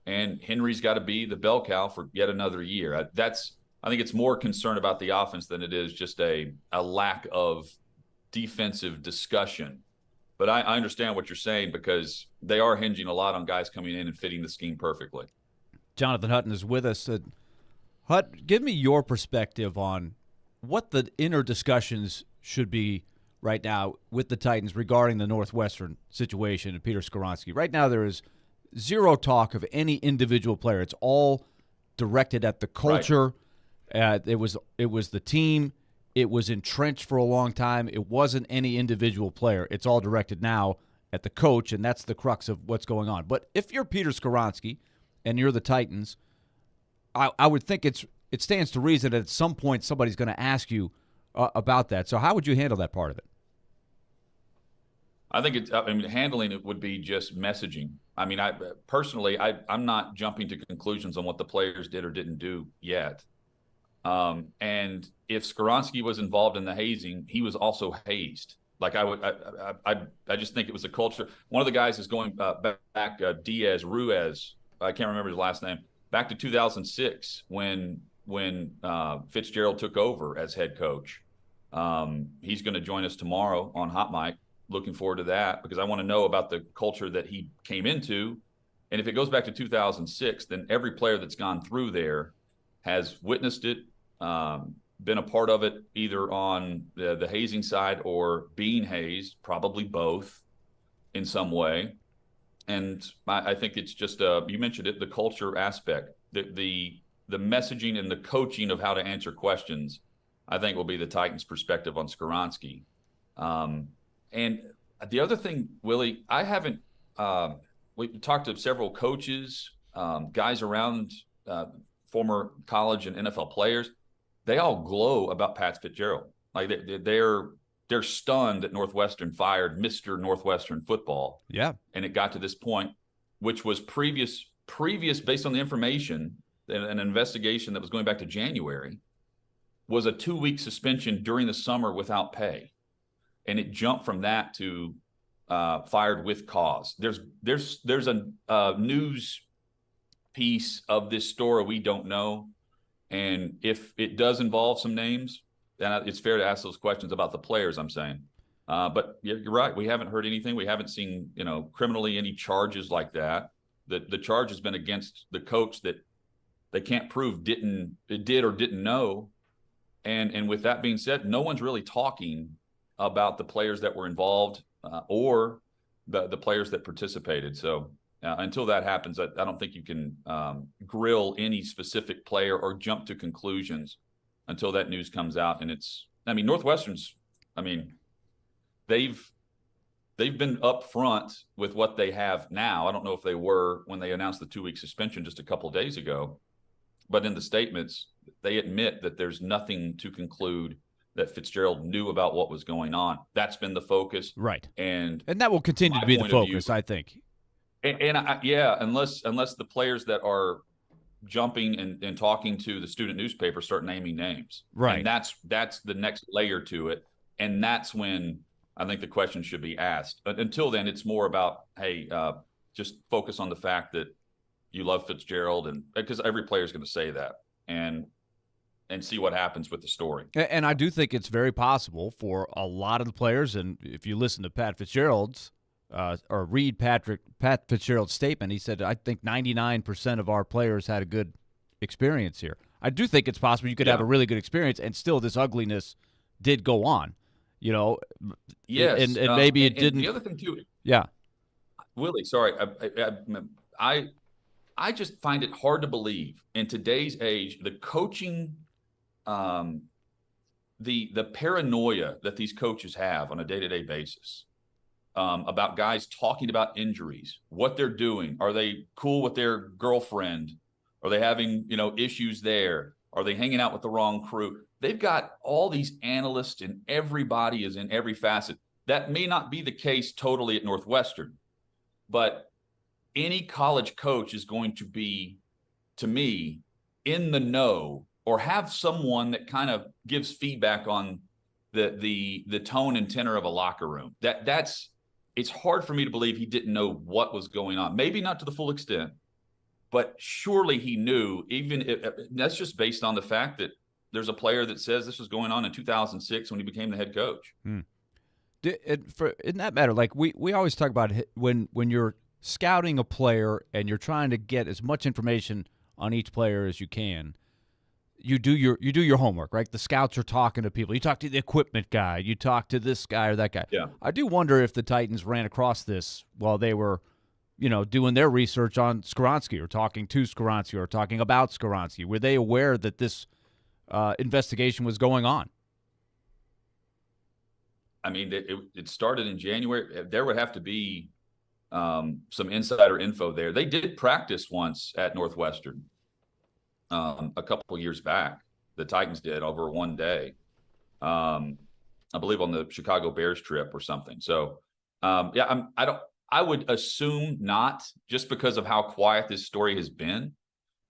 And Henry's got to be the bell cow for yet another year. I think it's more concern about the offense than it is just a lack of defensive discussion. But I understand what you're saying because they are hinging a lot on guys coming in and fitting the scheme perfectly. Jonathan Hutton is with us. Hut, give me your perspective on what the inner discussions should be right now with the Titans regarding the Northwestern situation and Peter Skoronski. Right now there is zero talk of any individual player. It's all directed at the culture. Right. It was the team. It was entrenched for a long time. It wasn't any individual player. It's all directed now at the coach, and that's the crux of what's going on. But if you're Peter Skoronski and you're the Titans, I would think it stands to reason that at some point somebody's going to ask you about that. So how would you handle that part of it? I think handling it would be just messaging. I'm not jumping to conclusions on what the players did or didn't do yet. And if Skoronski was involved in the hazing, he was also hazed. Like I just think it was a culture. One of the guys is going back, Ruiz. I can't remember his last name. Back to 2006 when Fitzgerald took over as head coach. He's going to join us tomorrow on Hot Mic. Looking forward to that because I want to know about the culture that he came into. And if it goes back to 2006, then every player that's gone through there has witnessed it, been a part of it either on the hazing side or being hazed, probably both in some way. And I think it's just you mentioned it, the culture aspect, the messaging and the coaching of how to answer questions, I think will be the Titans' perspective on Skoronski. And the other thing, Willie, we've talked to several coaches, guys around former college and NFL players. They all glow about Pat Fitzgerald. Like they're stunned that Northwestern fired Mr. Northwestern football. Yeah. And it got to this point, which was previous based on the information and an investigation that was going back to January. was a 2-week suspension during the summer without pay. And it jumped from that to fired with cause. There's a news piece of this story we don't know. And if it does involve some names, then it's fair to ask those questions about the players, I'm saying. But you're right. We haven't heard anything. We haven't seen, criminally any charges like that. The charge has been against the coach that they can't prove did or didn't know. And with that being said, no one's really talking about the players that were involved or the players that participated. So until that happens, I don't think you can grill any specific player or jump to conclusions until that news comes out. And Northwestern's, they've been upfront with what they have now. I don't know if they were when they announced the 2-week suspension just a couple of days ago, but in the statements, they admit that there's nothing to conclude that Fitzgerald knew about what was going on. That's been the focus. Right. And that will continue to be the focus, I think. Unless the players that are jumping and talking to the student newspaper start naming names. Right. And that's the next layer to it. And that's when I think the question should be asked. But until then, it's more about, hey, just focus on the fact that you love Fitzgerald, and because every player is going to say that, and see what happens with the story. And I do think it's very possible for a lot of the players, and if you listen to Pat Fitzgerald's or read Pat Fitzgerald's statement, he said, I think 99% of our players had a good experience here. I do think it's possible you could have a really good experience and still this ugliness did go on, Yes. And maybe it didn't. The other thing too. Yeah. Willie, sorry. I just find it hard to believe in today's age, the coaching, the paranoia that these coaches have on a day-to-day basis about guys talking about injuries, what they're doing. Are they cool with their girlfriend? Are they having, issues there? Are they hanging out with the wrong crew? They've got all these analysts and everybody is in every facet. That may not be the case totally at Northwestern, but any college coach is going to be, to me, in the know or have someone that kind of gives feedback on the tone and tenor of a locker room. It's hard for me to believe he didn't know what was going on. Maybe not to the full extent, but surely he knew. That's just based on the fact that there's a player that says this was going on in 2006 when he became the head coach. In that matter, like we always talk about when you're scouting a player and you're trying to get as much information on each player as you can, you do your homework, right? The scouts are talking to people. You talk to the equipment guy. You talk to this guy or that guy. Yeah. I do wonder if the Titans ran across this while they were, doing their research on Skoronski or talking to Skoronski or talking about Skoronski. Were they aware that this investigation was going on? It started in January. There would have to be some insider info there. They did practice once at Northwestern a couple years back. The Titans did over one day, I believe on the Chicago Bears trip or something. So, I would assume not, just because of how quiet this story has been.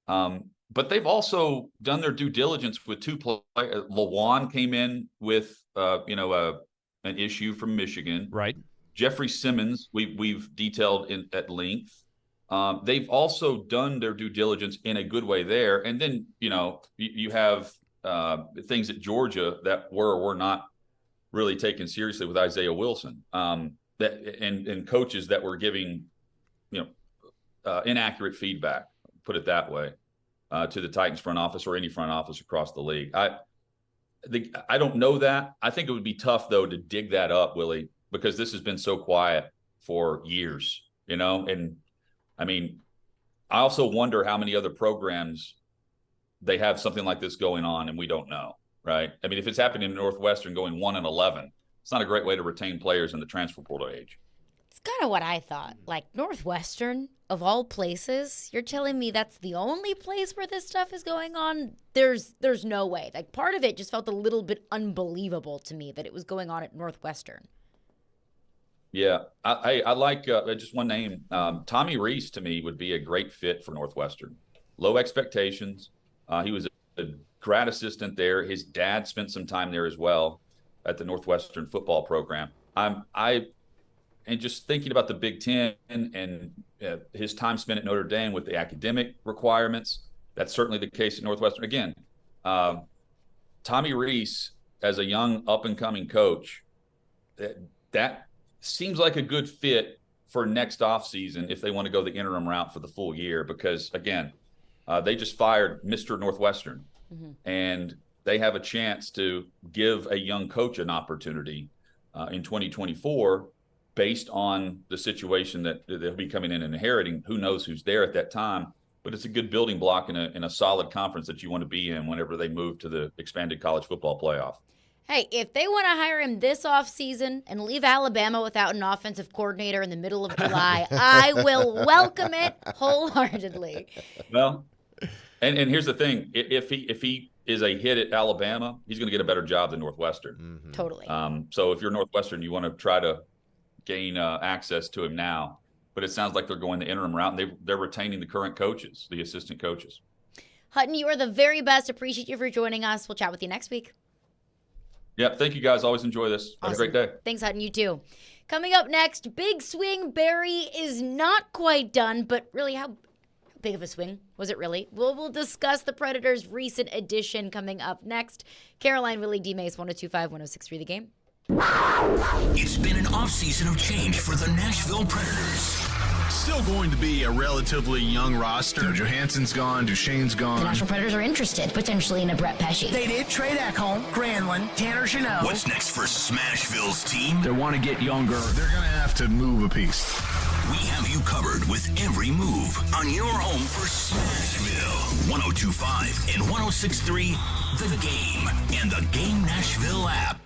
But they've also done their due diligence with two players. Lawan came in with, an issue from Michigan. Right. Jeffrey Simmons, we've detailed at length. They've also done their due diligence in a good way there. And then, you have things at Georgia that were or were not really taken seriously with Isaiah Wilson, and coaches that were giving, inaccurate feedback, put it that way, to the Titans front office or any front office across the league. I don't know that. I think it would be tough, though, to dig that up, Willie, because this has been so quiet for years, and I also wonder how many other programs they have something like this going on and we don't know, right? If it's happening in Northwestern going 1-11, it's not a great way to retain players in the transfer portal age. It's kind of what I thought. Like, Northwestern, of all places, you're telling me that's the only place where this stuff is going on? There's no way. Like, part of it just felt a little bit unbelievable to me that it was going on at Northwestern. Yeah, I like just one name. Tommy Reese, to me, would be a great fit for Northwestern. Low expectations. He was a grad assistant there. His dad spent some time there as well at the Northwestern football program. And just thinking about the Big Ten and his time spent at Notre Dame with the academic requirements, that's certainly the case at Northwestern. Again, Tommy Rees, as a young up-and-coming coach, that seems like a good fit for next offseason if they want to go the interim route for the full year because, again, they just fired Mr. Northwestern, and they have a chance to give a young coach an opportunity in 2024 based on the situation that they'll be coming in and inheriting. Who knows who's there at that time, but it's a good building block in a solid conference that you want to be in whenever they move to the expanded college football playoff. Hey, if they want to hire him this offseason and leave Alabama without an offensive coordinator in the middle of July, I will welcome it wholeheartedly. Well, and here's the thing. If he is a hit at Alabama, he's going to get a better job than Northwestern. Totally. So if you're Northwestern, you want to try to gain access to him now. But it sounds like they're going the interim route, and they're retaining the current coaches, the assistant coaches. Hutton, you are the very best. Appreciate you for joining us. We'll chat with you next week. Yeah, thank you guys. Always enjoy this. Have a great day. Thanks, Hutton. You too. Coming up next, big swing. Barry is not quite done, but really, how big of a swing was it really? We'll discuss the Predators' recent addition coming up next. Caroline, Willy, D-Mase, 102.5, 106.3 The Game. It's been an offseason of change for the Nashville Predators. Still going to be a relatively young roster. Johansson's gone, Duchesne's gone. The Nashville Predators are interested, potentially, in a Brett Pesce. They did trade Ekholm, Granlund, Tanner Jeannot. What's next for Smashville's team? They want to get younger. They're going to have to move a piece. We have you covered with every move on your home for Smashville. 102.5 and 106.3 The Game and the Game Nashville app.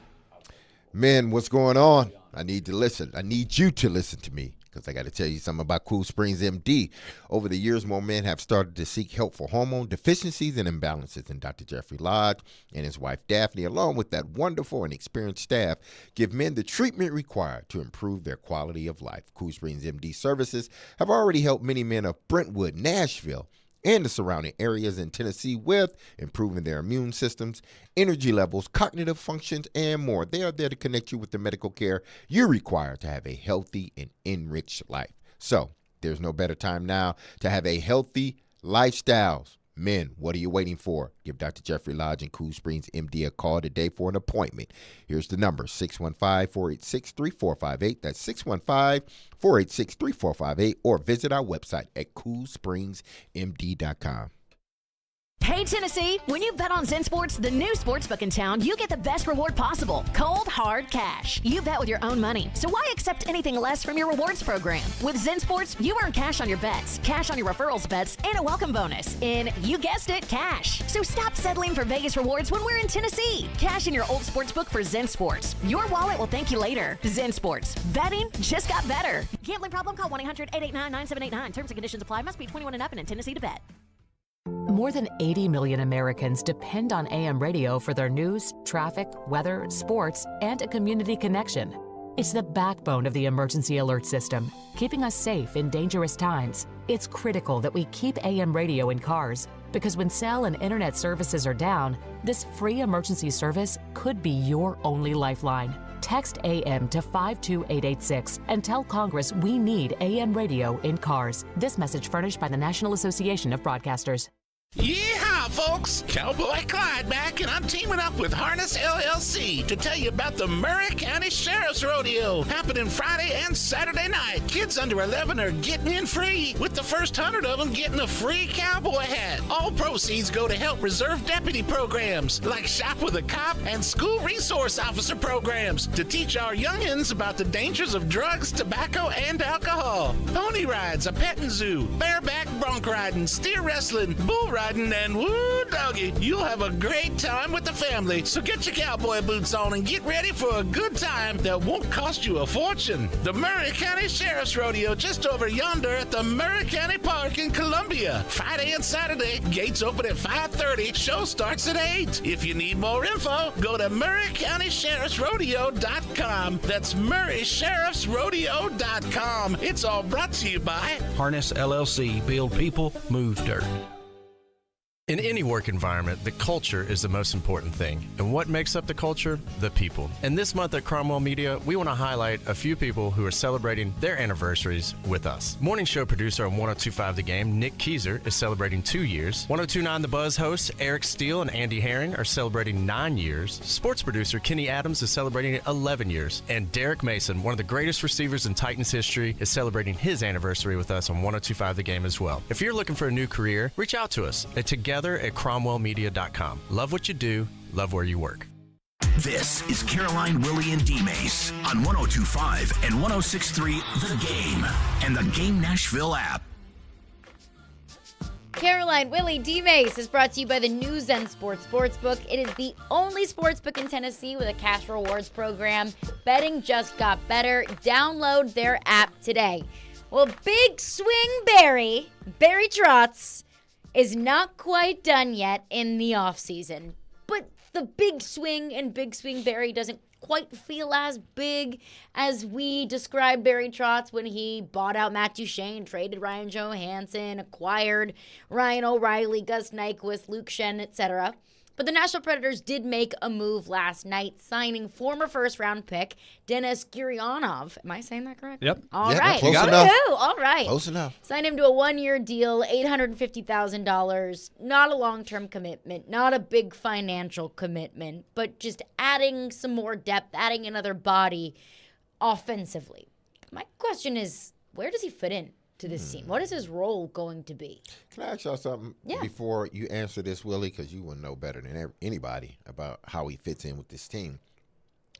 Men, what's going on? I need to listen. I need you to listen to me because I got to tell you something about Cool Springs MD. Over the years, more men have started to seek help for hormone deficiencies and imbalances, and Dr. Jeffrey Lodge and his wife Daphne, along with that wonderful and experienced staff, give men the treatment required to improve their quality of life. Cool Springs MD services have already helped many men of Brentwood, Nashville, and the surrounding areas in Tennessee with improving their immune systems, energy levels, cognitive functions, and more. They are there to connect you with the medical care you require to have a healthy and enriched life. So there's no better time now to have a healthy lifestyle. Men, what are you waiting for? Give Dr. Jeffrey Lodge and Cool Springs MD a call today for an appointment. Here's the number, 615-486-3458. That's 615-486-3458. Or visit our website at coolspringsmd.com. Hey, Tennessee, when you bet on Zen Sports, the new sportsbook in town, you get the best reward possible. Cold, hard cash. You bet with your own money, so why accept anything less from your rewards program? With Zen Sports, you earn cash on your bets, cash on your referrals bets, and a welcome bonus in, you guessed it, cash. So stop settling for Vegas rewards when we're in Tennessee. Cash in your old sportsbook for Zen Sports. Your wallet will thank you later. Zen Sports. Betting just got better. Gambling problem? Call 1-800-889-9789. Terms and conditions apply. Must be 21 and up and in Tennessee to bet. More than 80 million Americans depend on AM radio for their news, traffic, weather, sports, and a community connection. It's the backbone of the emergency alert system, keeping us safe in dangerous times. It's critical that we keep AM radio in cars, because when cell and internet services are down, this free emergency service could be your only lifeline. Text AM to 52886 and tell Congress we need AM radio in cars. This message furnished by the National Association of Broadcasters. Yeehaw, folks! Cowboy Clyde back, and I'm teaming up with Harness LLC to tell you about the Murray County Sheriff's Rodeo, happening Friday and Saturday night. Kids under 11 are getting in free, with the first 100 of them getting a free cowboy hat. All proceeds go to help reserve deputy programs, like Shop with a Cop and School Resource Officer programs, to teach our youngins about the dangers of drugs, tobacco, and alcohol. Pony rides, a petting zoo, bareback bronc riding, steer wrestling, bull riding, and woo doggy, you'll have a great time with the family. So get your cowboy boots on and get ready for a good time that won't cost you a fortune. The Murray County Sheriff's Rodeo, just over yonder at the Murray County Park in Columbia. Friday and Saturday, gates open at 5:30, show starts at 8. If you need more info, go to MurrayCountySheriffsRodeo.com. That's MurraySheriffsRodeo.com. It's all brought to you by Harness LLC. Build people, move dirt. In any work environment, the culture is the most important thing. And what makes up the culture? The people. And this month at Cromwell Media, we want to highlight a few people who are celebrating their anniversaries with us. Morning show producer on 102.5 The Game, Nick Keyser, is celebrating 2 years. 102.9 The Buzz hosts, Eric Steele and Andy Herring, are celebrating 9 years. Sports producer Kenny Adams is celebrating 11 years. And Derek Mason, one of the greatest receivers in Titans history, is celebrating his anniversary with us on 102.5 The Game as well. If you're looking for a new career, reach out to us at together@cromwellmedia.com. Love what you do, love where you work. This is Caroline, Willy, and D-Mase on 102.5 and 106.3 The Game and the Game Nashville app. Caroline, Willy, D-Mase is brought to you by the New Zen Sports Sportsbook. It is the only sportsbook in Tennessee with a cash rewards program. Betting just got better. Download their app today. Well, Big Swing Barry Trotz, is not quite done yet in the offseason. But the Big Swing and Big Swing Barry doesn't quite feel as big as we described Barry Trotz when he bought out Matt Duchene, traded Ryan Johansson, acquired Ryan O'Reilly, Gus Nyquist, Luke Shen, etc. But the Nashville Predators did make a move last night, signing former first-round pick Denis Gurianov. Am I saying that correct? Yep. All Yeah, right. close enough. Woo-hoo. All right. Close enough. Signed him to a one-year deal, $850,000. Not a long-term commitment, not a big financial commitment, but just adding some more depth, adding another body offensively. My question is, where does he fit in to this team? What is his role going to be? Can I ask y'all something before you answer this, Willie? Because you will know better than anybody about how he fits in with this team.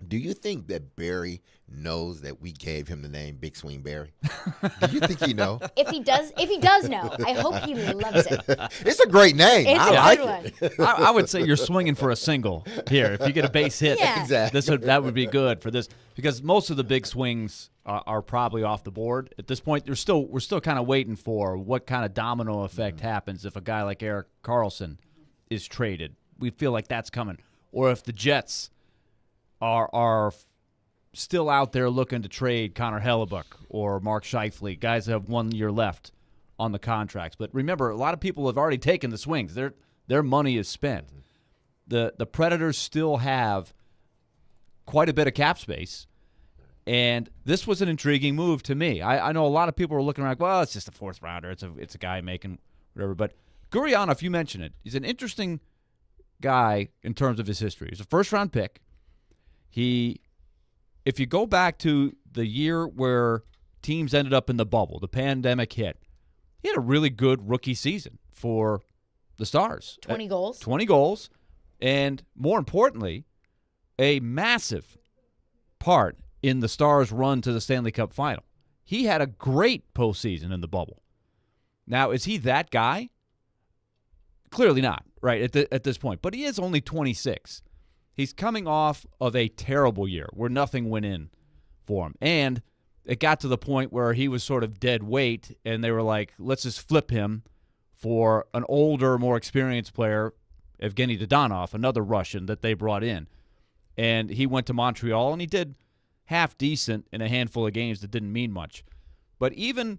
Do you think that Barry knows that we gave him the name Big Swing Barry? Do you think he know? If he does know, I hope he loves it. It's a great name. It's I a like good it. one. I would say you're swinging for a single here. If you get a base hit, Yeah. Exactly. that would be good for this, because most of the big swings are probably off the board at this point. We're still kind of waiting for what kind of domino effect happens if a guy like Erik Karlsson is traded. We feel like that's coming, or if the Jets are still out there looking to trade Connor Hellebuck or Mark Scheifele, guys that have 1 year left on the contracts. But remember, a lot of people have already taken the swings. Their money is spent. The Predators still have quite a bit of cap space, and this was an intriguing move to me. I know a lot of people are looking around, well, it's just a fourth rounder. It's a guy making whatever. But Gurianov, you mentioned it. He's an interesting guy in terms of his history. He's a first-round pick. If you go back to the year where teams ended up in the bubble, the pandemic hit, he had a really good rookie season for the Stars. 20 goals. 20 goals, and more importantly, a massive part in the Stars' run to the Stanley Cup final. He had a great postseason in the bubble. Now, is he that guy? Clearly not, right, at this point. But he is only 26. He's coming off of a terrible year where nothing went in for him. And it got to the point where he was sort of dead weight, and they were like, let's just flip him for an older, more experienced player, Evgeny Dadonov, another Russian that they brought in. And he went to Montreal, and he did half decent in a handful of games that didn't mean much. But even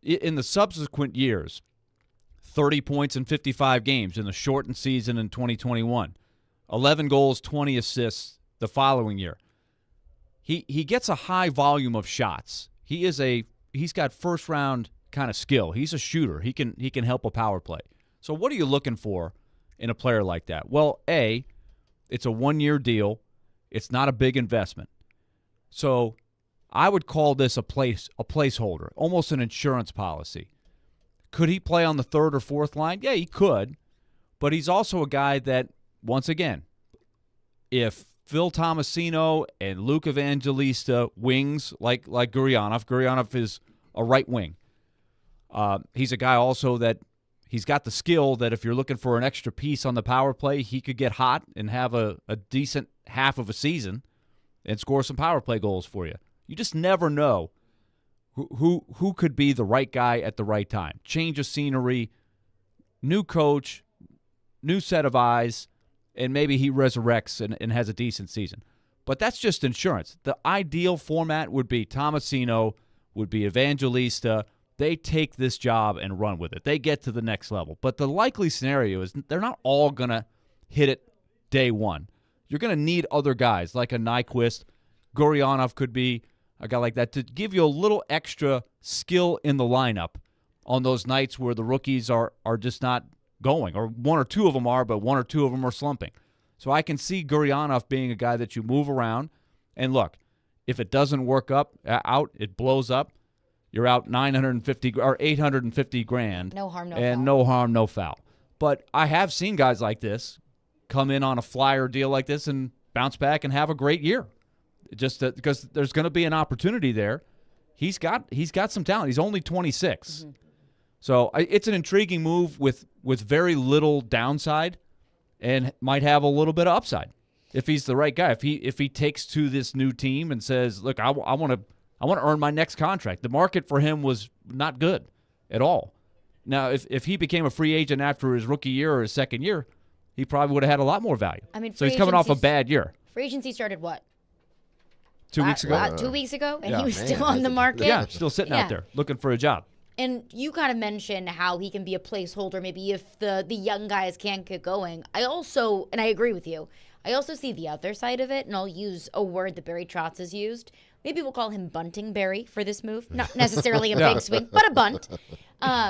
in the subsequent years, 30 points in 55 games in the shortened season in 2021, 11 goals, 20 assists the following year. He gets a high volume of shots. He's got first round kind of skill. He's a shooter. He can help a power play. So what are you looking for in a player like that? Well, it's a 1 year deal. It's not a big investment. So I would call this a placeholder, almost an insurance policy. Could he play on the third or fourth line? Yeah, he could. But he's also a guy that, once again, if Phil Tomasino and Luke Evangelista wings like Gurianov is a right wing. He's a guy also that he's got the skill that if you're looking for an extra piece on the power play, he could get hot and have a decent half of a season and score some power play goals for you. You just never know who could be the right guy at the right time. Change of scenery, new coach, new set of eyes, and maybe he resurrects and has a decent season. But that's just insurance. The ideal format would be Tomasino, would be Evangelista, they take this job and run with it. They get to the next level. But the likely scenario is they're not all going to hit it day one. You're going to need other guys like a Nyquist. Gurianov could be a guy like that to give you a little extra skill in the lineup on those nights where the rookies are just not going, or one or two of them are, but one or two of them are slumping. So I can see Gurianov being a guy that you move around. And look, if it doesn't work out, it blows up. You're out $950 or $850,000. No harm, no and foul. no harm, no foul. But I have seen guys like this come in on a flyer deal like this and bounce back and have a great year. Just because there's going to be an opportunity there. He's got some talent. He's only 26. Mm-hmm. So it's an intriguing move with very little downside, and might have a little bit of upside if he's the right guy. If he takes to this new team and says, "Look, I want to earn my next contract." The market for him was not good at all. Now, if he became a free agent after his rookie year or his second year, he probably would have had a lot more value. I mean, so he's coming off a bad year. Free agency started what? 2 weeks ago. 2 weeks ago, and yeah. he was still on the market. Yeah, still sitting out there looking for a job. And you kind of mentioned how he can be a placeholder maybe if the young guys can't get going. I agree with you, I also see the other side of it, and I'll use a word that Barry Trotz has used. Maybe we'll call him bunting Barry for this move. Not necessarily a big swing, but a bunt.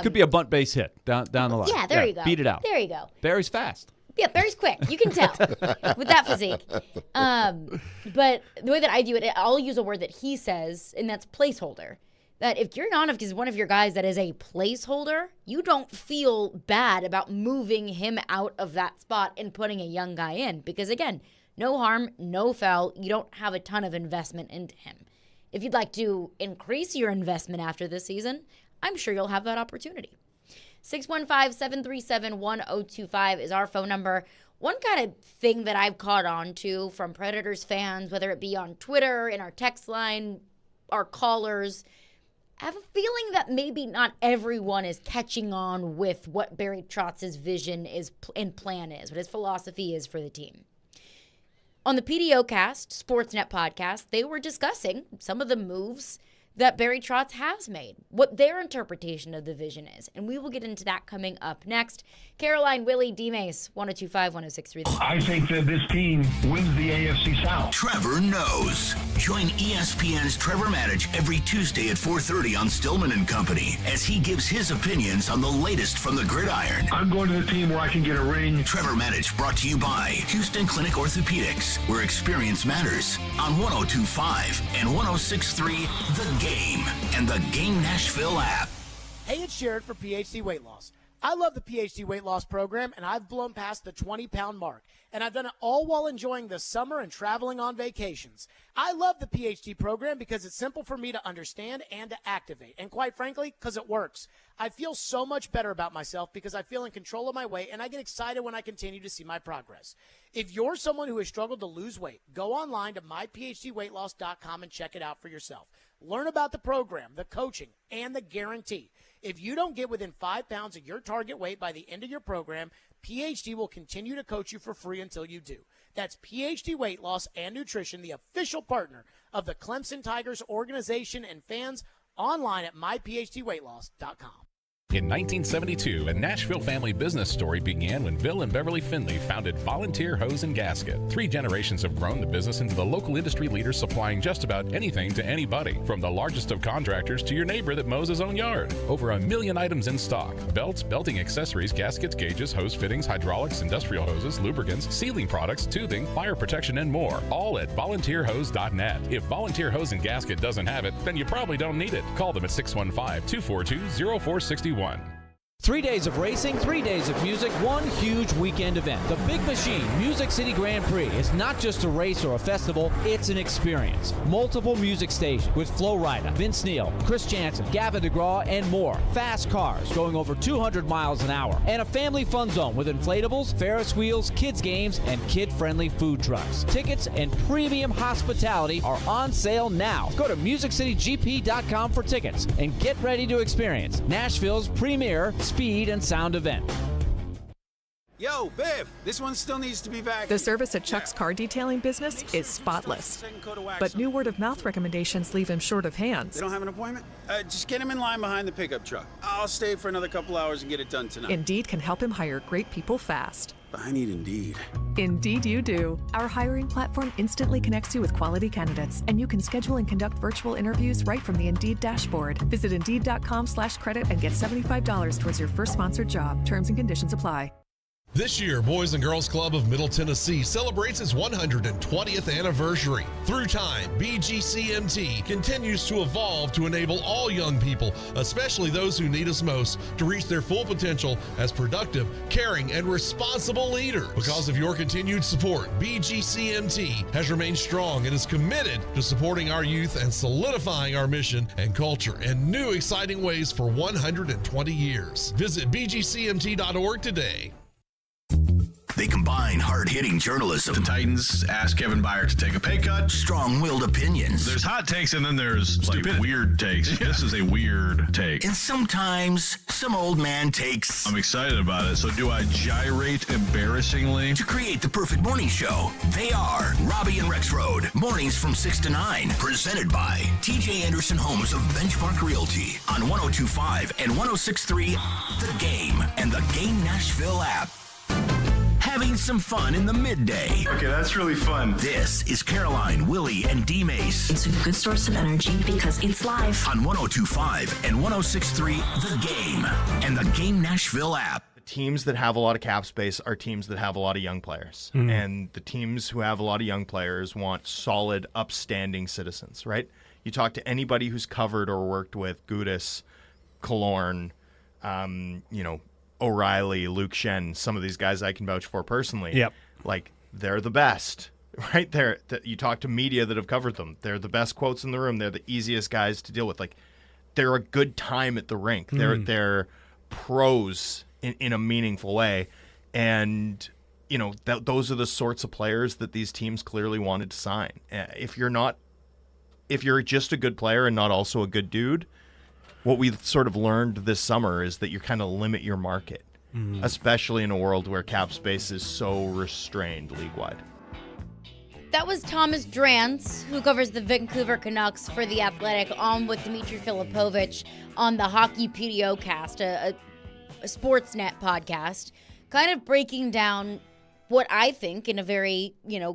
Could be a bunt base hit down the line. Yeah, there you go. Beat it out. There you go. Barry's fast. Yeah, Barry's quick. You can tell with that physique. But the way that I view it, I'll use a word that he says, and that's placeholder. That if Gurianov is one of your guys that is a placeholder, you don't feel bad about moving him out of that spot and putting a young guy in. Because, again, no harm, no foul. You don't have a ton of investment into him. If you'd like to increase your investment after this season, I'm sure you'll have that opportunity. 615-737-1025 is our phone number. One kind of thing that I've caught on to from Predators fans, whether it be on Twitter, in our text line, our callers, I have a feeling that maybe not everyone is catching on with what Barry Trotz's vision is and plan is, what his philosophy is for the team. On the PDO Cast, Sportsnet podcast, they were discussing some of the moves that Barry Trotz has made, what their interpretation of the vision is. And we will get into that coming up next. Caroline, Willy, D-Mase, 102.5, 106.3. I think that this team wins the AFC South. Trevor knows. Join ESPN's Trevor Maddich every Tuesday at 4:30 on Stillman & Company as he gives his opinions on the latest from the gridiron. I'm going to the team where I can get a ring. Trevor Maddich brought to you by Houston Clinic Orthopedics, where experience matters, on 102.5 and 106.3 The Game and the Game Nashville app. Hey, it's Jared for PhD Weight Loss. I love the PhD Weight Loss program, and I've blown past the 20-pound mark. And I've done it all while enjoying the summer and traveling on vacations. I love the PhD program because it's simple for me to understand and to activate. And quite frankly, because it works. I feel so much better about myself because I feel in control of my weight, and I get excited when I continue to see my progress. If you're someone who has struggled to lose weight, go online to myphdweightloss.com and check it out for yourself. Learn about the program, the coaching, and the guarantee. If you don't get within 5 pounds of your target weight by the end of your program, PhD will continue to coach you for free until you do. That's PhD Weight Loss and Nutrition, the official partner of the Clemson Tigers organization and fans, online at myphdweightloss.com. In 1972, a Nashville family business story began when Bill and Beverly Finley founded Volunteer Hose and Gasket. 3 generations have grown the business into the local industry leader supplying just about anything to anybody, from the largest of contractors to your neighbor that mows his own yard. Over 1 million items in stock: belts, belting accessories, gaskets, gauges, hose fittings, hydraulics, industrial hoses, lubricants, sealing products, tubing, fire protection, and more. All at volunteerhose.net. If Volunteer Hose and Gasket doesn't have it, then you probably don't need it. Call them at 615-242-0461. 3 days of racing, 3 days of music, one huge weekend event. The Big Machine Music City Grand Prix is not just a race or a festival, it's an experience. Multiple music stations with Flo Rida, Vince Neil, Chris Jansen, Gavin DeGraw, and more. Fast cars going over 200 miles an hour. And a family fun zone with inflatables, Ferris wheels, kids games, and kid-friendly food trucks. Tickets and premium hospitality are on sale now. Go to MusicCityGP.com for tickets and get ready to experience Nashville's premier speed and sound event. Yo, Biff, this one still needs to be vacuumed. The service at Chuck's car detailing business is spotless. But new word-of-mouth recommendations leave him short of hands. They don't have an appointment? Just get him in line behind the pickup truck. I'll stay for another couple hours and get it done tonight. Indeed can help him hire great people fast. I need Indeed. Indeed you do. Our hiring platform instantly connects you with quality candidates, and you can schedule and conduct virtual interviews right from the Indeed dashboard. Visit Indeed.com/credit and get $75 towards your first sponsored job. Terms and conditions apply. This year, Boys and Girls Club of Middle Tennessee celebrates its 120th anniversary. Through time, BGCMT continues to evolve to enable all young people, especially those who need us most, to reach their full potential as productive, caring, and responsible leaders. Because of your continued support, BGCMT has remained strong and is committed to supporting our youth and solidifying our mission and culture in new exciting ways for 120 years. Visit bgcmt.org today. They combine hard-hitting journalism. The Titans asked Kevin Byard to take a pay cut. Strong-willed opinions. There's hot takes and then there's like weird takes. Yeah. This is a weird take. And sometimes some old man takes. I'm excited about it. So do I gyrate embarrassingly? To create the perfect morning show, they are Robbie and Rex Road. Mornings from 6 to 9. Presented by TJ Anderson Homes of Benchmark Realty on 102.5 and 106.3 The Game and the Game Nashville app. Having some fun in the midday. Okay, that's really fun. This is Caroline, Willy, and D-Mase. It's a good source of energy because it's live. On 102.5 and 106.3 The Game and the Game Nashville app. The teams that have a lot of cap space are teams that have a lot of young players. Mm-hmm. And the teams who have a lot of young players want solid, upstanding citizens, right? You talk to anybody who's covered or worked with Gudis, Killorn, O'Reilly, Luke Shen, some of these guys I can vouch for personally. Yep. Like, they're the best, right? You talk to media that have covered them. They're the best quotes in the room. They're the easiest guys to deal with. Like, they're a good time at the rink. They're pros in a meaningful way. And, those are the sorts of players that these teams clearly wanted to sign. If you're just a good player and not also a good dude, what we sort of learned this summer is that you kind of limit your market, especially in a world where cap space is so restrained league-wide. That was Thomas Drance, who covers the Vancouver Canucks for The Athletic, on with Dmitry Filipovich on the Hockey PDO cast, a Sportsnet podcast, kind of breaking down what I think in a very,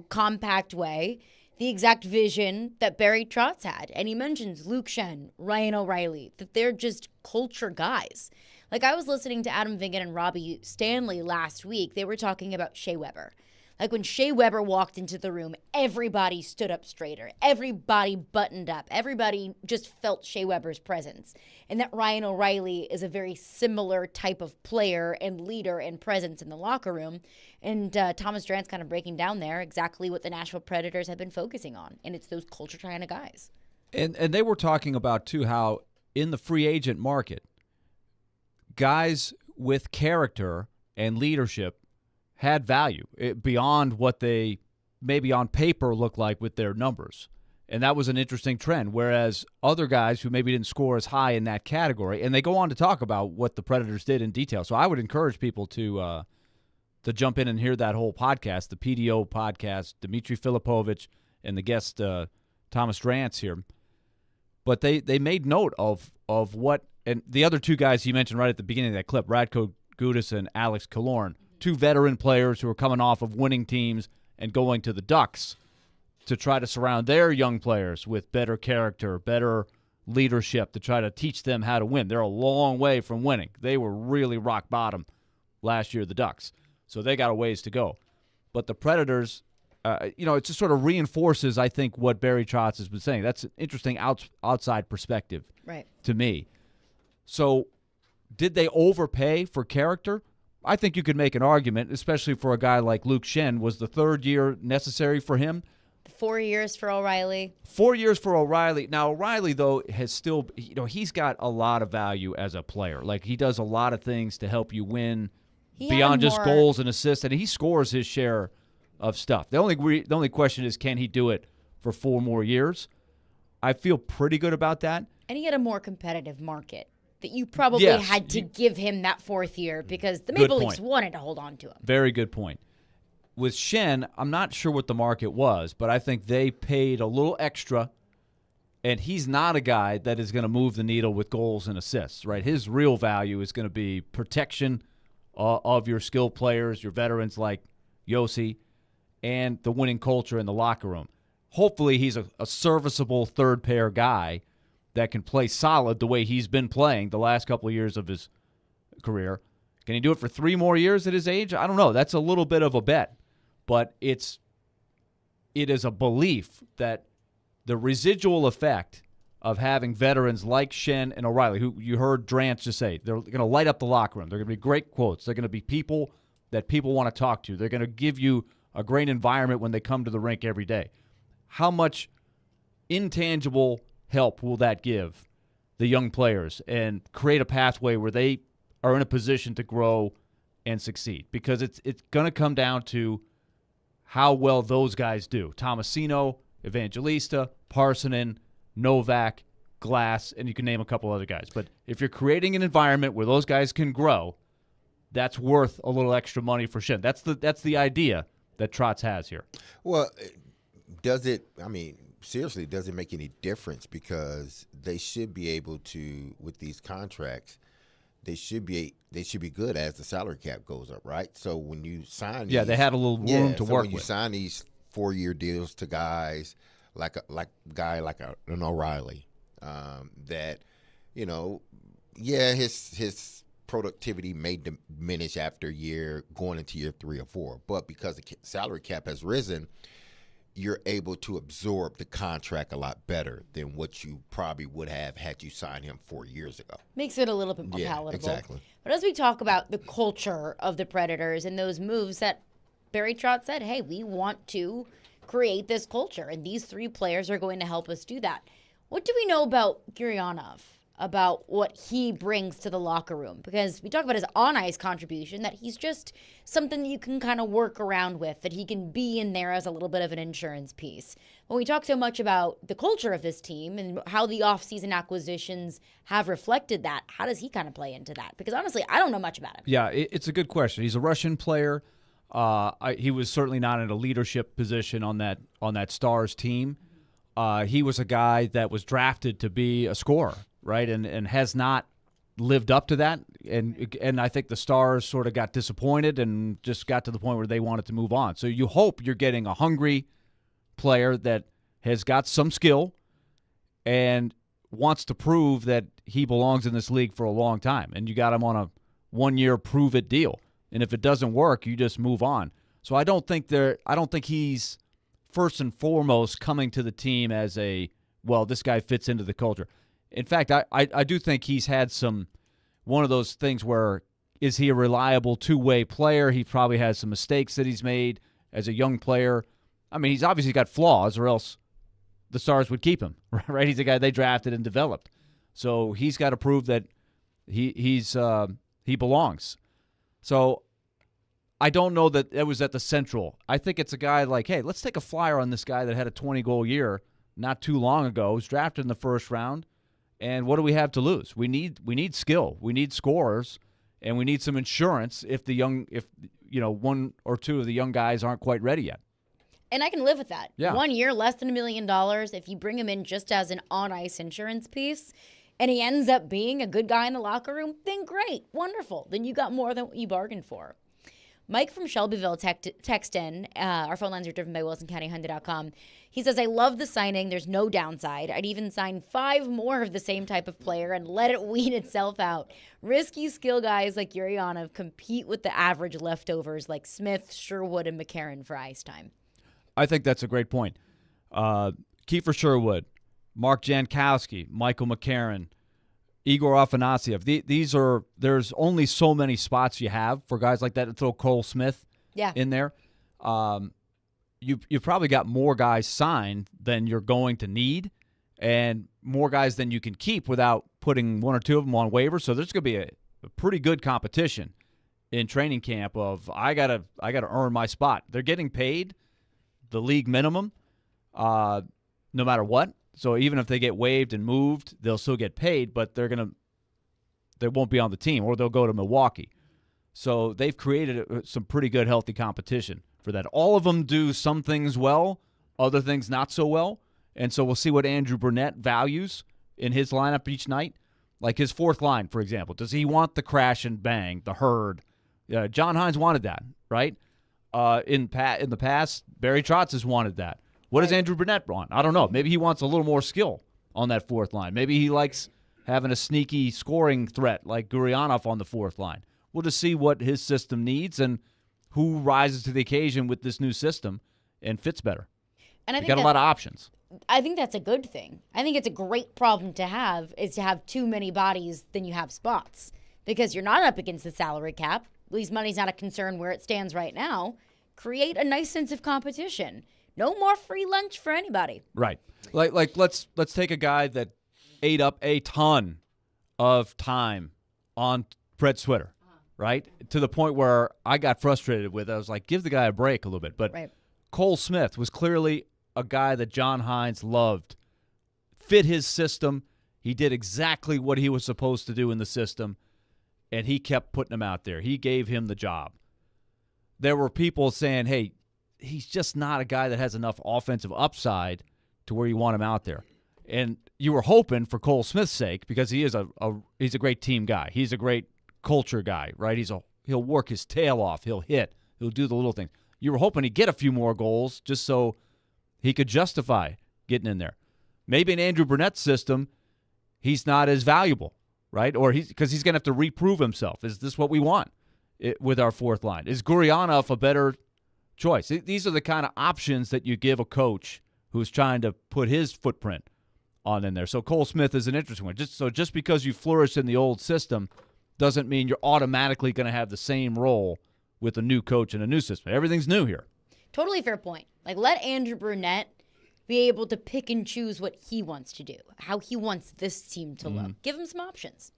compact way, the exact vision that Barry Trotz had. And he mentions Luke Shen, Ryan O'Reilly, that they're just culture guys. Like, I was listening to Adam Vingan and Robbie Stanley last week. They were talking about Shea Weber. Like, when Shea Weber walked into the room, everybody stood up straighter. Everybody buttoned up. Everybody just felt Shea Weber's presence. And that Ryan O'Reilly is a very similar type of player and leader and presence in the locker room. And Thomas Drance kind of breaking down there exactly what the Nashville Predators have been focusing on. And it's those culture kind of guys. And they were talking about, too, how in the free agent market, guys with character and leadership had value beyond what they maybe on paper look like with their numbers. And that was an interesting trend, whereas other guys who maybe didn't score as high in that category, and they go on to talk about what the Predators did in detail. So I would encourage people to jump in and hear that whole podcast, the PDO podcast, Dmitry Filipovich and the guest Thomas Drance here. But they made note of what, and the other two guys you mentioned right at the beginning of that clip, Radko Gudas and Alex Killorn, two veteran players who are coming off of winning teams and going to the Ducks to try to surround their young players with better character, better leadership, to try to teach them how to win. They're a long way from winning. They were really rock bottom last year, the Ducks. So they got a ways to go. But the Predators, it just sort of reinforces, I think, what Barry Trotz has been saying. That's an interesting outside perspective to me. So did they overpay for character? I think you could make an argument, especially for a guy like Luke Shen. Was the third year necessary for him? 4 years for O'Reilly. 4 years for O'Reilly. Now, O'Reilly, though, has still, he's got a lot of value as a player. Like, he does a lot of things to help you win beyond just goals and assists, and he scores his share of stuff. The only question is, can he do it for 4 more years? I feel pretty good about that. And he had a more competitive market. that you probably Yes, had to give him that 4th year because the Good Maple Leafs point. wanted to hold on to him. Very good point. With Shen, I'm not sure what the market was, but I think they paid a little extra, and he's not a guy that is going to move the needle with goals and assists, right? His real value is going to be protection of your skilled players, your veterans like Yossi, and the winning culture in the locker room. Hopefully he's a serviceable third-pair guy that can play solid the way he's been playing the last couple of years of his career. Can he do it for 3 more years at his age? I don't know. That's a little bit of a bet. But it is a belief that the residual effect of having veterans like Shen and O'Reilly, who you heard Drance just say, they're going to light up the locker room. They're going to be great quotes. They're going to be people that people want to talk to. They're going to give you a great environment when they come to the rink every day. How much intangible help will that give the young players and create a pathway where they are in a position to grow and succeed? Because it's going to come down to how well those guys do. Tomasino, Evangelista, Parsonen, Novak, Glass, and you can name a couple other guys. But if you're creating an environment where those guys can grow, that's worth a little extra money for Shen. That's the idea that Trotz has here. Well, seriously, does it make any difference? Because they should be able to, with these contracts, they should be good as the salary cap goes up, right? So when you sign they had a little room to work when you with. sign these 4-year deals to guys like an O'Reilly, that, his productivity may diminish after a year going into year 3 or 4, but because the salary cap has risen, you're able to absorb the contract a lot better than what you probably would have had you signed him 4 years ago. Makes it a little bit more palatable. Exactly. But as we talk about the culture of the Predators and those moves that Barry Trotz said, hey, we want to create this culture, and these 3 players are going to help us do that. What do we know about Gurianov, about what he brings to the locker room? Because we talk about his on-ice contribution, that he's just something that you can kind of work around with, that he can be in there as a little bit of an insurance piece. When we talk so much about the culture of this team and how the off-season acquisitions have reflected that, how does he kind of play into that? Because honestly, I don't know much about him. Yeah, it's a good question. He's a Russian player. He was certainly not in a leadership position on that Stars team. He was a guy that was drafted to be a scorer, right, and has not lived up to that. And I think the Stars sort of got disappointed and just got to the point where they wanted to move on. So you hope you're getting a hungry player that has got some skill and wants to prove that he belongs in this league for a long time. And you got him on a 1-year prove-it deal. And if it doesn't work, you just move on. So I don't think he's first and foremost coming to the team as this guy fits into the culture. In fact, I do think he's had one of those things where, is he a reliable two-way player? He probably has some mistakes that he's made as a young player. I mean, he's obviously got flaws, or else the Stars would keep him, right? He's a guy they drafted and developed. So he's got to prove that he belongs. So I don't know that it was at the Central. I think it's a guy like, hey, let's take a flyer on this guy that had a 20-goal year not too long ago, was drafted in the first round, and what do we have to lose? We need skill. We need scorers, and we need some insurance if one or two of the young guys aren't quite ready yet. And I can live with that. Yeah. 1 year, less than $1 million. If you bring him in just as an on-ice insurance piece, and he ends up being a good guy in the locker room, then great, wonderful. Then you got more than what you bargained for. Mike from Shelbyville text in. Our phone lines are driven by WilsonCountyHyundai.com. He says, I love the signing. There's no downside. I'd even sign 5 more of the same type of player and let it weed itself out. Risky skill guys like Gurianov compete with the average leftovers like Smith, Sherwood, and McCarron for ice time. I think that's a great point. Kiefer Sherwood, Mark Jankowski, Michael McCarron, Igor Afanasyev. There's only so many spots you have for guys like that to throw Cole Smith in there. You've probably got more guys signed than you're going to need, and more guys than you can keep without putting 1 or 2 of them on waivers. So there's going to be a pretty good competition in training camp of I gotta earn my spot. They're getting paid the league minimum, no matter what. So even if they get waived and moved, they'll still get paid, but they're going to they won't be on the team, or they'll go to Milwaukee. So they've created some pretty good, healthy competition for that. All of them do some things well, other things not so well. And so we'll see what Andrew Burnett values in his lineup each night. Like his fourth line, for example. Does he want the crash and bang, the herd? John Hines wanted that, right? In the past, Barry Trotz has wanted that. What does Andrew Burnett want? I don't know. Maybe he wants a little more skill on that fourth line. Maybe he likes having a sneaky scoring threat like Gurianov on the fourth line. We'll just see what his system needs and who rises to the occasion with this new system and fits better. And I think got a lot of options. I think that's a good thing. I think it's a great problem to have, is to have too many bodies than you have spots, because you're not up against the salary cap. At least money's not a concern where it stands right now. Create a nice sense of competition. No more free lunch for anybody. Right. Like let's take a guy that ate up a ton of time on Fred Switter, right? To the point where I got frustrated with it. I was like, give the guy a break a little bit. But Cole Smith was clearly a guy that John Hines loved, fit his system. He did exactly what he was supposed to do in the system, and he kept putting him out there. He gave him the job. There were people saying, hey, he's just not a guy that has enough offensive upside to where you want him out there. And you were hoping for Cole Smith's sake, because he is he's a great team guy. He's a great culture guy, right? He'll work his tail off. He'll hit. He'll do the little things. You were hoping he'd get a few more goals just so he could justify getting in there. Maybe in Andrew Burnett's system, he's not as valuable, right? Or because he's going to have to reprove himself. Is this what we want with our fourth line? Is Gurianov a better choice? These are the kind of options that you give a coach who's trying to put his footprint on in there. So Cole Smith is an interesting one. Just because you flourish in the old system doesn't mean you're automatically going to have the same role with a new coach and a new system. Everything's new here. Totally fair point. Like, let Andrew Burnett be able to pick and choose what he wants to do, how he wants this team to look. Give him some options.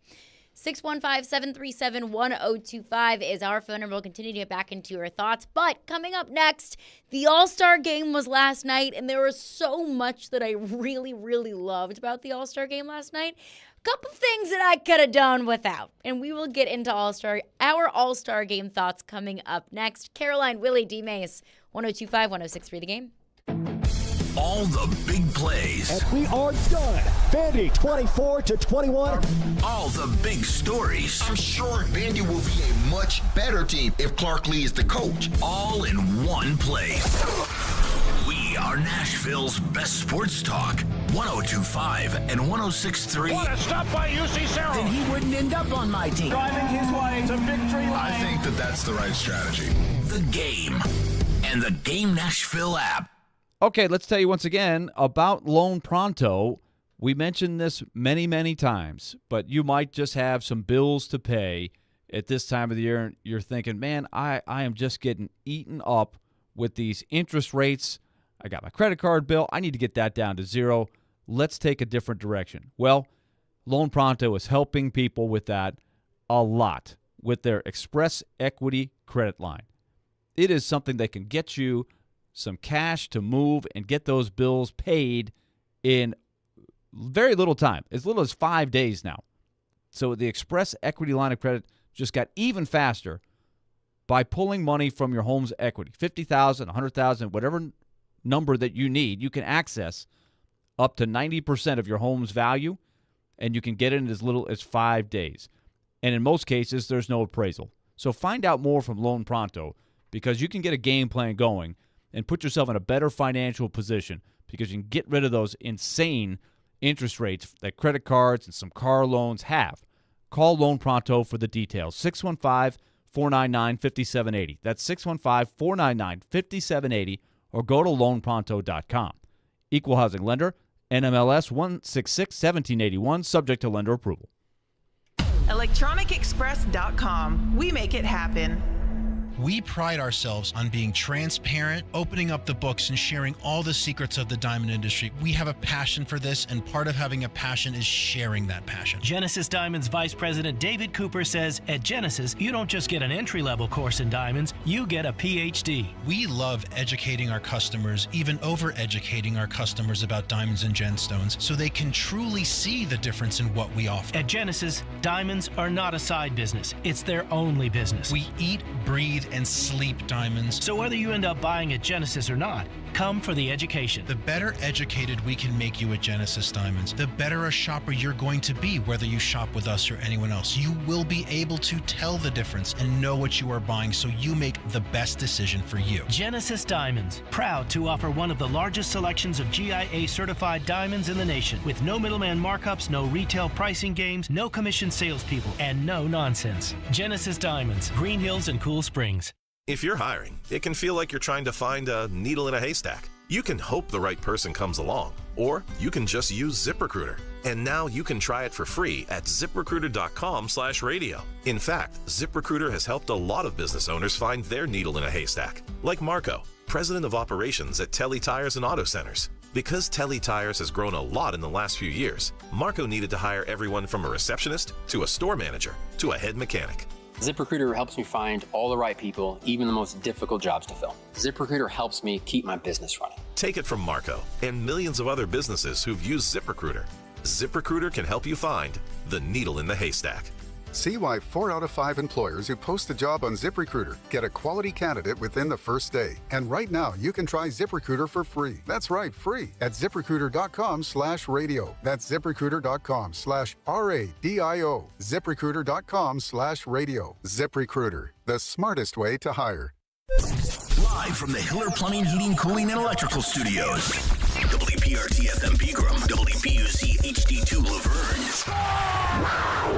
615-737-1025 is our phone number. We'll continue to get back into your thoughts. But coming up next, the All-Star Game was last night, and there was so much that I really, really loved about the All-Star Game last night. A couple things that I could have done without. And we will get into our All-Star Game thoughts coming up next. Caroline, Willy, D-Mase, 102.5, 106.3 The Game. All the big plays. And we are done. Vandy 24-21. All the big stories. I'm sure Vandy will be a much better team if Clark Lee is the coach. All in one place. We are Nashville's best sports talk. 102.5 and 106.3. What a stop by UC Sarah. Then he wouldn't end up on my team. Driving his way to victory lane. I think that's the right strategy. The Game and the Game Nashville app. Okay, let's tell you once again about Loan Pronto. We mentioned this many, many times, but you might just have some bills to pay at this time of the year. And you're thinking, man, I am just getting eaten up with these interest rates. I got my credit card bill. I need to get that down to zero. Let's take a different direction. Well, Loan Pronto is helping people with that a lot with their Express Equity credit line. It is something that can get you some cash to move and get those bills paid in very little time, as little as 5 days now. So the Express Equity line of credit just got even faster by pulling money from your home's equity. $50,000, $100,000, whatever number that you need, you can access up to 90% of your home's value, and you can get it in as little as 5 days. And in most cases, there's no appraisal. So find out more from Loan Pronto, because you can get a game plan going and put yourself in a better financial position, because you can get rid of those insane interest rates that credit cards and some car loans have. Call Loan Pronto for the details. 615-499-5780. That's 615-499-5780, or go to loanpronto.com. Equal housing lender, NMLS 1661781, subject to lender approval. ElectronicExpress.com. We make it happen. We pride ourselves on being transparent, opening up the books, and sharing all the secrets of the diamond industry. We have a passion for this, and part of having a passion is sharing that passion. Genesis Diamonds Vice President David Cooper says, at Genesis, you don't just get an entry-level course in diamonds, you get a PhD. We love educating our customers, even over-educating our customers about diamonds and gemstones, so they can truly see the difference in what we offer. At Genesis, diamonds are not a side business. It's their only business. We eat, breathe, and sleep diamonds. So whether you end up buying at Genesis or not, come for the education. The better educated we can make you at Genesis Diamonds, the better a shopper you're going to be, whether you shop with us or anyone else. You will be able to tell the difference and know what you are buying, so you make the best decision for you. Genesis Diamonds, proud to offer one of the largest selections of GIA certified diamonds in the nation, with no middleman markups, no retail pricing games, no commission salespeople, and no nonsense. Genesis Diamonds, Green Hills and Cool Springs. If you're hiring, it can feel like you're trying to find a needle in a haystack. You can hope the right person comes along, or you can just use ZipRecruiter. And now you can try it for free at ZipRecruiter.com/radio. In fact, ZipRecruiter has helped a lot of business owners find their needle in a haystack, like Marco, president of operations at Telly Tires and Auto Centers. Because Telly Tires has grown a lot in the last few years, Marco needed to hire everyone from a receptionist to a store manager to a head mechanic. ZipRecruiter helps me find all the right people, even the most difficult jobs to fill. ZipRecruiter helps me keep my business running. Take it from Marco and millions of other businesses who've used ZipRecruiter. ZipRecruiter can help you find the needle in the haystack. See why 4 out of 5 employers who post a job on ZipRecruiter get a quality candidate within the first day. And right now, you can try ZipRecruiter for free. That's right, free at ZipRecruiter.com/radio. That's ZipRecruiter.com/RADIO. ZipRecruiter.com/radio. ZipRecruiter, the smartest way to hire. Live from the Hiller Plumbing, Heating, Cooling, and Electrical Studios. WPRT FM Pegram, WPUC HD2 Laverne.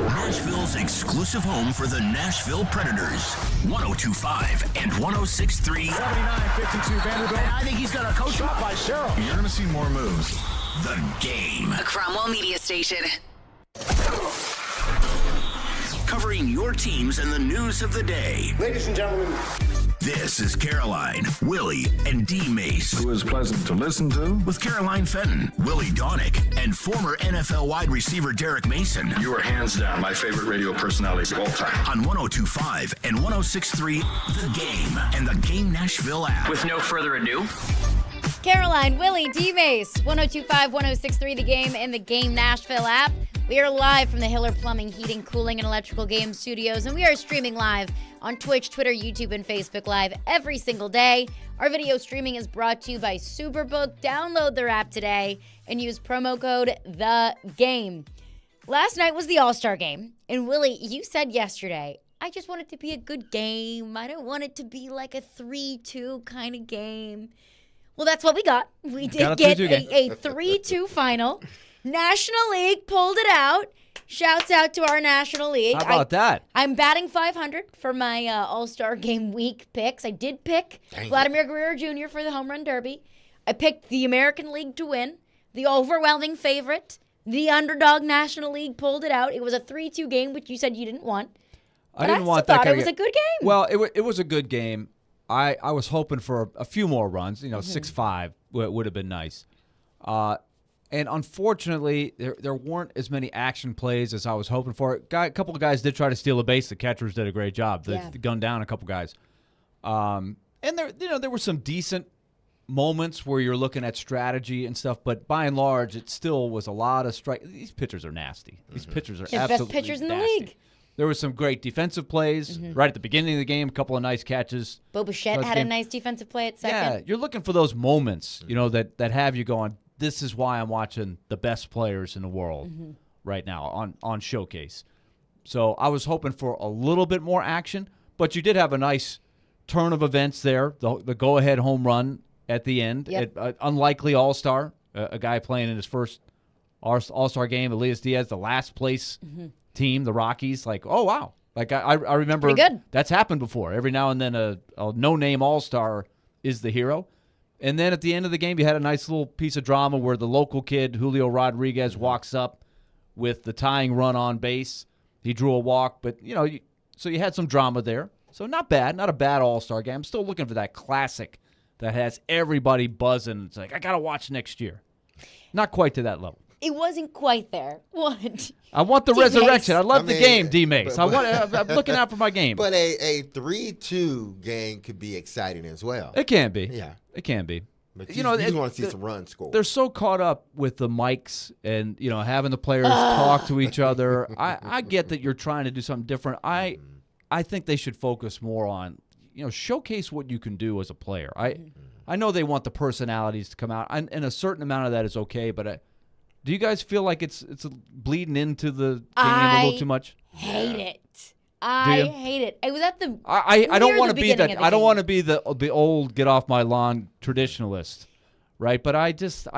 Nashville's exclusive home for the Nashville Predators. 102.5 and 106.3. 79-52 Vanderbilt. And I think he's got a coach shot by Cheryl. You're going to see more moves. The Game. A Cromwell Media Station. Covering your teams and the news of the day. Ladies and gentlemen. This is Caroline, Willy, and D-Mase. Who is pleasant to listen to. With Caroline Fenton, Willie Donick, and former NFL wide receiver Derek Mason. You are hands down my favorite radio personality of all time. On 102.5 and 106.3, The Game, and the Game Nashville app. With no further ado, Caroline, Willie, D-Mase, 102.5, 106.3, The Game, and the Game Nashville app. We are live from the Hiller Plumbing, Heating, Cooling, and Electrical Game Studios, and we are streaming live on Twitch, Twitter, YouTube, and Facebook Live every single day. Our video streaming is brought to you by Superbook. Download their app today and use promo code THEGAME. Last night was the All-Star Game, and Willie, you said yesterday, I just want it to be a good game. I don't want it to be like a 3-2 kind of game. Well, that's what we got. We did get a 3-2 final. National League pulled it out. Shouts out to our National League. How about that? I'm batting 500 for my All-Star Game week picks. I did pick Vladimir Guerrero Jr. for the Home Run Derby. I picked the American League to win. The overwhelming favorite, the underdog National League, pulled it out. It was a 3-2 game, which you said you didn't want. I didn't want that. I thought it was a good game. Well, it was a good game. I was hoping for a few more runs. 6-5 would have been nice. And unfortunately, there weren't as many action plays as I was hoping for. A couple of guys did try to steal a base. The catchers did a great job. They gunned down a couple guys. And there were some decent moments where you're looking at strategy and stuff, but by and large, it still was a lot of strike. These pitchers are nasty. These pitchers are absolutely best pitchers in the nasty. league. There was some great defensive plays right at the beginning of the game. A couple of nice catches. Bo Bichette had a nice defensive play at second. Yeah, you're looking for those moments, that have you going, this is why I'm watching the best players in the world right now on Showcase. So I was hoping for a little bit more action, but you did have a nice turn of events there, the go-ahead home run at the end. Yep. Unlikely all-star, a guy playing in his first all-star game, Elias Diaz, the last place team, the Rockies. Like, oh, wow. Like, I remember that's happened before. Every now and then a no-name all-star is the hero. And then at the end of the game, you had a nice little piece of drama where the local kid, Julio Rodriguez, walks up with the tying run on base. He drew a walk, but, so you had some drama there. So not bad. Not a bad All-Star game. I'm still looking for that classic that has everybody buzzing. It's like, I got to watch next year. Not quite to that level. It wasn't quite there. What? I want the D-Mase. resurrection. I love the game, D-Mase. I'm looking out for my game. But a 3-2 game could be exciting as well. It can be. Yeah. It can be. But you want to see some runs scored. They're so caught up with the mics and, having the players talk to each other. I get that you're trying to do something different. I think they should focus more on, showcase what you can do as a player. I know they want the personalities to come out, and a certain amount of that is okay, but do you guys feel like it's bleeding into the game a little too much? Hate it. I hate it. I was at the. I don't want to be that. I don't game. want to be the old get off my lawn traditionalist, right? But I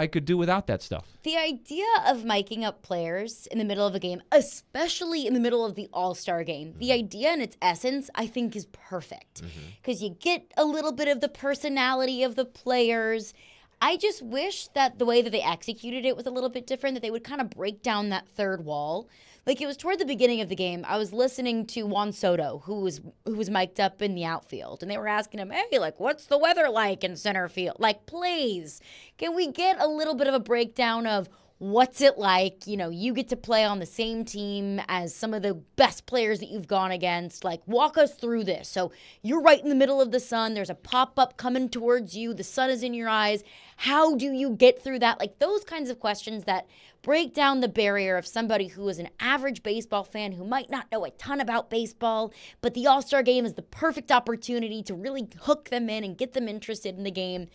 could do without that stuff. The idea of miking up players in the middle of a game, especially in the middle of the All-Star game, the idea in its essence, I think, is perfect because you get a little bit of the personality of the players. I just wish that the way that they executed it was a little bit different, that they would kind of break down that third wall. Like, it was toward the beginning of the game, I was listening to Juan Soto, who was mic'd up in the outfield, and they were asking him, hey, what's the weather like in center field? Please, can we get a little bit of a breakdown of what's it like? You get to play on the same team as some of the best players that you've gone against. Walk us through this. So you're right in the middle of the sun. There's a pop-up coming towards you. The sun is in your eyes. How do you get through that? Those kinds of questions that break down the barrier of somebody who is an average baseball fan who might not know a ton about baseball, but the All-Star game is the perfect opportunity to really hook them in and get them interested in the game.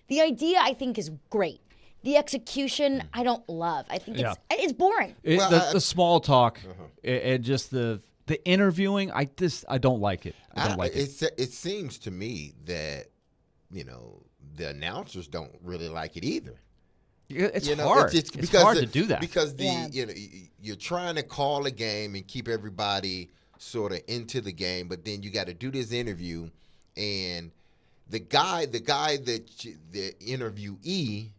The idea, I think, is great. The execution, I don't love. I think it's boring. The small talk and just the interviewing, I don't like it. I don't like it. It seems to me that, the announcers don't really like it either. It's hard. It's hard to do that. Because you're trying to call a game and keep everybody sort of into the game, but then you got to do this interview, and the interviewee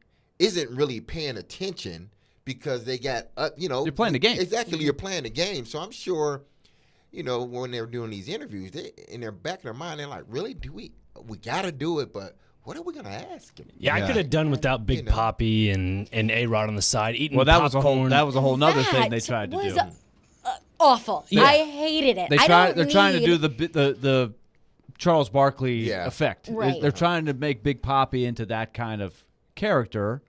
isn't really paying attention because they got you're playing the game. Exactly, you're playing the game. So I'm sure, when they're doing these interviews, in their back of their mind, they're like, really, we got to do it, but what are we going to ask him? Yeah, I could have done without Big Papi and A-Rod on the side eating that popcorn. was a whole nother thing they tried to do. Awful. Yeah. I hated it. They're trying to do the Charles Barkley effect. Right. They're trying to make Big Papi into that kind of character.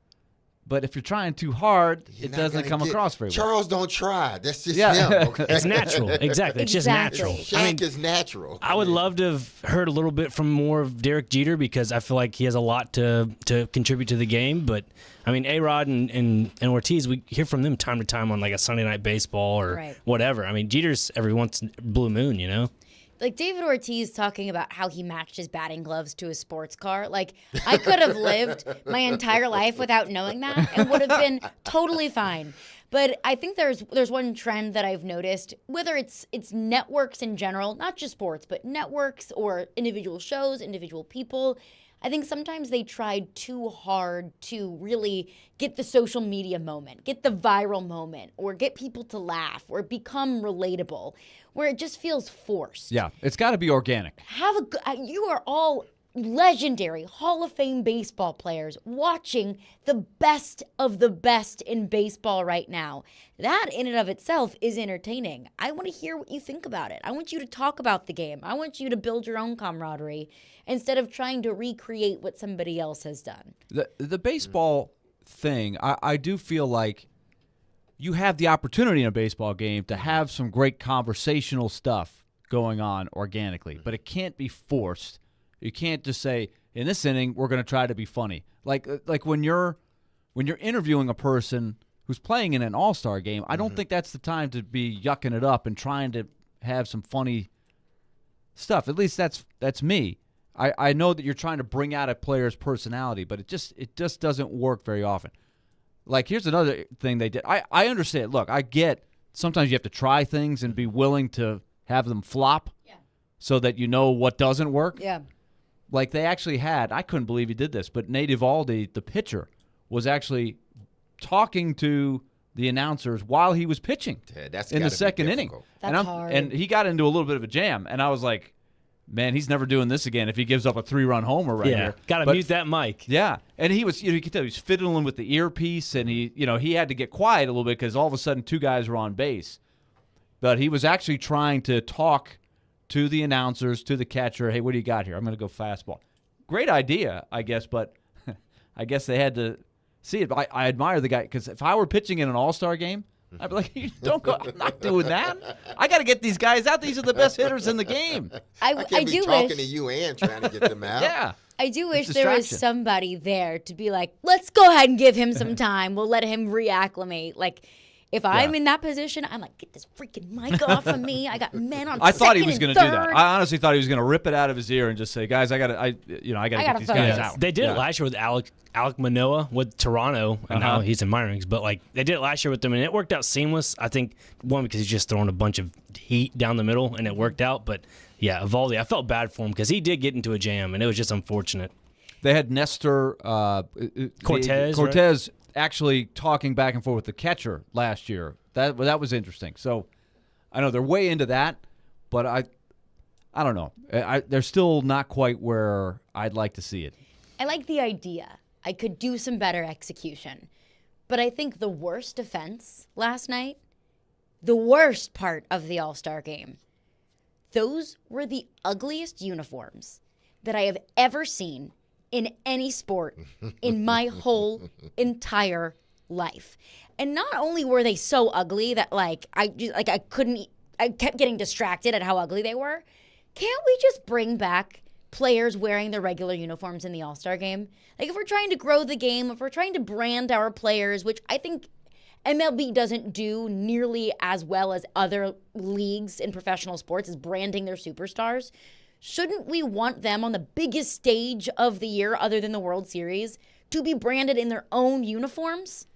But if you're trying too hard, it doesn't come across very well. Charles don't try. That's just him. Okay? It's natural. Exactly. It's just natural. Shaq is natural. I would love to have heard a little bit from more of Derek Jeter because I feel like he has a lot to contribute to the game. But, A-Rod and Ortiz, we hear from them time to time on a Sunday Night Baseball or whatever. Jeter's every once in a blue moon, David Ortiz talking about how he matched his batting gloves to his sports car. I could have lived my entire life without knowing that and would have been totally fine. But I think there's one trend that I've noticed, whether it's networks in general, not just sports, but networks or individual shows, individual people. I think sometimes they tried too hard to really get the social media moment, get the viral moment, or get people to laugh or become relatable, where it just feels forced. Yeah, it's got to be organic. You are all legendary Hall of Fame baseball players watching the best of the best in baseball right now. That in and of itself is entertaining. I want to hear what you think about it. I want you to talk about the game. I want you to build your own camaraderie instead of trying to recreate what somebody else has done. The baseball thing, I do feel like you have the opportunity in a baseball game to have some great conversational stuff going on organically, but it can't be forced. You can't just say, in this inning, we're going to try to be funny. Like when you're interviewing a person who's playing in an all-star game, I don't think that's the time to be yucking it up and trying to have some funny stuff. At least that's me. I know that you're trying to bring out a player's personality, but it just doesn't work very often. Here's another thing they did. I understand. Look, I get sometimes you have to try things and be willing to have them flop so that you know what doesn't work. Yeah. They actually had, I couldn't believe he did this, but Nate Eovaldi, the pitcher, was actually talking to the announcers while he was pitching in the second inning. That's hard. And he got into a little bit of a jam, and I was like, man, he's never doing this again if he gives up a 3-run homer right here. Got to mute that mic. Yeah, and he was, you could tell he was fiddling with the earpiece, and he had to get quiet a little bit because all of a sudden 2 guys were on base. But he was actually trying to talk to the announcers, to the catcher, hey, what do you got here? I'm going to go fastball. Great idea, I guess, but I guess they had to see it. I admire the guy because if I were pitching in an all-star game, I'd be like, don't go. I'm not doing that. I got to get these guys out. These are the best hitters in the game. I can't be talking to you and trying to get them out. Yeah. I do wish there was somebody there to be like, let's go ahead and give him some time. We'll let him reacclimate. Like, if I'm in that position, I'm like, get this freaking mic off of me. I got men on. I thought he was going to do that. I honestly thought he was going to rip it out of his ear and just say, guys, I got to get these guys out. They did it last year with Alec Manoah with Toronto, and now he's in minor leagues. But like they did it last year with them, and it worked out seamless. I think one because he's just throwing a bunch of heat down the middle, and it worked out. But yeah, Evaldi, I felt bad for him because he did get into a jam, and it was just unfortunate. They had Nestor Cortez right? Actually talking back and forth with the catcher last year. That was interesting. So I know they're way into that, but I don't know. They're still not quite where I'd like to see it. I like the idea. I could do some better execution. But I think the worst offense last night, the worst part of the All-Star game, those were the ugliest uniforms that I have ever seen in any sport in my whole entire life. And not only were they so ugly that I kept getting distracted at how ugly they were. Can't we just bring back players wearing their regular uniforms in the All-Star game? Like, if we're trying to grow the game, if we're trying to brand our players, which I think MLB doesn't do nearly as well as other leagues in professional sports, is branding their superstars, shouldn't we want them on the biggest stage of the year other than the World Series to be branded in their own uniforms?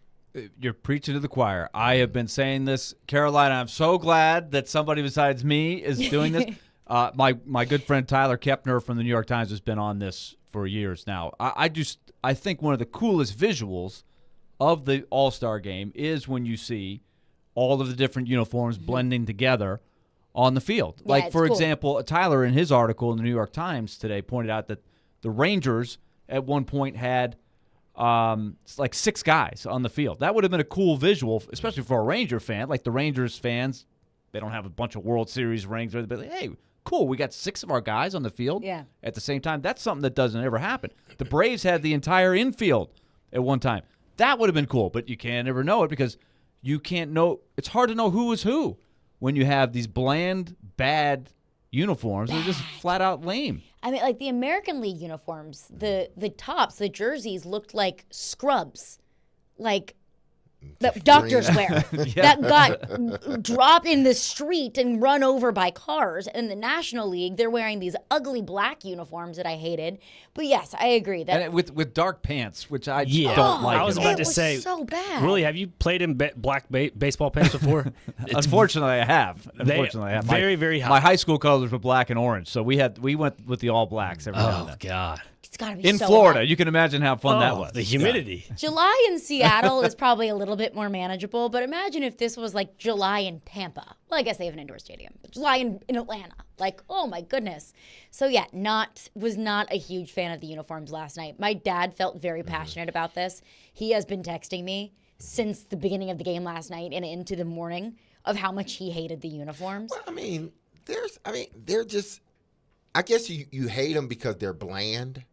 You're preaching to the choir. I have been saying this, Carolina. I'm so glad that somebody besides me is doing this. My good friend Tyler Kepner from the New York Times has been on this for years now. I think one of the coolest visuals of the All-Star game is when you see all of the different uniforms blending together on the field. Yeah, like, for cool. example, Tyler in his article in the New York Times today pointed out that the Rangers at one point had like 6 guys on the field. That would have been a cool visual, especially for a Ranger fan. Like the Rangers fans, they don't have a bunch of World Series rings. They'd be like, hey, cool, we got 6 of our guys on the field at the same time. That's something that doesn't ever happen. The Braves had the entire infield at one time. That would have been cool, but you can't ever know it because you can't know. It's hard to know who is who when you have these bland, bad uniforms. They're just flat out lame. I mean, like the American League uniforms, the tops, the jerseys looked like scrubs, like that doctors wear, that got dropped in the street and run over by cars. And in the National League, they're wearing these ugly black uniforms that I hated. But yes, I agree that and with dark pants, which I don't like. I was about to say, so bad. Willie, have you played in black baseball pants before? Unfortunately, I have. Very, very hot. My high school colors were black and orange, so we went with the all blacks every now and then. Oh God. It's gotta be in so Florida. hot. You can imagine how fun that was. The humidity. July in Seattle is probably a little bit more manageable, but imagine if this was like July in Tampa. Well, I guess they have an indoor stadium, but July in Atlanta. Like, oh my goodness. So yeah, was not a huge fan of the uniforms last night. My dad felt very passionate about this. He has been texting me since the beginning of the game last night and into the morning of how much he hated the uniforms. Well, they're just. I guess you hate them because they're bland.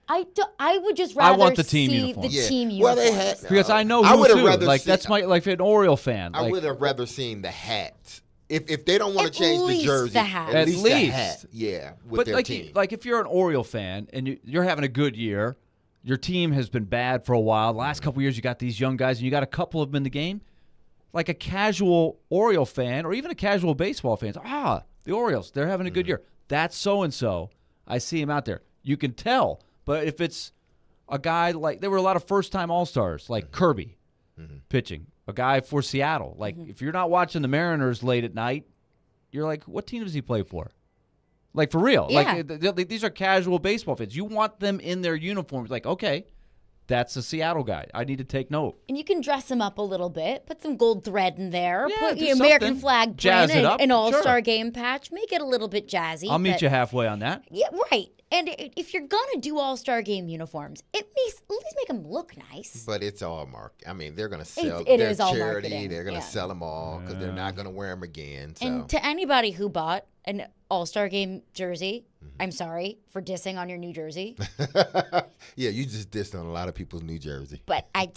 I would just rather want the team see uniforms. the team Well, uniforms. Because I know I who's would've who. rather Like seen- that's like an Oriole fan. I Like, would have rather seen the hats. If they don't want At to change the least jersey, the hat. at At least the least. hat. Yeah, with but their like team. like if you're an Oriole fan and you're having a good year, your team has been bad for a while. The last couple of years, you got these young guys, and you got a couple of them in the game. Like a casual Oriole fan, or even a casual baseball fan, the Orioles, they're having a good year. That's so and so. I see him out there. You can tell. But if it's a guy like there were a lot of first-time All-Stars like Kirby pitching, a guy for Seattle. Like if you're not watching the Mariners late at night, you're like, what team does he play for? Like for real. Yeah. Like these are casual baseball fans. You want them in their uniforms. Like, okay, that's a Seattle guy. I need to take note. And you can dress him up a little bit. Put some gold thread in there. Yeah, Put do the American something. flag Jazz print, it up. an All-Star Sure. Game patch. Make it a little bit jazzy. I'll meet but- you halfway on that. Yeah, right. And if you're going to do All-Star Game uniforms, at least make them look nice. But it's all I mean, they're going to sell It their is all charity. marketing, They're going to yeah. sell them all because they're not going to wear them again. So. And to anybody who bought an All-Star Game jersey, I'm sorry for dissing on your New Jersey. Yeah, you just dissed on a lot of people's New Jersey. But I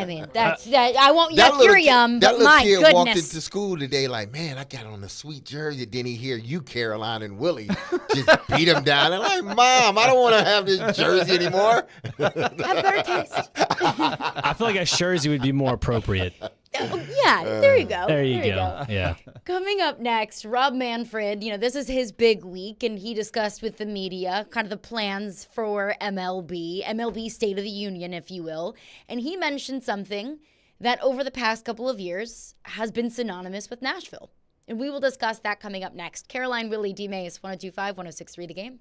mean, that I won't yuck your yum, that but little my kid goodness. walked into school today like, man, I got on a sweet jersey. Then he hear you, Caroline and Willie, just beat him down. And like, Mom, I don't want to have this jersey anymore. Have better taste. I feel like a jersey would be more appropriate. Yeah, there you go. There you go. Yeah. Coming up next, Rob Manfred, this is his big week, and he discussed with the media kind of the plans for MLB State of the Union, if you will. And he mentioned something that over the past couple of years has been synonymous with Nashville. And we will discuss that coming up next. Caroline, Willy, D-Mase, 102.5, 106.3 The Game.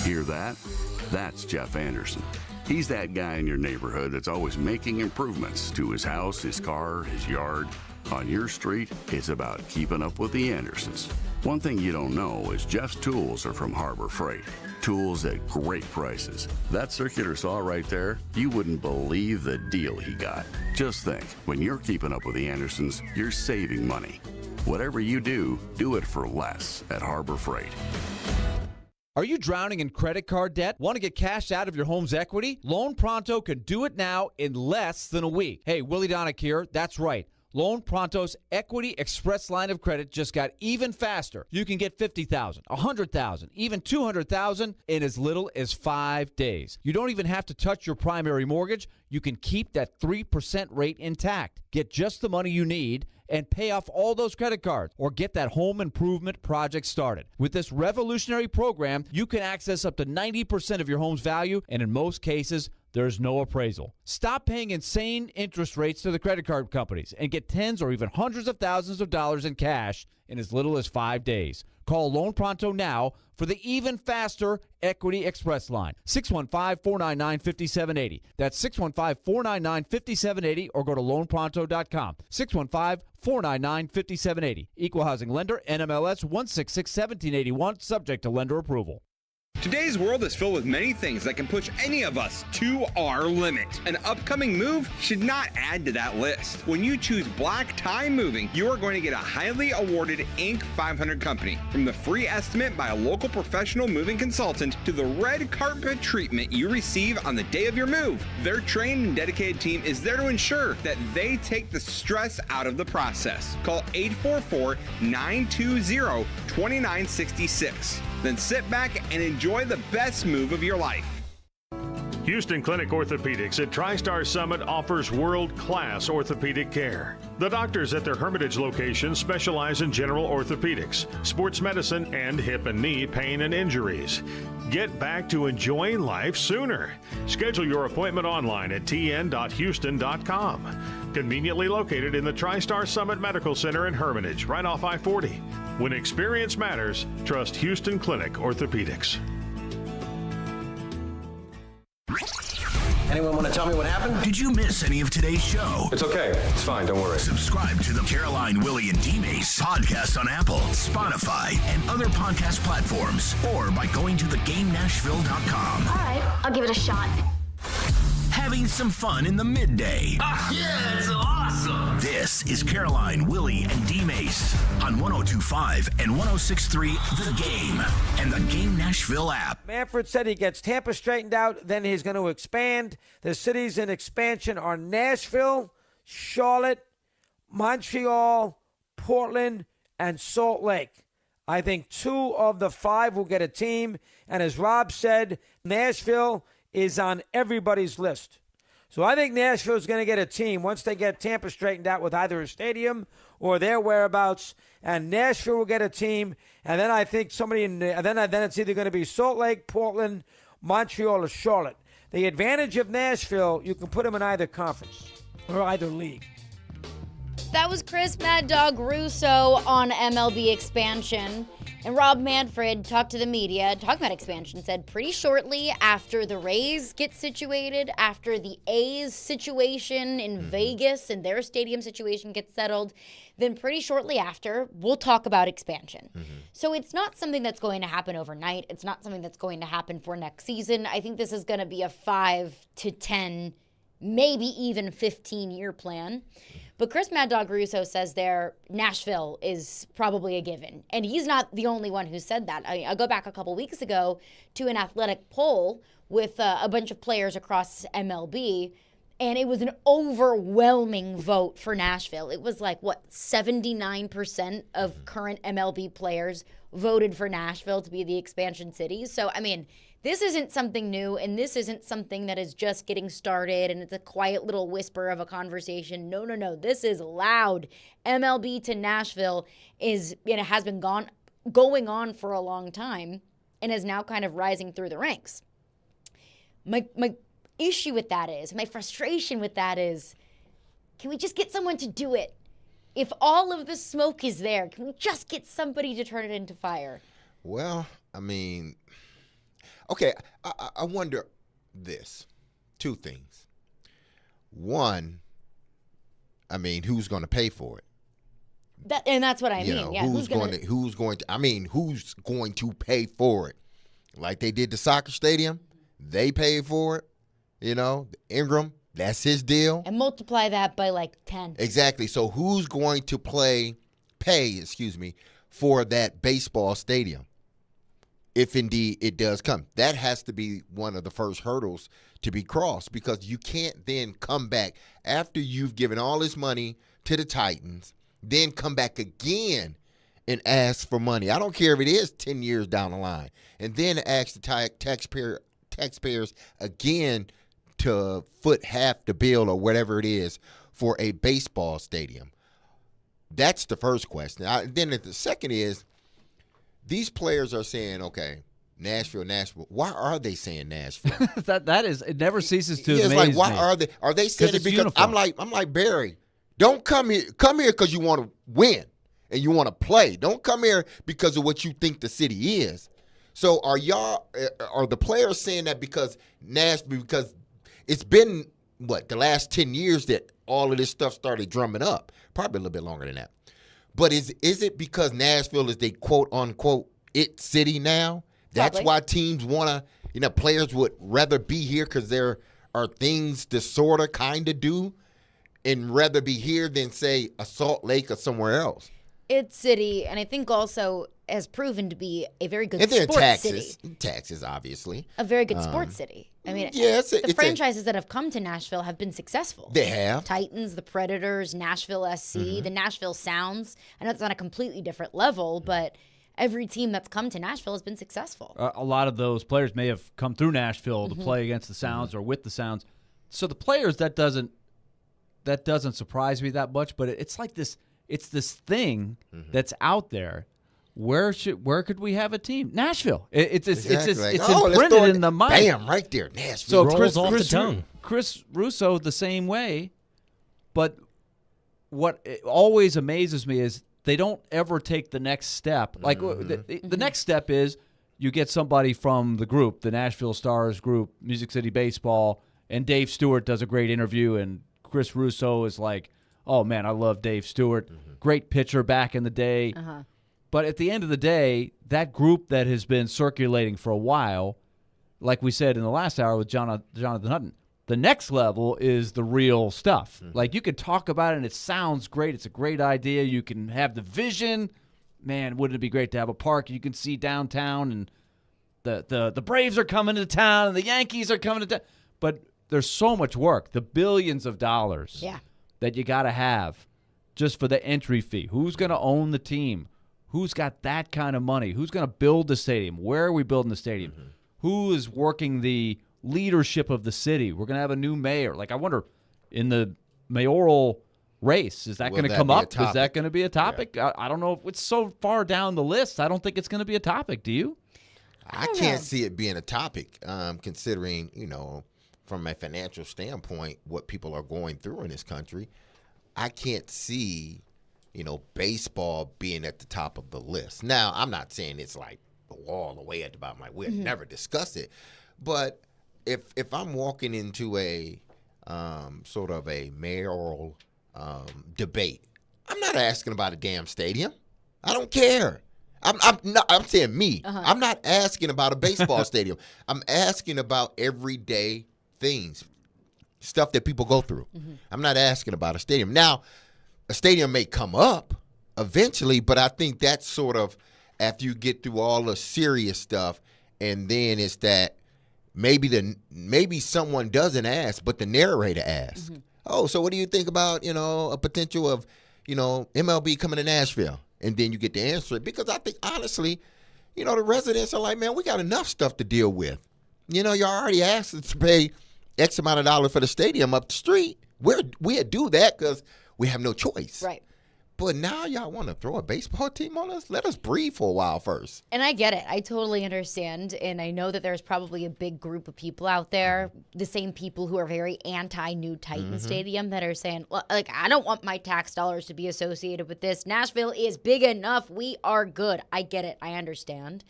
Hear that? That's Jeff Anderson. He's that guy in your neighborhood that's always making improvements to his house, his car, his yard. On your street, it's about keeping up with the Andersons. One thing you don't know is Jeff's tools are from Harbor Freight. Tools at great prices. That circular saw right there, you wouldn't believe the deal he got. Just think, when you're keeping up with the Andersons, you're saving money. Whatever you do it for less at Harbor Freight. Are you drowning in credit card debt? Want to get cash out of your home's equity? Loan Pronto can do it now in less than a week. Hey, Willie Donick here. That's right. Loan Pronto's Equity Express line of credit just got even faster. You can get $50,000, $100,000, even $200,000 in as little as 5 days. You don't even have to touch your primary mortgage. You can keep that 3% rate intact. Get just the money you need and pay off all those credit cards or get that home improvement project started. With this revolutionary program, you can access up to 90% of your home's value, and in most cases, there's no appraisal. Stop paying insane interest rates to the credit card companies and get tens or even hundreds of thousands of dollars in cash in as little as 5 days. Call Loan Pronto now for the even faster Equity Express line. 615-499-5780. That's 615-499-5780 or go to loanpronto.com. 615-499-5780. Equal housing lender, NMLS 1661781, subject to lender approval. Today's world is filled with many things that can push any of us to our limit. An upcoming move should not add to that list. When you choose Black Tie Moving, you are going to get a highly awarded Inc. 500 company. From the free estimate by a local professional moving consultant to the red carpet treatment you receive on the day of your move, their trained and dedicated team is there to ensure that they take the stress out of the process. Call 844-920-2966. Then sit back and enjoy the best move of your life. Houston Clinic Orthopedics at TriStar Summit offers world-class orthopedic care. The doctors at their Hermitage location specialize in general orthopedics, sports medicine, and hip and knee pain and injuries. Get back to enjoying life sooner. Schedule your appointment online at tn.houston.com. Conveniently located in the TriStar Summit Medical Center in Hermitage, right off I-40. When experience matters, trust Houston Clinic Orthopedics. Anyone want to tell me what happened? Did you miss any of today's show? It's okay. It's fine. Don't worry. Subscribe to the Caroline, Willy, and D-Mase podcast on Apple, Spotify, and other podcast platforms, or by going to thegamenashville.com. All right, I'll give it a shot. Having some fun in the midday. Yeah, it's awesome. This is Caroline, Willy, and D-Mase on 102.5 and 106.3 The Game and the Game Nashville app. Manfred said he gets Tampa straightened out, then he's going to expand. The cities in expansion are Nashville, Charlotte, Montreal, Portland, and Salt Lake. I think 2 of the 5 will get a team. And as Rob said, Nashville is on everybody's list. So I think Nashville is going to get a team once they get Tampa straightened out with either a stadium or their whereabouts. And Nashville will get a team. And then I think then it's either going to be Salt Lake, Portland, Montreal, or Charlotte. The advantage of Nashville, you can put them in either conference or either league. That was Chris Mad Dog Russo on MLB expansion. And Rob Manfred talked to the media, talking about expansion, said pretty shortly after the Rays get situated, after the A's situation in Vegas and their stadium situation gets settled, then pretty shortly after, we'll talk about expansion. So it's not something that's going to happen overnight. It's not something that's going to happen for next season. I think this is going to be a 5 to 10, maybe even 15-year plan. But Chris Mad Dog Russo says there, Nashville is probably a given. And he's not the only one who said that. I'll go back a couple weeks ago to an athletic poll with a bunch of players across MLB, and it was an overwhelming vote for Nashville. It was like, 79% of current MLB players voted for Nashville to be the expansion city. So, I mean, this isn't something new, and this isn't something that is just getting started, and it's a quiet little whisper of a conversation. No. This is loud. MLB to Nashville has been going on for a long time and is now kind of rising through the ranks. My issue with that is, my frustration with that is, can we just get someone to do it? If all of the smoke is there, can we just get somebody to turn it into fire? Well, I mean, okay, I wonder this. Two things. One, I mean, who's going to pay for it? That's what I mean. Yeah, who's going to pay for it? Like they did the soccer stadium, they paid for it. Ingram, that's his deal. And multiply that by like 10. Exactly. So who's going to pay for that baseball stadium? If indeed it does come. That has to be one of the first hurdles to be crossed, because you can't then come back after you've given all this money to the Titans, then come back again and ask for money. I don't care if it is 10 years down the line, and then ask the taxpayers again to foot half the bill or whatever it is for a baseball stadium. That's the first question. Then the second is, these players are saying, okay, Nashville. Why are they saying Nashville? that is, it never ceases to amaze it's like, me. why are they? Are they saying it because uniform. I'm like Barry? Don't come here. Come here because you want to win and you want to play. Don't come here because of what you think the city is. So are the players saying that because Nashville? Because it's been the last 10 years that all of this stuff started drumming up. Probably a little bit longer than that. But is it because Nashville is the quote-unquote it city now? That's Probably. Why teams want to, players would rather be here because there are things to sort of kind of do and rather be here than, say, a Salt Lake or somewhere else. It's city, and I think also has proven to be a very good sports taxes, city. Taxes, obviously. A very good sports city. I mean, the franchises that have come to Nashville have been successful. They have. Titans, the Predators, Nashville SC, the Nashville Sounds. I know it's on a completely different level, but every team that's come to Nashville has been successful. A lot of those players may have come through Nashville to play against the Sounds or with the Sounds. So the players, that doesn't surprise me that much, but it's like this. It's this thing that's out there. Where could we have a team? Nashville. It's imprinted in the mind. Bam, right there, Nashville. So rolls off the tongue. Chris Russo the same way, but what always amazes me is they don't ever take the next step. Like the next step is you get somebody from the group, the Nashville Stars group, Music City Baseball, and Dave Stewart does a great interview, and Chris Russo is like, oh, man, I love Dave Stewart. Great pitcher back in the day. But at the end of the day, that group that has been circulating for a while, like we said in the last hour with Jonathan Hutton, the next level is the real stuff. Like, you can talk about it, and it sounds great. It's a great idea. You can have the vision. Man, wouldn't it be great to have a park you can see downtown, and the Braves are coming to town, and the Yankees are coming to town. But there's so much work, the billions of dollars that you got to have just for the entry fee. Who's going to own the team? Who's got that kind of money? Who's going to build the stadium? Where are we building the stadium? Who is working the leadership of the city? We're going to have a new mayor. Like, I wonder, in the mayoral race, is that going to come up? Is that going to be a topic? Yeah. I don't know. If it's so far down the list, I don't think it's going to be a topic. Do you? I can't see it being a topic, considering, from a financial standpoint, what people are going through in this country. I can't see, baseball being at the top of the list. Now, I'm not saying it's like all the way at the bottom. Like, we'll never discuss it. But if I'm walking into a sort of a mayoral debate, I'm not asking about a damn stadium. I don't care. I'm saying me. I'm not asking about a baseball stadium. I'm asking about everyday things, stuff that people go through. I'm not asking about a stadium. Now, a stadium may come up eventually, but I think that's sort of after you get through all the serious stuff, and then it's that maybe someone doesn't ask, but the narrator asks. Oh, so what do you think about, a potential of, MLB coming to Nashville? And then you get to answer it. Because I think, honestly, the residents are like, man, we got enough stuff to deal with. You already asked us to pay X amount of dollars for the stadium up the street. We'd do that because we have no choice. Right. But now y'all want to throw a baseball team on us? Let us breathe for a while first. And I get it. I totally understand. And I know that there's probably a big group of people out there, the same people who are very anti-new Titan Stadium, that are saying, well, like, I don't want my tax dollars to be associated with this. Nashville is big enough. We are good. I get it. I understand.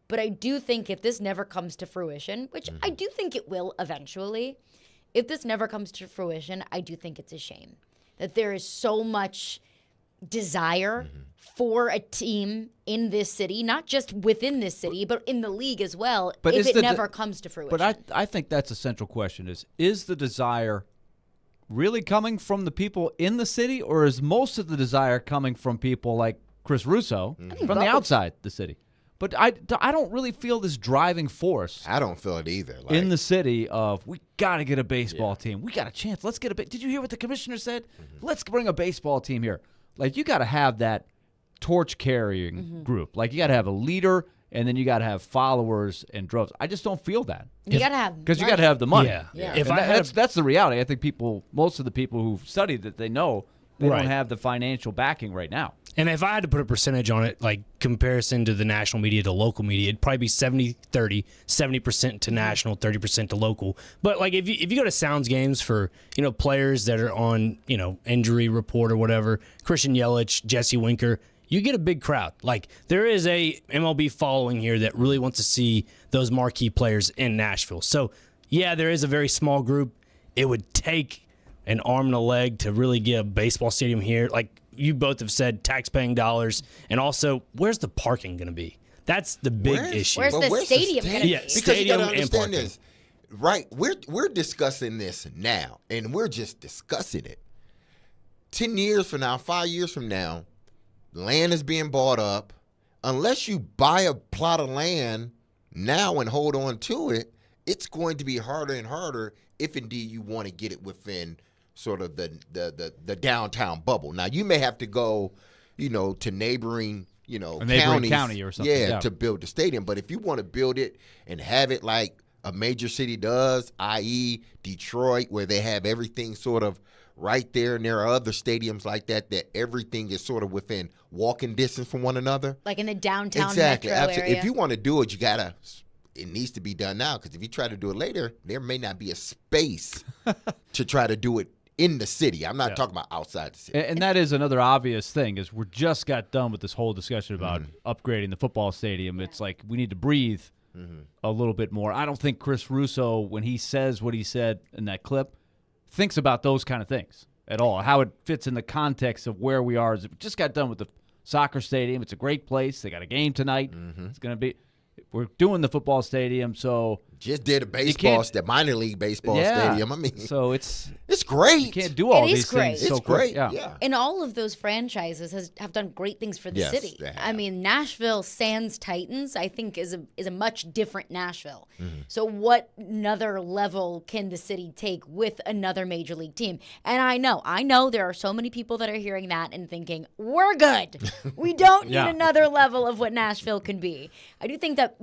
But I do think if this never comes to fruition, which I do think it will eventually, if this never comes to fruition, I do think it's a shame that there is so much desire for a team in this city, not just within this city, but in the league as well, but if it never comes to fruition. But I think that's a central question is the desire really coming from the people in the city, or is most of the desire coming from people like Chris Russo from the outside the city? But I don't really feel this driving force. I don't feel it either. In the city of, we got to get a baseball team. We got a chance. Let's get Did you hear what the commissioner said? Let's bring a baseball team here. Like, you got to have that torch-carrying group. Like, you got to have a leader, and then you got to have followers and droves. I just don't feel that. You got to have because you got to have the money. Yeah. If that's the reality. I think most of the people who've studied it, they know they don't have the financial backing right now. And if I had to put a percentage on it, like comparison to the national media to local media, it'd probably be 70-30, 70% to national, 30% to local. But like if you go to Sounds games for, players that are on, injury report or whatever, Christian Yelich, Jesse Winker, you get a big crowd. Like, there is a MLB following here that really wants to see those marquee players in Nashville. So, yeah, there is a very small group. It would take an arm and a leg to really get a baseball stadium here. Like you both have said, tax-paying dollars. And also, where's the parking going to be? That's the big issue. Where's the stadium going to be? Yeah, because stadium you gotta and parking. this. Right, we're discussing this now, and we're just discussing it. 10 years from now, 5 years from now, land is being bought up. Unless you buy a plot of land now and hold on to it, it's going to be harder and harder if indeed you want to get it within sort of the downtown bubble. Now, you may have to go, to neighboring, counties, county or something. Yeah, to build the stadium. But if you want to build it and have it like a major city does, i.e. Detroit, where they have everything sort of right there, and there are other stadiums like that everything is sort of within walking distance from one another. Like in the downtown exactly, metro absolutely. area. If you want to do it, it needs to be done now, because if you try to do it later, there may not be a space to try to do it in the city. I'm not talking about outside the city. And that is another obvious thing, is we just got done with this whole discussion about upgrading the football stadium. It's like we need to breathe a little bit more. I don't think Chris Russo, when he says what he said in that clip, thinks about those kind of things at all, how it fits in the context of where we are. We just got done with the soccer stadium. It's a great place. They got a game tonight. It's going to be – we're doing the football stadium, so – just did a the minor league baseball stadium. I mean, so it's great. You can't do all these great. things so it's great. quick. Yeah. And all of those franchises have done great things for the city. I mean, Nashville Sans Titans, I think, is a much different Nashville. So what another level can the city take with another major league team? And I know there are so many people that are hearing that and thinking, we're good. We don't need another level of what Nashville can be. I do think that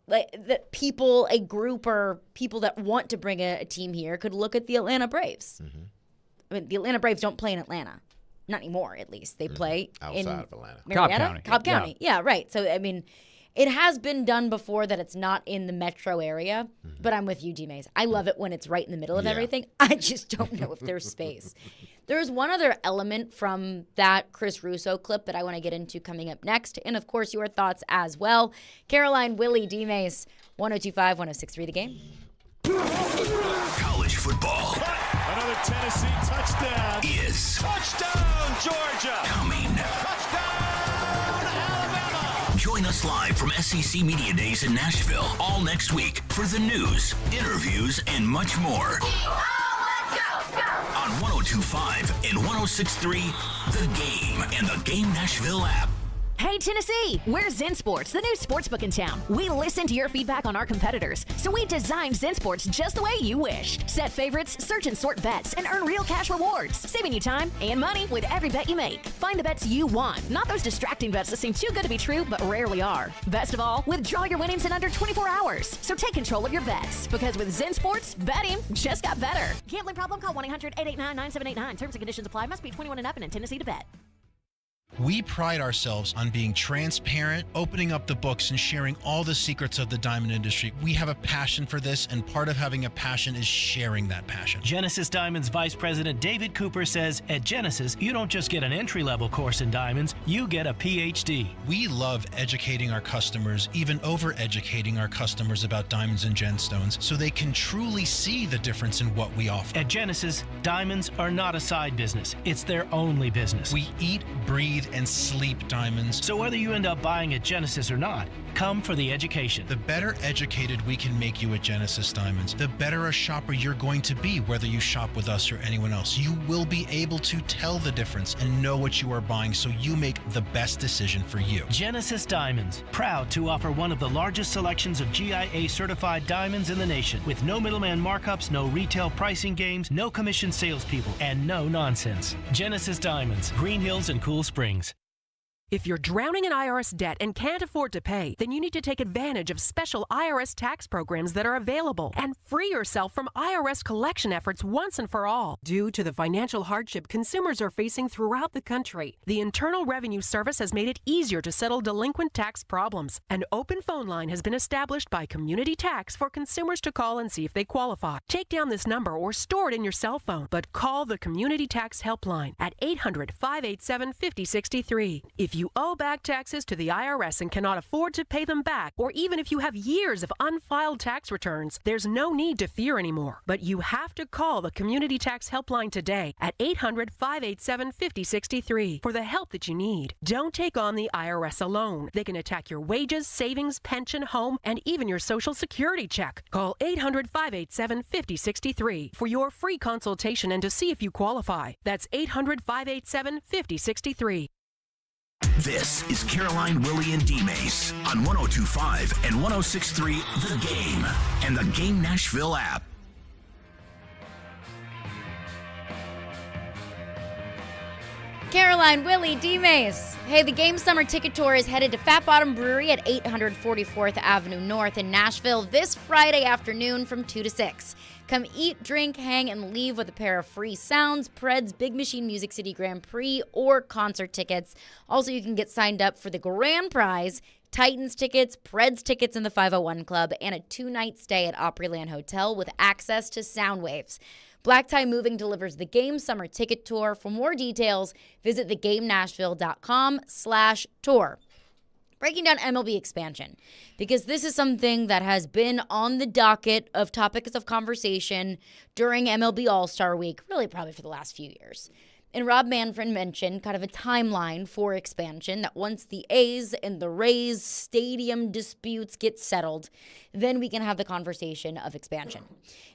that a group or people that want to bring a team here could look at the Atlanta Braves. I mean, the Atlanta Braves don't play in Atlanta. Not anymore, at least. They play outside of Atlanta. Marietta? Cobb County. Yeah, right. So, I mean, it has been done before that it's not in the metro area, but I'm with you, D-Mase. I love it when it's right in the middle of everything. I just don't know if there's space. There's one other element from that Chris Russo clip that I want to get into coming up next. And, of course, your thoughts as well. Caroline, Willy, D-Mase, 102.5, 106.3 The Game. College football. Another Tennessee touchdown. Is touchdown, Georgia. Coming. Touchdown, Alabama. Join us live from SEC Media Days in Nashville all next week for the news, interviews, and much more. On 102.5 and 106.3 The Game and the Game Nashville app. Hey, Tennessee, we're Zen Sports, the new sportsbook in town. We listen to your feedback on our competitors, so we designed Zen Sports just the way you wish. Set favorites, search and sort bets, and earn real cash rewards, saving you time and money with every bet you make. Find the bets you want, not those distracting bets that seem too good to be true but rarely are. Best of all, withdraw your winnings in under 24 hours. So take control of your bets, because with Zen Sports, betting just got better. Gambling problem? Call 1-800-889-9789. Terms and conditions apply. Must be 21 and up and in Tennessee to bet. We pride ourselves on being transparent, opening up the books, and sharing all the secrets of the diamond industry. We have a passion for this, and part of having a passion is sharing that passion. Genesis Diamonds Vice President David Cooper says, at Genesis, you don't just get an entry-level course in diamonds, you get a PhD. We love educating our customers, even over-educating our customers about diamonds and gemstones, so they can truly see the difference in what we offer. At Genesis, diamonds are not a side business. It's their only business. We eat, breathe, and sleep diamonds. So whether you end up buying at Genesis or not, come for the education. The better educated we can make you at Genesis Diamonds, the better a shopper you're going to be, whether you shop with us or anyone else. You will be able to tell the difference and know what you are buying, so you make the best decision for you. Genesis Diamonds, proud to offer one of the largest selections of GIA-certified diamonds in the nation, with no middleman markups, no retail pricing games, no commission salespeople, and no nonsense. Genesis Diamonds, Green Hills and Cool Springs. If you're drowning in IRS debt and can't afford to pay, then you need to take advantage of special IRS tax programs that are available and free yourself from IRS collection efforts once and for all. Due to the financial hardship consumers are facing throughout the country, the Internal Revenue Service has made it easier to settle delinquent tax problems. An open phone line has been established by Community Tax for consumers to call and see if they qualify. Take down this number or store it in your cell phone, but call the Community Tax Helpline at 800-587-5063. If you owe back taxes to the IRS and cannot afford to pay them back, or even if you have years of unfiled tax returns, there's no need to fear anymore. But you have to call the Community Tax Helpline today at 800-587-5063 for the help that you need. Don't take on the IRS alone. They can attack your wages, savings, pension, home, and even your Social Security check. Call 800-587-5063 for your free consultation and to see if you qualify. That's 800-587-5063. This is Caroline, Willy, and D-Mase on 102.5 and 106.3 The Game and the Game Nashville app. Caroline, Willy, D-Mase. Hey, the Game Summer Ticket Tour is headed to Fat Bottom Brewery at 844th Avenue North in Nashville this Friday afternoon from 2 to 6. Come eat, drink, hang, and leave with a pair of free Sounds, Preds, Big Machine Music City Grand Prix, or concert tickets. Also, you can get signed up for the grand prize, Titans tickets, Preds tickets in the 501 Club, and a 2-night stay at Opryland Hotel with access to Soundwaves. Black Tie Moving delivers the Game Summer Ticket Tour. For more details, visit thegamenashville.com/tour. Breaking down MLB expansion, because this is something that has been on the docket of topics of conversation during MLB All-Star Week, really probably for the last few years. And Rob Manfred mentioned kind of a timeline for expansion, that once the A's and the Rays stadium disputes get settled, then we can have the conversation of expansion.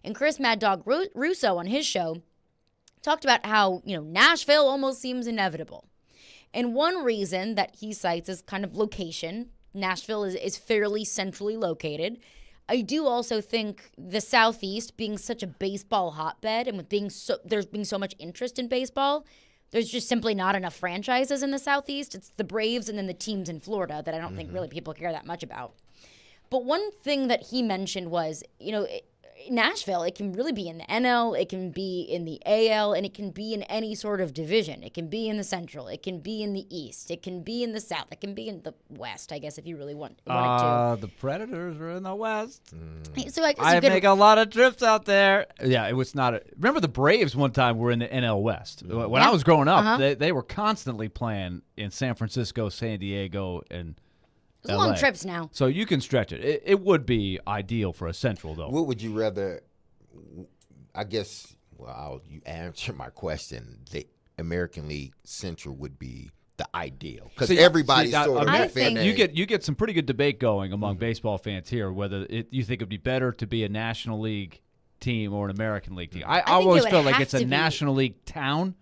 And Chris Mad Dog Russo on his show talked about how, Nashville almost seems inevitable. And one reason that he cites is kind of location. Nashville is fairly centrally located. I do also think the Southeast being such a baseball hotbed, and with there's being so much interest in baseball, there's just simply not enough franchises in the Southeast. It's the Braves and then the teams in Florida that I don't think really people care that much about. But one thing that he mentioned was, Nashville. It can really be in the NL, it can be in the AL, and it can be in any sort of division. It can be in the Central, it can be in the East, it can be in the South, it can be in the West, I guess, if you really want it to. The Predators are in the West. So I guess I you could make a lot of trips out there. Yeah, it was not. Remember the Braves one time were in the NL West. When I was growing up, they were constantly playing in San Francisco, San Diego, and It's long trips now. So you can stretch it. It would be ideal for a Central, though. What would you rather? I guess. Well, you answer my question. The American League Central would be the ideal because everybody's sort of fan. You get some pretty good debate going among baseball fans here whether you think it'd be better to be a National League team or an American League team. I always felt like it's a National League town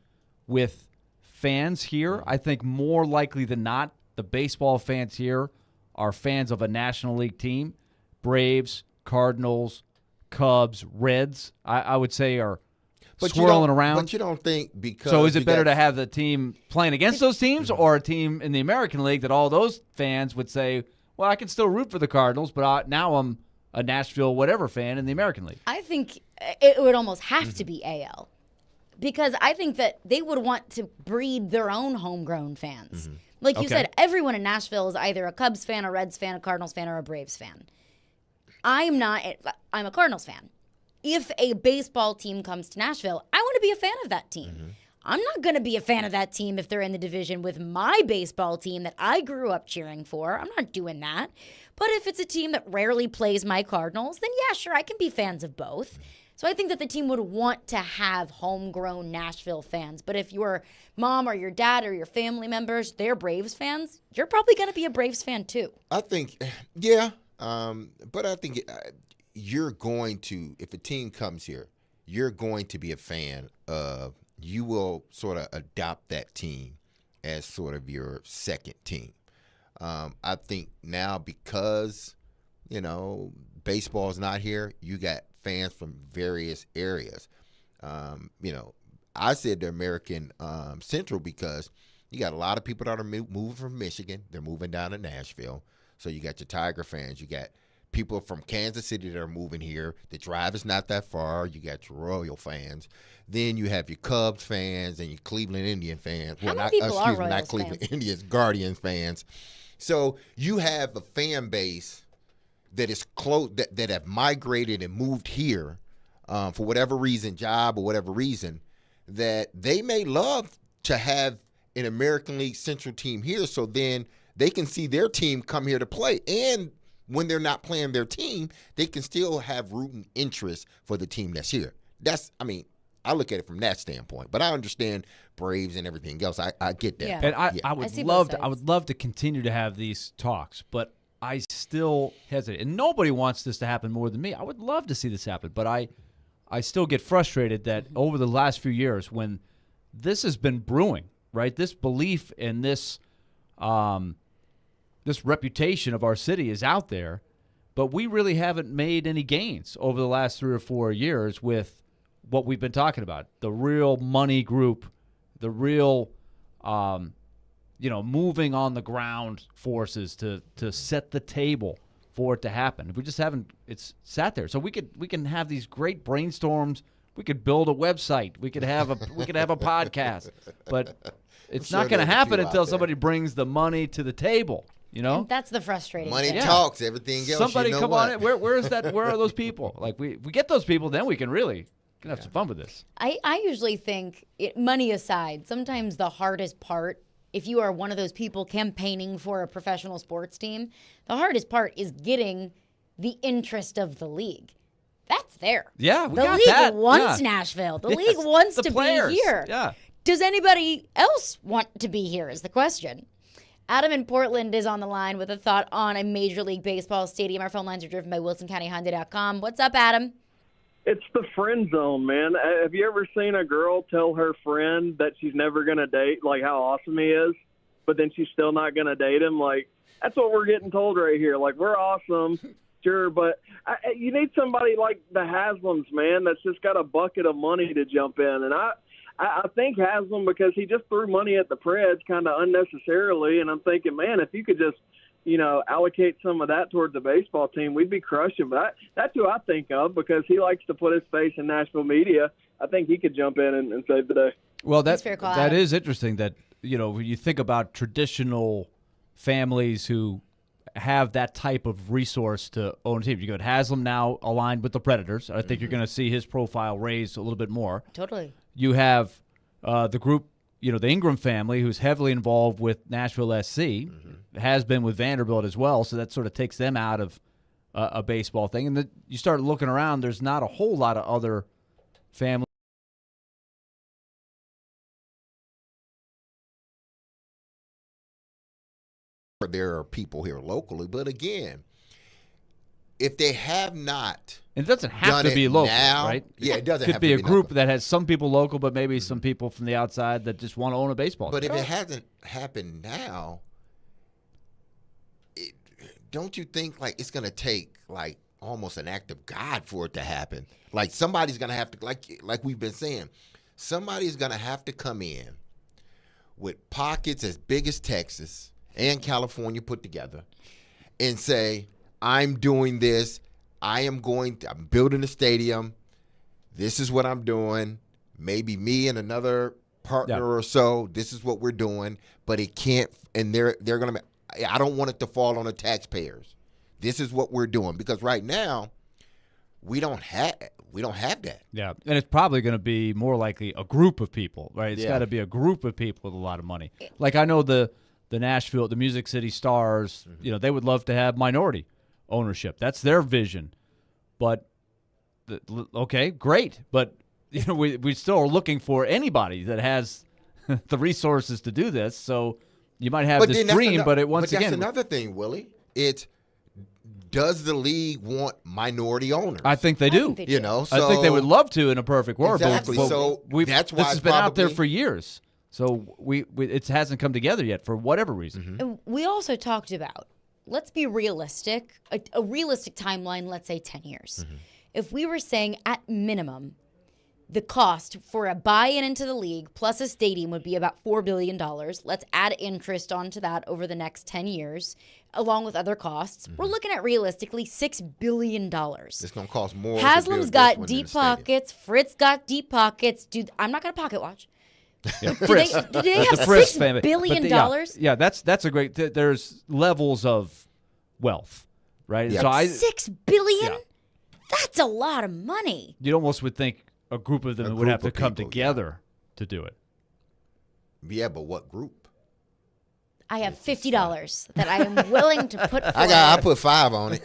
with fans here. I think more likely than not, the baseball fans here are fans of a National League team. Braves, Cardinals, Cubs, Reds, I would say are swirling around. But you don't think because... So is it better to have the team playing against those teams or a team in the American League that all those fans would say, well, I can still root for the Cardinals, but now I'm a Nashville whatever fan in the American League? I think it would almost have to be AL because I think that they would want to breed their own homegrown fans. Like you said, everyone in Nashville is either a Cubs fan, a Reds fan, a Cardinals fan, or a Braves fan. I'm not. I'm a Cardinals fan. If a baseball team comes to Nashville, I want to be a fan of that team. I'm not going to be a fan of that team if they're in the division with my baseball team that I grew up cheering for. I'm not doing that. But if it's a team that rarely plays my Cardinals, then yeah, sure, I can be fans of both. So I think that the team would want to have homegrown Nashville fans. But if your mom or your dad or your family members, they're Braves fans, you're probably going to be a Braves fan too. I think, yeah. But I think you're going to, if a team comes here, you're going to be a fan of, you will sort of adopt that team as sort of your second team. I think now because, baseball is not here, you got fans from various areas. I said the American Central because you got a lot of people that are moving from Michigan. They're moving down to Nashville. So you got your Tiger fans. You got people from Kansas City that are moving here. The drive is not that far. You got your Royal fans. Then you have your Cubs fans and your Cleveland Indian fans. How many people are Royals not Cleveland fans? Indians, Guardians fans. So you have a fan base that is close, that have migrated and moved here for whatever reason, job or whatever reason, that they may love to have an American League Central team here, so then they can see their team come here to play. And when they're not playing their team, they can still have rooting interest for the team that's here. I look at it from that standpoint, but I understand Braves and everything else. I get that. Yeah. And I would love to continue to have these talks, but I still hesitate. And nobody wants this to happen more than me. I would love to see this happen, but I still get frustrated that over the last few years when this has been brewing, right? This belief in this this reputation of our city is out there, but we really haven't made any gains over the last 3 or 4 years with what we've been talking about. The real money group, the real moving on the ground forces to set the table for it to happen. We just haven't. It's sat there. So we can have these great brainstorms. We could build a website. We could have a podcast, but it's not going to happen until somebody brings the money to the table. And that's the frustrating money thing. talks. Everything else. Somebody come what? on it. Where is that? Where are those people? Like we get those people, then we can really have some fun with this. I usually think, money aside, sometimes the hardest part, if you are one of those people campaigning for a professional sports team, the hardest part is getting the interest of the league. That's there. Yeah, we the got league that. wants Yeah. Nashville. The Yes, league wants the to players. be here. Yeah. Does anybody else want to be here is the question. Adam in Portland is on the line with a thought on a Major League Baseball stadium. Our phone lines are driven by WilsonCountyHonda.com. What's up, Adam? It's the friend zone, man. Have you ever seen a girl tell her friend that she's never going to date, like how awesome he is, but then she's still not going to date him? Like, that's what we're getting told right here. Like, we're awesome, sure, but you need somebody like the Haslams, man, that's just got a bucket of money to jump in. And I think Haslam, because he just threw money at the Preds kind of unnecessarily, and I'm thinking, man, if you could just allocate some of that towards the baseball team, we'd be crushing. But that's who I think of because he likes to put his face in Nashville media. I think he could jump in and save the day. Well, that is interesting that, when you think about traditional families who have that type of resource to own a team. You got Haslam now aligned with the Predators. I think you're going to see his profile raised a little bit more. Totally. You have the group, the Ingram family, who's heavily involved with Nashville SC, has been with Vanderbilt as well, so that sort of takes them out of a baseball thing. And you start looking around, there's not a whole lot of other families. There are people here locally, but again, if they have not, and it doesn't have to be local, now, right? Yeah, it doesn't. Could have be to a group that has some people local, but maybe some people from the outside that just want to own a baseball team. But if it hasn't happened now, don't you think like it's going to take like almost an act of God for it to happen? Like somebody's going to have to, like we've been saying, somebody's going to have to come in with pockets as big as Texas and California put together and say, I'm doing this. I'm building a stadium. This is what I'm doing. Maybe me and another partner or so. This is what we're doing. But it can't, and they're going to, I don't want it to fall on the taxpayers. This is what we're doing. Because right now, we don't have that. Yeah, and it's probably going to be more likely a group of people, right? It's got to be a group of people with a lot of money. Like I know the Nashville, the Music City Stars, they would love to have minority ownership. That's their vision. But, okay, great. But, we still are looking for anybody that has the resources to do this. So you might have this dream, but that's another thing, Willie. Does the league want minority owners? I think they do. So I think they would love to in a perfect world. Exactly. But so that's why this has been out there for years. So it hasn't come together yet for whatever reason. And we also talked about, let's be realistic, a realistic timeline, let's say 10 years. If we were saying at minimum, the cost for a buy-in into the league plus a stadium would be about $4 billion. Let's add interest onto that over the next 10 years, along with other costs. We're looking at realistically $6 billion. It's going to cost more. Haslam's got deep pockets. Fritz got deep pockets. Dude, I'm not going to pocket watch. Yeah, do they have $6 billion? Yeah, that's a great. There's levels of wealth, right? Yeah. So $6 billion? Yeah. That's a lot of money. You almost would think a group of them would have to come together to do it. Yeah, but what group? I have $50 that I am willing to put forward. I put 5 on it.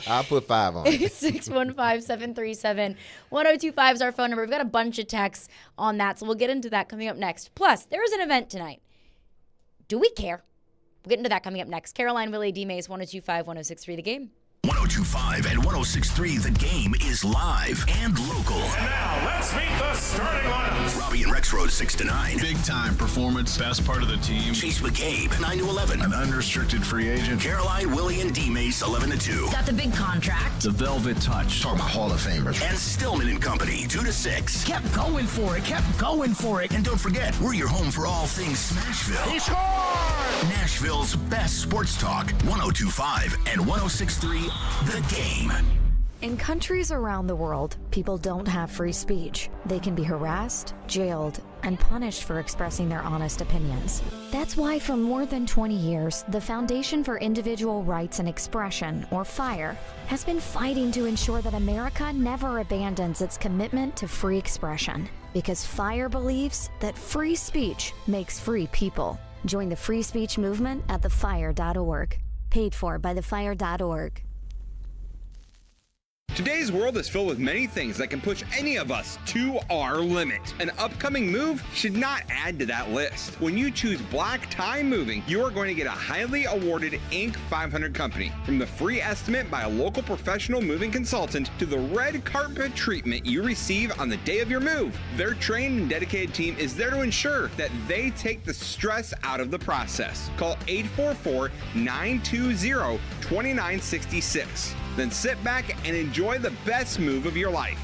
I'll put 5 on it. 615-737-1025 is our phone number. We've got a bunch of texts on that, so we'll get into that coming up next. Plus, there is an event tonight. Do we care? We'll get into that coming up next. Caroline, Willy, D-Mase, 1025-1063, The Game. 1025 and 1063, The Game is live and local. And now, let's meet the starting lineups. Robbie and Rex Road 6 to 9. Big time performance, best part of the team. Chase McCabe 9 to 11. An unrestricted free agent. Caroline, Willy, and D-Mase 11 to 2. Got the big contract. The Velvet Touch. Talk about Hall of Famers. And Stillman and Company 2 to 6. Kept going for it. And don't forget, we're your home for all things Smashville. He scored! Nashville's best sports talk. 1025 and 1063. The Game. In countries around the world, people don't have free speech. They can be harassed, jailed, and punished for expressing their honest opinions. That's why for more than 20 years, the Foundation for Individual Rights and Expression, or FIRE, has been fighting to ensure that America never abandons its commitment to free expression. Because FIRE believes that free speech makes free people. Join the free speech movement at thefire.org. Paid for by thefire.org. Today's world is filled with many things that can push any of us to our limit. An upcoming move should not add to that list. When you choose Black Tie Moving, you are going to get a highly awarded Inc. 500 company. From the free estimate by a local professional moving consultant to the red carpet treatment you receive on the day of your move, their trained and dedicated team is there to ensure that they take the stress out of the process. Call 844-920-2966. Then sit back and enjoy the best move of your life.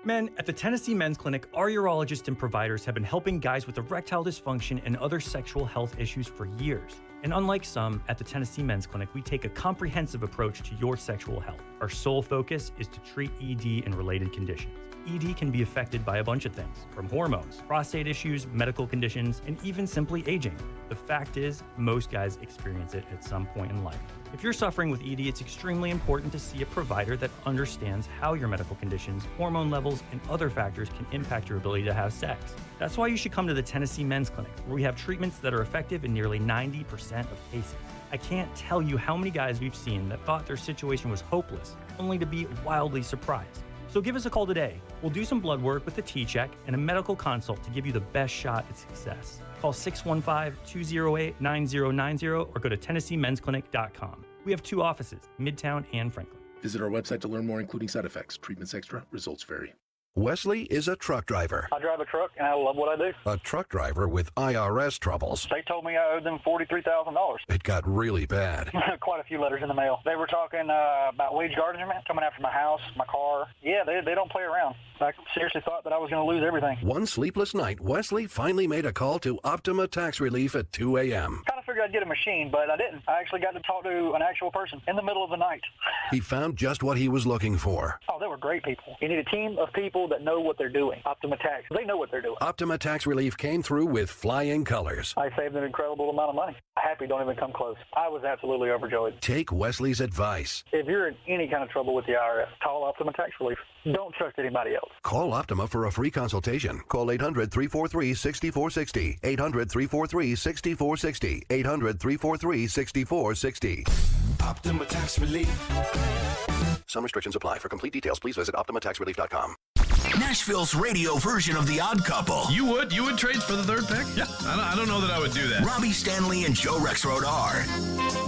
Men, at the Tennessee Men's Clinic, our urologists and providers have been helping guys with erectile dysfunction and other sexual health issues for years. And unlike some, at the Tennessee Men's Clinic, we take a comprehensive approach to your sexual health. Our sole focus is to treat ED and related conditions. ED can be affected by a bunch of things, from hormones, prostate issues, medical conditions, and even simply aging. The fact is, most guys experience it at some point in life. If you're suffering with ED, it's extremely important to see a provider that understands how your medical conditions, hormone levels, and other factors can impact your ability to have sex. That's why you should come to the Tennessee Men's Clinic, where we have treatments that are effective in nearly 90% of cases. I can't tell you how many guys we've seen that thought their situation was hopeless, only to be wildly surprised. So give us a call today. We'll do some blood work with a T-check and a medical consult to give you the best shot at success. Call 615-208-9090 or go to TennesseeMen'sClinic.com. We have 2 offices, Midtown and Franklin. Visit our website to learn more, including side effects. Treatments extra, results vary. Wesley is a truck driver. I drive a truck, and I love what I do. A truck driver with IRS troubles. They told me I owed them $43,000. It got really bad. Quite a few letters in the mail. They were talking about wage garnishment, coming after my house, my car. Yeah, they don't play around. I seriously thought that I was going to lose everything. One sleepless night, Wesley finally made a call to Optima Tax Relief at 2 a.m. Kind of figured I'd get a machine, but I didn't. I actually got to talk to an actual person in the middle of the night. He found just what he was looking for. Oh, they were great people. You need a team of people that know what they're doing. Optima Tax, they know what they're doing. Optima Tax Relief came through with flying colors. I saved an incredible amount of money. Happy don't even come close. I was absolutely overjoyed. Take Wesley's advice. If you're in any kind of trouble with the IRS, call Optima Tax Relief. Don't trust anybody else. Call Optima for a free consultation. Call 800-343-6460. 800-343-6460. 800-343-6460. Optima Tax Relief. Some restrictions apply. For complete details, please visit OptimaTaxRelief.com. Nashville's radio version of The Odd Couple. You would trade for the third pick? Yeah, I don't know that I would do that. Robbie Stanley and Joe Rexrode are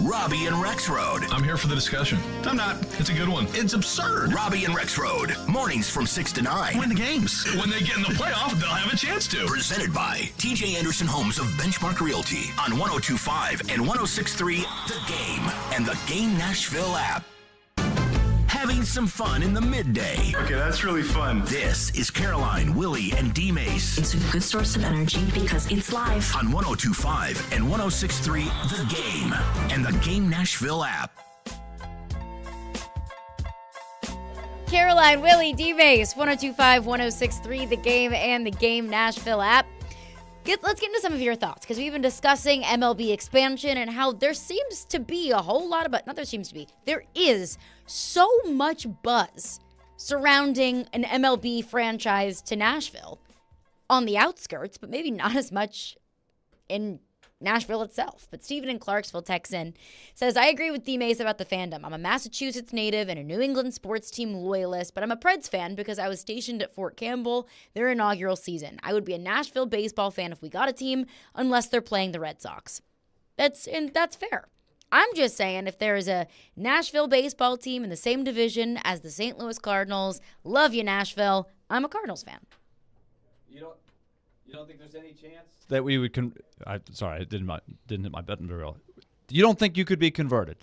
Robbie and Rexrode. I'm here for the discussion. I'm not. It's a good one. It's absurd. Robbie and Rexrode. Mornings from 6 to 9. Win the games. When they get in the playoff, they'll have a chance to. Presented by TJ Anderson Homes of Benchmark Realty on 102.5 and 106.3 The Game and the Game Nashville app. Having some fun in the midday. Okay, that's really fun. This is Caroline, Willy, and D-Mase. It's a good source of energy because it's live. On 102.5 and 106.3 The Game and the Game Nashville app. Caroline, Willy, D-Mase, 102.5, 106.3 The Game and the Game Nashville app. Let's get into some of your thoughts, because we've been discussing MLB expansion and how there seems to be a whole lot of, there is so much buzz surrounding an MLB franchise to Nashville on the outskirts, but maybe not as much in Nashville itself. But Stephen in Clarksville texts in, says, I agree with D-Mase about the fandom. I'm a Massachusetts native and a New England sports team loyalist, but I'm a Preds fan because I was stationed at Fort Campbell their inaugural season. I would be a Nashville baseball fan if we got a team, unless they're playing the Red Sox. That's fair. I'm just saying, if there is a Nashville baseball team in the same division as the St. Louis Cardinals, love you, Nashville, I'm a Cardinals fan. You don't think there's any chance that we would I didn't hit my button very well. You don't think you could be converted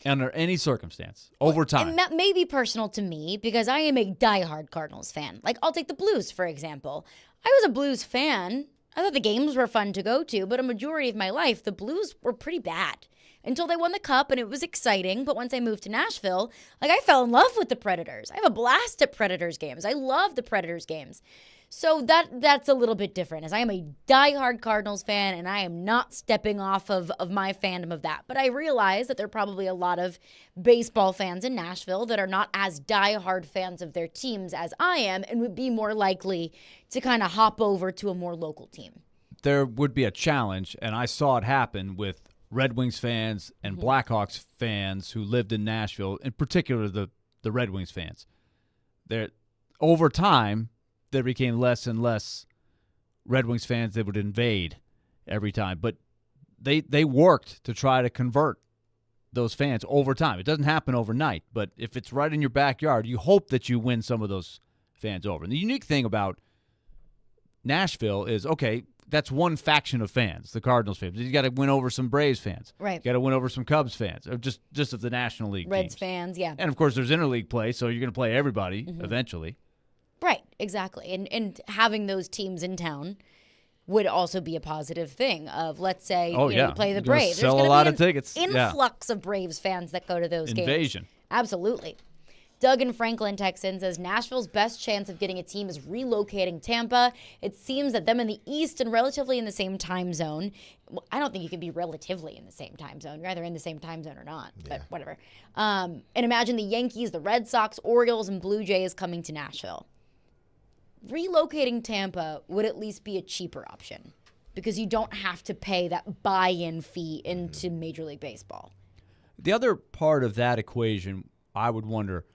under any circumstance over time? And that may be personal to me because I am a diehard Cardinals fan. Like, I'll take the Blues, for example. I was a Blues fan. I thought the games were fun to go to, but a majority of my life, the Blues were pretty bad until they won the Cup, and it was exciting. But once I moved to Nashville, I fell in love with the Predators. I have a blast at Predators games. I love the Predators games. So that's a little bit different, as I am a diehard Cardinals fan, and I am not stepping off of my fandom of that. But I realize that there are probably a lot of baseball fans in Nashville that are not as diehard fans of their teams as I am, and would be more likely to kind of hop over to a more local team. There would be a challenge, and I saw it happen with Red Wings fans and Blackhawks fans who lived in Nashville, in particular the Red Wings fans. Over time, there became less and less Red Wings fans that would invade every time. But they worked to try to convert those fans over time. It doesn't happen overnight, but if it's right in your backyard, you hope that you win some of those fans over. And the unique thing about Nashville is, okay, that's one faction of fans, the Cardinals fans. You got to win over some Braves fans. Right. You got to win over some Cubs fans, or just of the National League Reds teams. fans, yeah. And, of course, there's interleague play, so you're going to play everybody eventually. Right, exactly. And having those teams in town would also be a positive thing of, let's say, Oh, you yeah. play the You're gonna Braves. sell There's a gonna lot be of tickets. an Yeah. influx of Braves fans that go to those games. Invasion. Absolutely. Doug in Franklin, Texas says Nashville's best chance of getting a team is relocating Tampa. It seems that them in the East and relatively in the same time zone. Well, I don't think you can be relatively in the same time zone. You're either in the same time zone or not, but whatever. And imagine the Yankees, the Red Sox, Orioles, and Blue Jays coming to Nashville. Relocating Tampa would at least be a cheaper option because you don't have to pay that buy-in fee into Major League Baseball. The other part of that equation, I would wonder,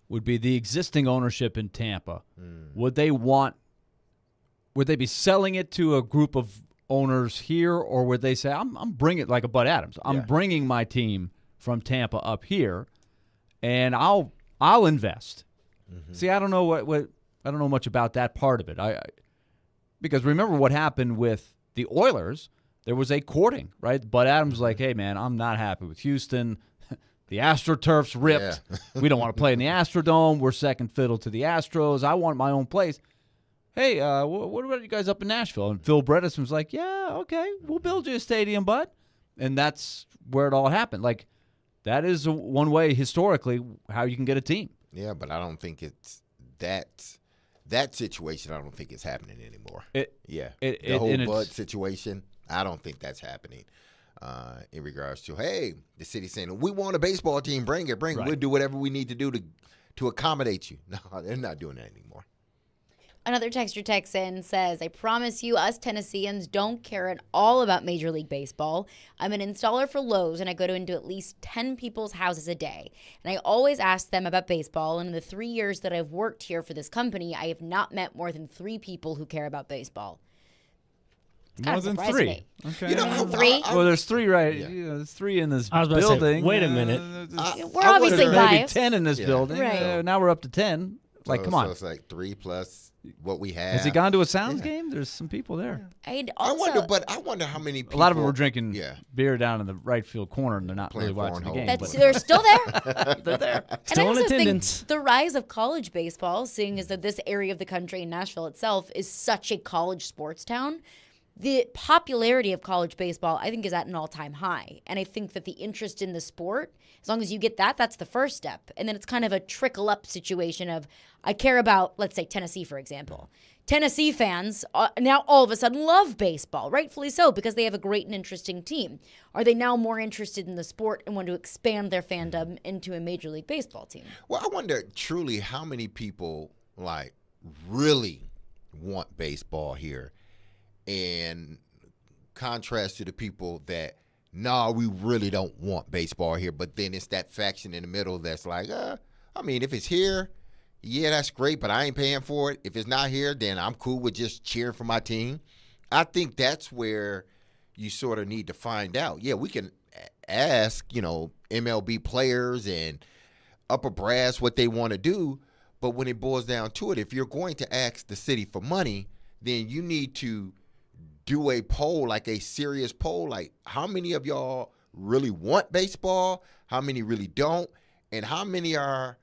would be the existing ownership in Tampa. Would they be selling it to a group of owners here, or would they say, I'm bringing, like a Bud Adams, I'm bringing my team from Tampa up here, and I'll invest. See, I don't know I don't know much about that part of it. Because remember what happened with the Oilers, there was a courting, right? Bud Adams was like, hey, man, I'm not happy with Houston. The AstroTurf's ripped. Yeah. We don't want to play in the Astrodome. We're second fiddle to the Astros. I want my own place. Hey, what about you guys up in Nashville? And Phil Bredesen was like, yeah, okay, we'll build you a stadium, bud. And that's where it all happened. Like, that is one way historically how you can get a team. Yeah, but I don't think it's that situation. I don't think it's happening anymore. The whole Bud situation, I don't think that's happening. In regards to, hey, the city saying, we want a baseball team, bring it. Right. We'll do whatever we need to do to accommodate you. No, they're not doing that anymore. Another texter texts in says, I promise you, us Tennesseans don't care at all about Major League Baseball. I'm an installer for Lowe's, and I go into at least 10 people's houses a day. And I always ask them about baseball, and in the 3 years that I've worked here for this company, I have not met more than 3 people who care about baseball. It's More kind of than surprising 3. me. Okay. You know, Three? Well, there's 3, right? You know, there's 3 in this I was about to say, building. wait a minute. We're obviously maybe biased. 10 in this building. Right. Now we're up to 10. Like, come on. So it's like 3 plus what we have. Has he gone to a Sounds game? There's some people there. I wonder how many people. A lot of them were drinking beer down in the right field corner, and they're not Playing really watching the cornhole. game. They're still there. They're there. And Still I in also attendance. think the rise of college baseball, seeing as that this area of the country, Nashville itself, is such a college sports town, the popularity of college baseball, I think, is at an all-time high. And I think that the interest in the sport, as long as you get that, that's the first step. And then it's kind of a trickle-up situation of, I care about, let's say, Tennessee, for example. Tennessee fans now all of a sudden love baseball, rightfully so, because they have a great and interesting team. Are they now more interested in the sport and want to expand their fandom into a Major League Baseball team? Well, I wonder truly how many people like really want baseball here, in contrast to the people that, we really don't want baseball here. But then it's that faction in the middle that's like, I mean, if it's here, yeah, that's great, but I ain't paying for it. If it's not here, then I'm cool with just cheering for my team. I think that's where you sort of need to find out. Yeah, we can ask, MLB players and upper brass what they want to do, but when it boils down to it, if you're going to ask the city for money, then you need to do a poll, like a serious poll, like how many of y'all really want baseball, how many really don't, and how many are,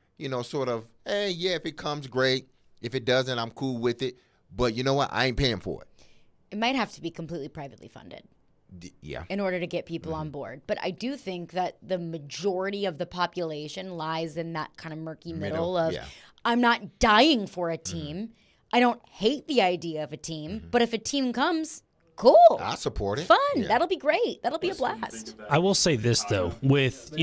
sort of, hey, yeah, if it comes, great. If it doesn't, I'm cool with it. But you know what? I ain't paying for it. It might have to be completely privately funded. Yeah. In order to get people on board. But I do think that the majority of the population lies in that kind of murky middle of, I'm not dying for a team. I don't hate the idea of a team. But if a team comes, cool. I support it. Fun. Yeah. That'll be great. That'll be a blast. I will say this, though, with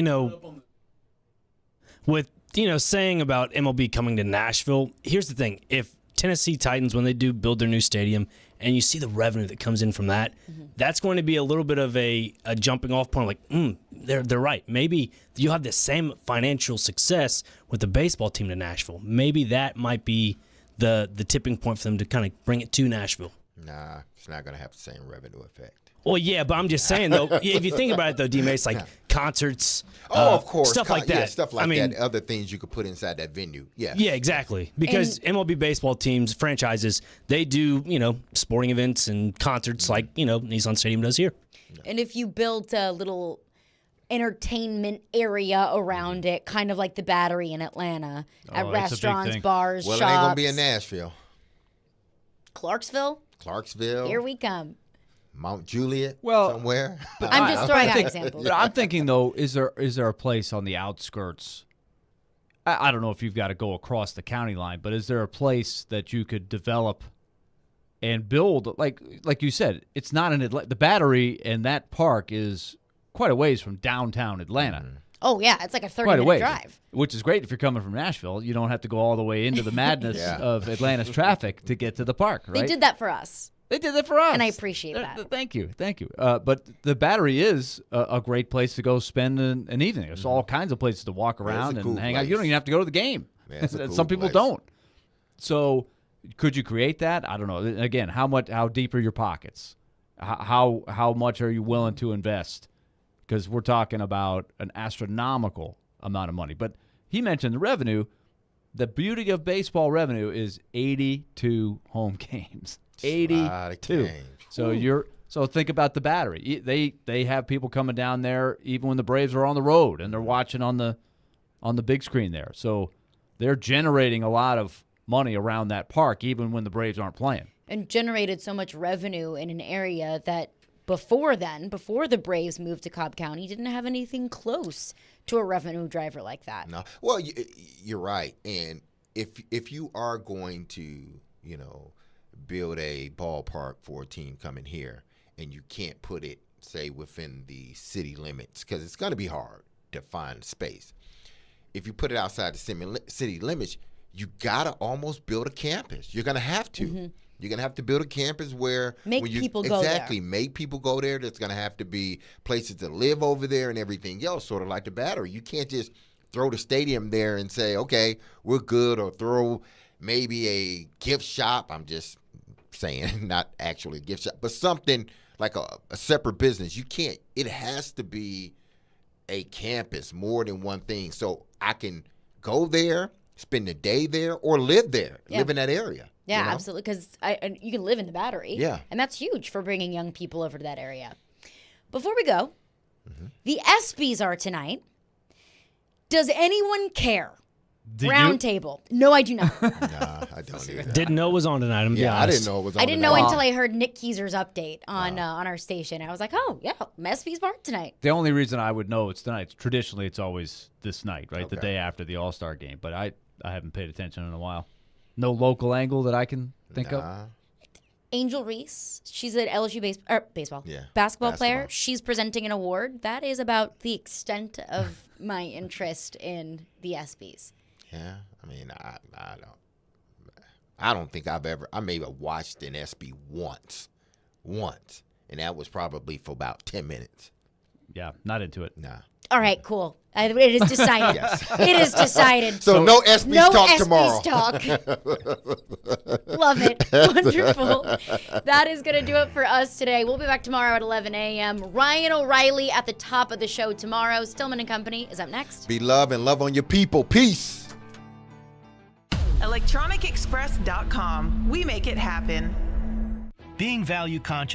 saying about MLB coming to Nashville, here's the thing. If Tennessee Titans, when they do build their new stadium, and you see the revenue that comes in from that, that's going to be a little bit of a jumping off point. Like, they're right. Maybe you'll have the same financial success with the baseball team to Nashville. Maybe that might be the tipping point for them to kind of bring it to Nashville. Nah, it's not going to have the same revenue effect. Well, yeah, but I'm just saying, though, if you think about it, though, D-Mase, like concerts, of course, stuff like that. Yeah, stuff like that. Other things you could put inside that venue. Yeah. Yeah, exactly. Because MLB baseball teams, franchises, they do, sporting events and concerts like, Nissan Stadium does here. And if you built a little entertainment area around it, kind of like the Battery in Atlanta, at restaurants, bars, well, shops. it ain't going to be in Nashville. Clarksville. Here we come. Mount Juliet. Well, somewhere. I'm just throwing out examples. But I'm thinking though, is there a place on the outskirts? I don't know if you've got to go across the county line, but is there a place that you could develop and build? Like you said, it's not in Atlanta. The Battery and that park is quite a ways from downtown Atlanta. Mm-hmm. Oh, yeah. It's like a 30-minute drive. Which is great if you're coming from Nashville. You don't have to go all the way into the madness of Atlanta's traffic to get to the park, right? They did that for us. They did that for us. And I appreciate that. Thank you. But the Battery is a great place to go spend an evening. There's all kinds of places to walk around and hang out. You don't even have to go to the game. Some people don't. So could you create that? I don't know. Again, how deep are your pockets? How much are you willing to invest? Because we're talking about an astronomical amount of money. But he mentioned the revenue. The beauty of baseball revenue is 82 home games. 82. So think about the Battery. They have people coming down there even when the Braves are on the road and they're watching on the big screen there. So they're generating a lot of money around that park even when the Braves aren't playing. And generated so much revenue in an area that before the Braves moved to Cobb County, didn't have anything close to a revenue driver like that. No. Well, you're right. And if you are going to, build a ballpark for a team coming here and you can't put it, say, within the city limits, because it's going to be hard to find space. If you put it outside the city limits, you got to almost build a campus. You're going to have to. Mm-hmm. You're going to have to build a campus where people go there. Exactly. Make people go there. There's going to have to be places to live over there and everything else, sort of like the Battery. You can't just throw the stadium there and say, okay, we're good, or throw maybe a gift shop. I'm just saying, not actually a gift shop, but something like a separate business. You can't. It has to be a campus, more than one thing. So I can go there, spend the day there, or live there, live in that area. Yeah, absolutely, because you can live in the Battery. Yeah. And that's huge for bringing young people over to that area. Before we go, the ESPYs are tonight. Does anyone care? Round table. No, I do not. Nah, I don't either. Didn't know it was on tonight. I didn't know it was on. I didn't know until I heard Nick Keyser's update on our station. I was like, oh, yeah, ESPYs are tonight. The only reason I would know it's tonight, traditionally it's always this night, right? Okay. The day after the All-Star game. But I haven't paid attention in a while. No local angle that I can think of? Angel Reese, she's an LSU basketball player. She's presenting an award. That is about the extent of my interest in the ESPYs. Yeah, I mean, I don't think I may have watched an ESPY once, and that was probably for about 10 minutes. Yeah, not into it. Nah. All right, cool. It is decided. It is decided. So no ESPYs talk tomorrow. Talk. Love it. Wonderful. That is going to do it for us today. We'll be back tomorrow at 11 a.m. Ryan O'Reilly at the top of the show tomorrow. Stillman & Company is up next. Be love and love on your people. Peace. ElectronicExpress.com. We make it happen. Being value conscious